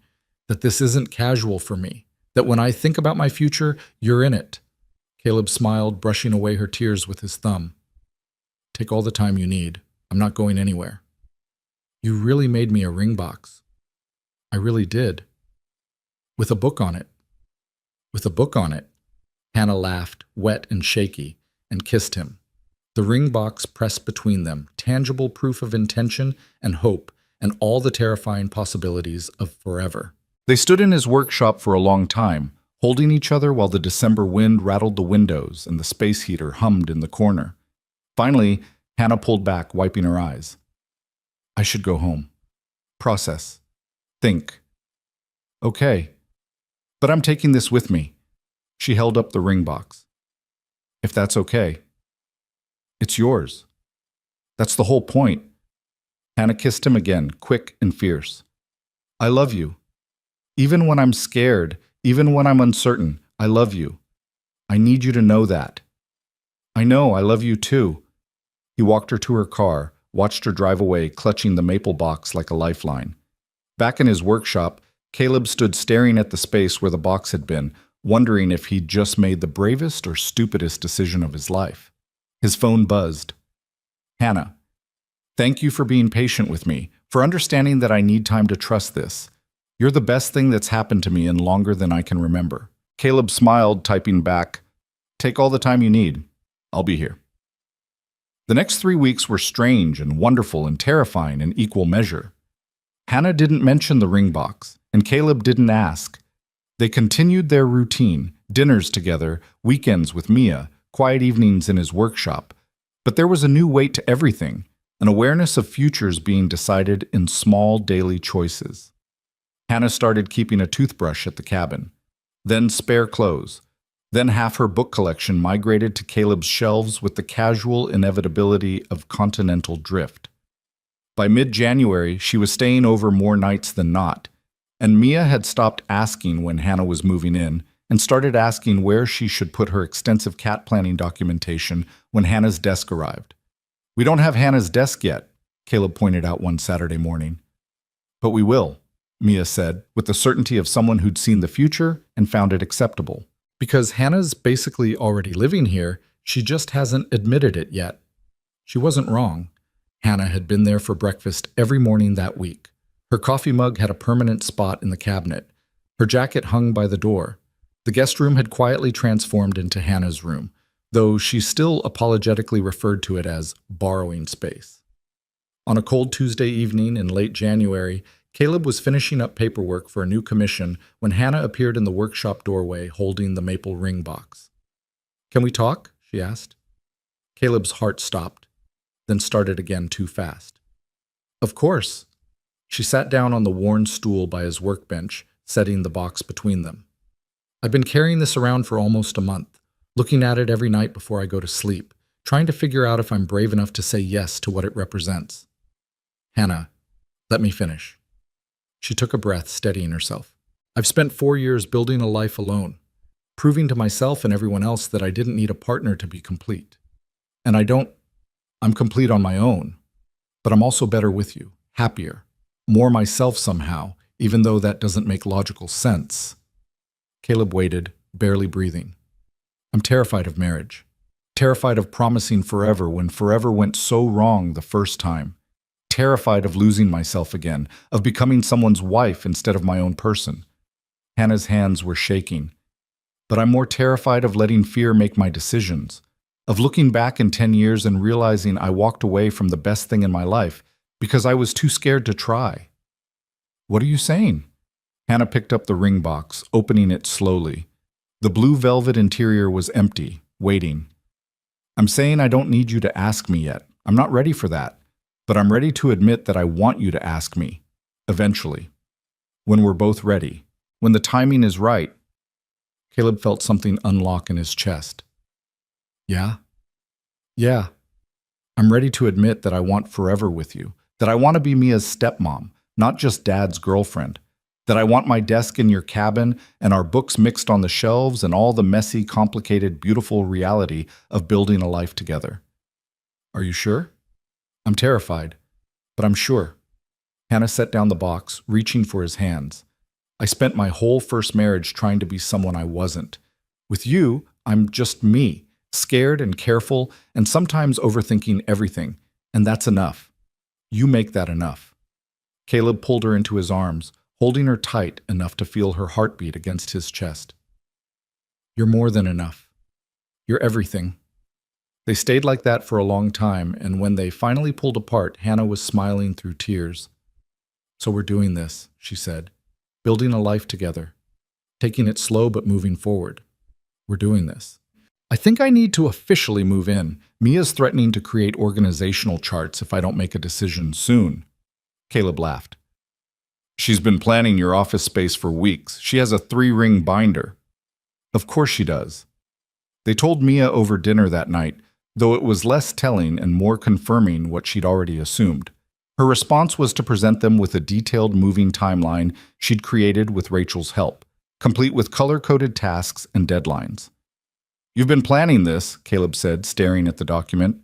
that this isn't casual for me, that when I think about my future, you're in it. Caleb smiled, brushing away her tears with his thumb. Take all the time you need. I'm not going anywhere. You really made me a ring box. I really did. With a book on it. With a book on it. Hannah laughed, wet and shaky, and kissed him. The ring box pressed between them, tangible proof of intention and hope, and all the terrifying possibilities of forever. They stood in his workshop for a long time, holding each other while the December wind rattled the windows and the space heater hummed in the corner. Finally, Hannah pulled back, wiping her eyes. I should go home. Process. Think. Okay. But I'm taking this with me. She held up the ring box. If that's okay. It's yours. That's the whole point. Hannah kissed him again, quick and fierce. I love you. Even when I'm scared, even when I'm uncertain, I love you. I need you to know that. I know, I love you too. He walked her to her car, watched her drive away, clutching the maple box like a lifeline. Back in his workshop, Caleb stood staring at the space where the box had been, wondering if he'd just made the bravest or stupidest decision of his life. His phone buzzed. Hannah, thank you for being patient with me, for understanding that I need time to trust this. You're the best thing that's happened to me in longer than I can remember. Caleb smiled, typing back, take all the time you need. I'll be here. The next 3 weeks were strange and wonderful and terrifying in equal measure. Hannah didn't mention the ring box, and Caleb didn't ask. They continued their routine, dinners together, weekends with Mia, quiet evenings in his workshop. But there was a new weight to everything, an awareness of futures being decided in small daily choices. Hannah started keeping a toothbrush at the cabin, then spare clothes. Then half her book collection migrated to Caleb's shelves with the casual inevitability of continental drift. By mid-January, she was staying over more nights than not, and Mia had stopped asking when Hannah was moving in and started asking where she should put her extensive cat planning documentation when Hannah's desk arrived. We don't have Hannah's desk yet, Caleb pointed out one Saturday morning. But we will, Mia said, with the certainty of someone who'd seen the future and found it acceptable. Because Hannah's basically already living here, she just hasn't admitted it yet. She wasn't wrong. Hannah had been there for breakfast every morning that week. Her coffee mug had a permanent spot in the cabinet. Her jacket hung by the door. The guest room had quietly transformed into Hannah's room, though she still apologetically referred to it as borrowing space. On a cold Tuesday evening in late January, Caleb was finishing up paperwork for a new commission when Hannah appeared in the workshop doorway holding the maple ring box. Can we talk? She asked. Caleb's heart stopped, then started again too fast. Of course. She sat down on the worn stool by his workbench, setting the box between them. I've been carrying this around for almost a month, looking at it every night before I go to sleep, trying to figure out if I'm brave enough to say yes to what it represents. Hannah, let me finish. She took a breath, steadying herself. I've spent 4 years building a life alone, proving to myself and everyone else that I didn't need a partner to be complete. And I'm complete on my own, but I'm also better with you, happier, more myself somehow, even though that doesn't make logical sense. Caleb waited, barely breathing. I'm terrified of marriage, terrified of promising forever when forever went so wrong the first time. terrified of losing myself again, of becoming someone's wife instead of my own person. Hannah's hands were shaking. But I'm more terrified of letting fear make my decisions, of looking back in 10 years and realizing I walked away from the best thing in my life because I was too scared to try. What are you saying? Hannah picked up the ring box, opening it slowly. The blue velvet interior was empty, waiting. I'm saying I don't need you to ask me yet. I'm not ready for that. But I'm ready to admit that I want you to ask me. Eventually. When we're both ready. When the timing is right. Caleb felt something unlock in his chest. Yeah? Yeah. I'm ready to admit that I want forever with you. That I want to be Mia's stepmom, not just Dad's girlfriend. That I want my desk in your cabin and our books mixed on the shelves and all the messy, complicated, beautiful reality of building a life together. Are you sure? I'm terrified, but I'm sure. Hannah set down the box, reaching for his hands. I spent my whole first marriage trying to be someone I wasn't. With you, I'm just me, scared and careful, and sometimes overthinking everything, and that's enough. You make that enough. Caleb pulled her into his arms, holding her tight enough to feel her heartbeat against his chest. You're more than enough. You're everything. They stayed like that for a long time, and when they finally pulled apart, Hannah was smiling through tears. So we're doing this, she said. Building a life together. Taking it slow but moving forward. We're doing this. I think I need to officially move in. Mia's threatening to create organizational charts if I don't make a decision soon. Caleb laughed. She's been planning your office space for weeks. She has a 3-ring binder. Of course she does. They told Mia over dinner that night, though it was less telling and more confirming what she'd already assumed. Her response was to present them with a detailed moving timeline she'd created with Rachel's help, complete with color-coded tasks and deadlines. You've been planning this, Caleb said, staring at the document.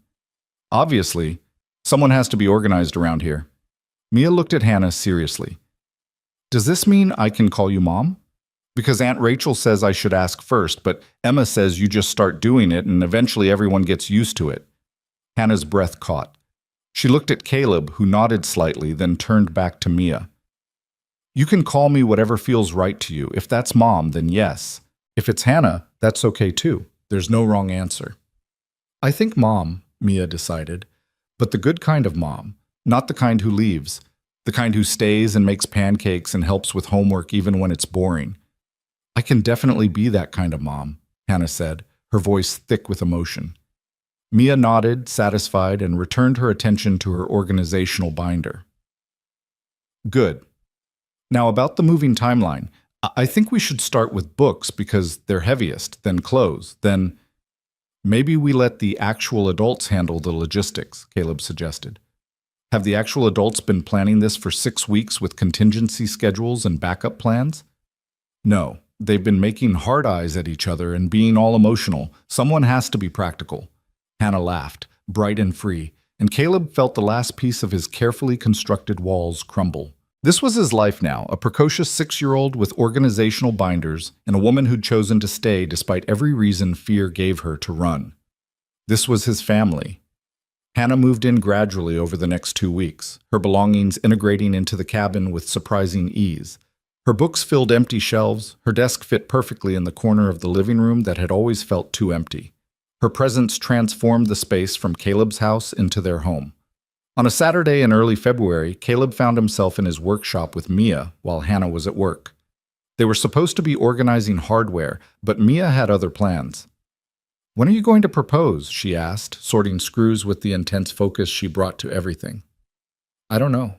Obviously, someone has to be organized around here. Mia looked at Hannah seriously. Does this mean I can call you Mom? Because Aunt Rachel says I should ask first, but Emma says you just start doing it and eventually everyone gets used to it. Hannah's breath caught. She looked at Caleb, who nodded slightly, then turned back to Mia. You can call me whatever feels right to you. If that's Mom, then yes. If it's Hannah, that's okay too. There's no wrong answer. I think Mom, Mia decided, but the good kind of mom, not the kind who leaves, the kind who stays and makes pancakes and helps with homework even when it's boring. I can definitely be that kind of mom, Hannah said, her voice thick with emotion. Mia nodded, satisfied, and returned her attention to her organizational binder. Good. Now about the moving timeline. I think we should start with books because they're heaviest, then clothes, then maybe we let the actual adults handle the logistics, Caleb suggested. Have the actual adults been planning this for 6 weeks with contingency schedules and backup plans? No, they've been making hard eyes at each other and being all emotional. Someone has to be practical. Hannah laughed, bright and free, and Caleb felt the last piece of his carefully constructed walls crumble. This was his life now, a precocious 6-year-old with organizational binders and a woman who'd chosen to stay despite every reason fear gave her to run. This was his family. Hannah moved in gradually over the next 2 weeks, her belongings integrating into the cabin with surprising ease. Her books filled empty shelves, her desk fit perfectly in the corner of the living room that had always felt too empty. Her presence transformed the space from Caleb's house into their home. On a Saturday in early February, Caleb found himself in his workshop with Mia while Hannah was at work. They were supposed to be organizing hardware, but Mia had other plans. When are you going to propose? She asked, sorting screws with the intense focus she brought to everything. I don't know.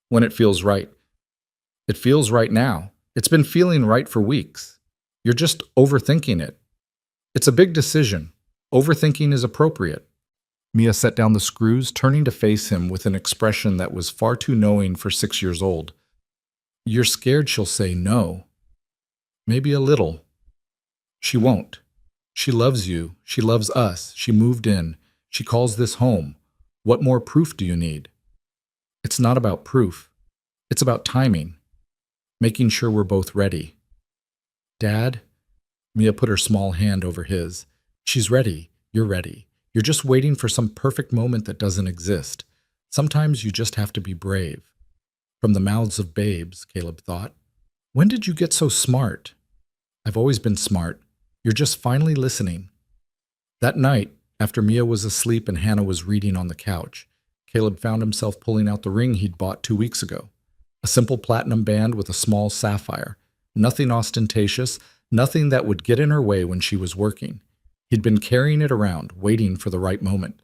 When it feels right. It feels right now. It's been feeling right for weeks. You're just overthinking it. It's a big decision. Overthinking is appropriate. Mia set down the screws, turning to face him with an expression that was far too knowing for 6 years old. You're scared she'll say no. Maybe a little. She won't. She loves you. She loves us. She moved in. She calls this home. What more proof do you need? It's not about proof. It's about timing. Making sure we're both ready. Dad? Mia put her small hand over his. She's ready. You're ready. You're just waiting for some perfect moment that doesn't exist. Sometimes you just have to be brave. From the mouths of babes, Caleb thought. When did you get so smart? I've always been smart. You're just finally listening. That night, after Mia was asleep and Hannah was reading on the couch, Caleb found himself pulling out the ring he'd bought 2 weeks ago. A simple platinum band with a small sapphire. Nothing ostentatious, nothing that would get in her way when she was working. He'd been carrying it around, waiting for the right moment.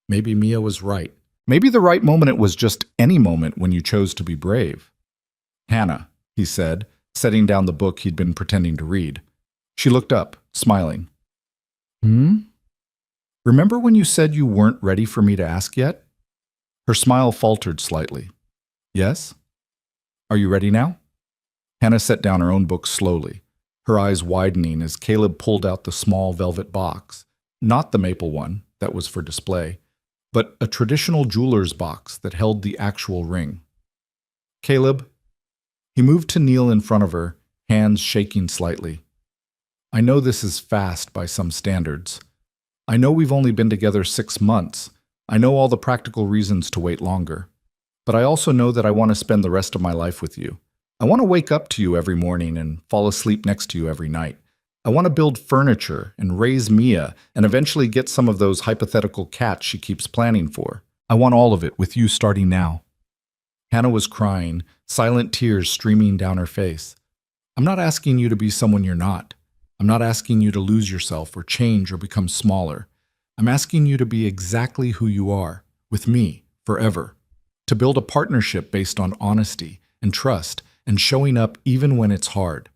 Maybe Mia was right. Maybe the right moment was just any moment when you chose to be brave. Hannah, he said, setting down the book he'd been pretending to read. She looked up, smiling. Remember when you said you weren't ready for me to ask yet? Her smile faltered slightly. Yes? Are you ready now? Hannah set down her own book slowly, her eyes widening as Caleb pulled out the small velvet box, not the maple one that was for display, but a traditional jeweler's box that held the actual ring. Caleb, he moved to kneel in front of her, hands shaking slightly. I know this is fast by some standards. I know we've only been together 6 months. I know all the practical reasons to wait longer. But I also know that I want to spend the rest of my life with you. I want to wake up to you every morning and fall asleep next to you every night. I want to build furniture and raise Mia and eventually get some of those hypothetical cats she keeps planning for. I want all of it with you starting now. Hannah was crying, silent tears streaming down her face. I'm not asking you to be someone you're not. I'm not asking you to lose yourself or change or become smaller. I'm asking you to be exactly who you are, with me, forever. To build a partnership based on honesty and trust and showing up even when it's hard.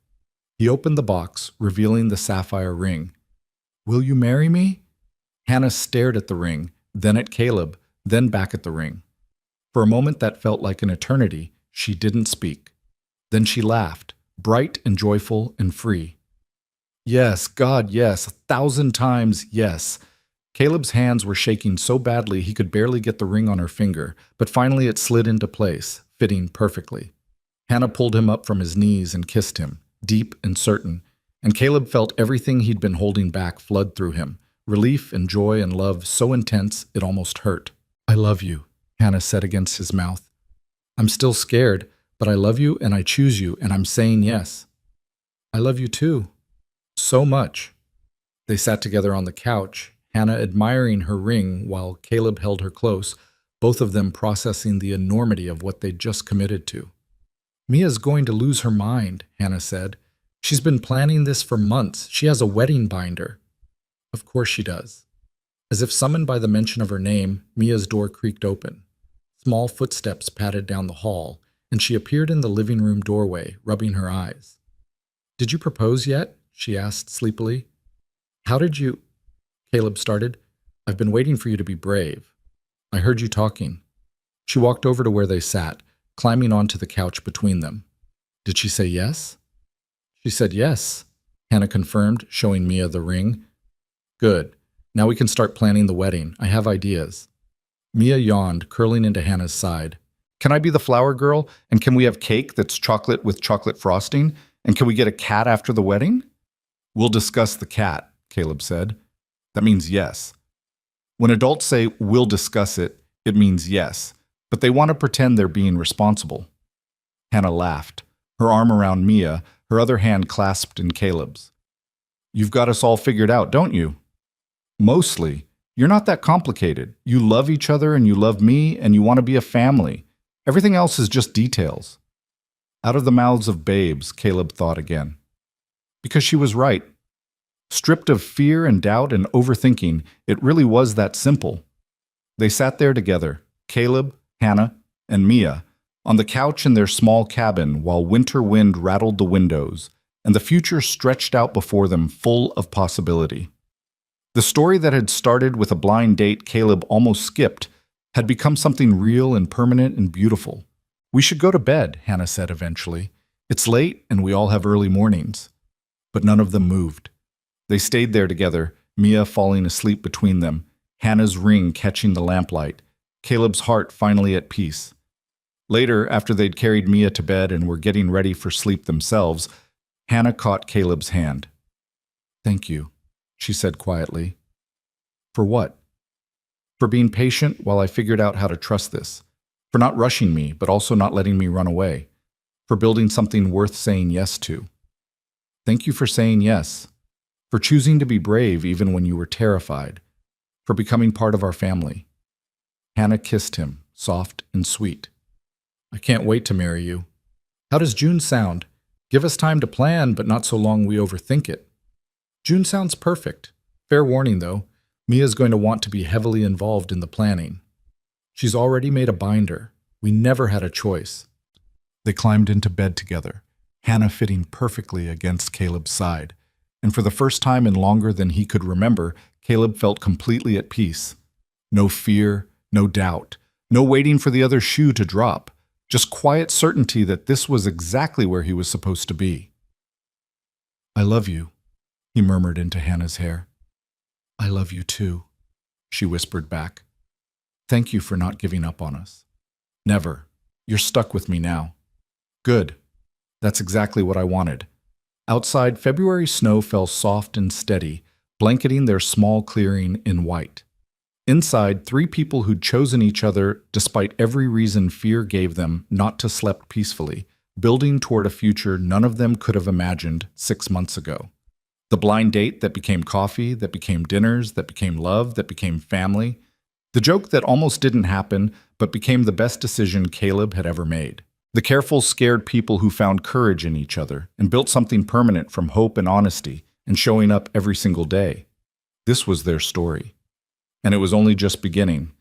He opened the box, revealing the sapphire ring. Will you marry me? Hannah stared at the ring, then at Caleb, then back at the ring. For a moment that felt like an eternity, she didn't speak. Then she laughed, bright and joyful and free. Yes, God, yes, 1,000 times yes. Caleb's hands were shaking so badly he could barely get the ring on her finger, but finally it slid into place, fitting perfectly. Hannah pulled him up from his knees and kissed him, deep and certain, and Caleb felt everything he'd been holding back flood through him, relief and joy and love so intense it almost hurt. I love you, Hannah said against his mouth. I'm still scared, but I love you and I choose you and I'm saying yes. I love you too. So much. They sat together on the couch, Hannah admiring her ring while Caleb held her close, both of them processing the enormity of what they'd just committed to. Mia's going to lose her mind, Hannah said. She's been planning this for months. She has a wedding binder. Of course she does. As if summoned by the mention of her name, Mia's door creaked open. Small footsteps padded down the hall, and she appeared in the living room doorway, rubbing her eyes. Did you propose yet? She asked sleepily. How did you... Caleb started. I've been waiting for you to be brave. I heard you talking. She walked over to where they sat, climbing onto the couch between them. Did she say yes? She said yes, Hannah confirmed, showing Mia the ring. Good. Now we can start planning the wedding. I have ideas. Mia yawned, curling into Hannah's side. Can I be the flower girl? And can we have cake that's chocolate with chocolate frosting? And can we get a cat after the wedding? We'll discuss the cat, Caleb said. That means yes. When adults say we'll discuss it, it means yes, but they want to pretend they're being responsible. Hannah laughed, her arm around Mia, her other hand clasped in Caleb's. You've got us all figured out, don't you? Mostly. You're not that complicated. You love each other and you love me and you want to be a family. Everything else is just details. Out of the mouths of babes, Caleb thought again. Because she was right. Stripped of fear and doubt and overthinking, it really was that simple. They sat there together, Caleb, Hannah, and Mia, on the couch in their small cabin while winter wind rattled the windows, and the future stretched out before them full of possibility. The story that had started with a blind date Caleb almost skipped had become something real and permanent and beautiful. We should go to bed, Hannah said eventually. It's late and we all have early mornings. But none of them moved. They stayed there together, Mia falling asleep between them, Hannah's ring catching the lamplight, Caleb's heart finally at peace. Later, after they'd carried Mia to bed and were getting ready for sleep themselves, Hannah caught Caleb's hand. Thank you, she said quietly. For what? for being patient while I figured out how to trust this, for not rushing me, but also not letting me run away, for building something worth saying yes to. Thank you for saying yes, for choosing to be brave even when you were terrified, for becoming part of our family. Hannah kissed him, soft and sweet. I can't wait to marry you. How does June sound? Give us time to plan, but not so long we overthink it. June sounds perfect. Fair warning, though, Mia's going to want to be heavily involved in the planning. She's already made a binder. We never had a choice. They climbed into bed together, Hannah fitting perfectly against Caleb's side. And for the first time in longer than he could remember, Caleb felt completely at peace. No fear, no doubt, no waiting for the other shoe to drop. Just quiet certainty that this was exactly where he was supposed to be. I love you, he murmured into Hannah's hair. I love you too, she whispered back. Thank you for not giving up on us. Never. You're stuck with me now. Good. That's exactly what I wanted. Outside, February snow fell soft and steady, blanketing their small clearing in white. Inside, 3 people who'd chosen each other despite every reason fear gave them not to sleep peacefully, building toward a future none of them could have imagined 6 months ago. The blind date that became coffee, that became dinners, that became love, that became family. The joke that almost didn't happen, but became the best decision Caleb had ever made. The careful, scared people who found courage in each other and built something permanent from hope and honesty and showing up every single day. This was their story. And it was only just beginning.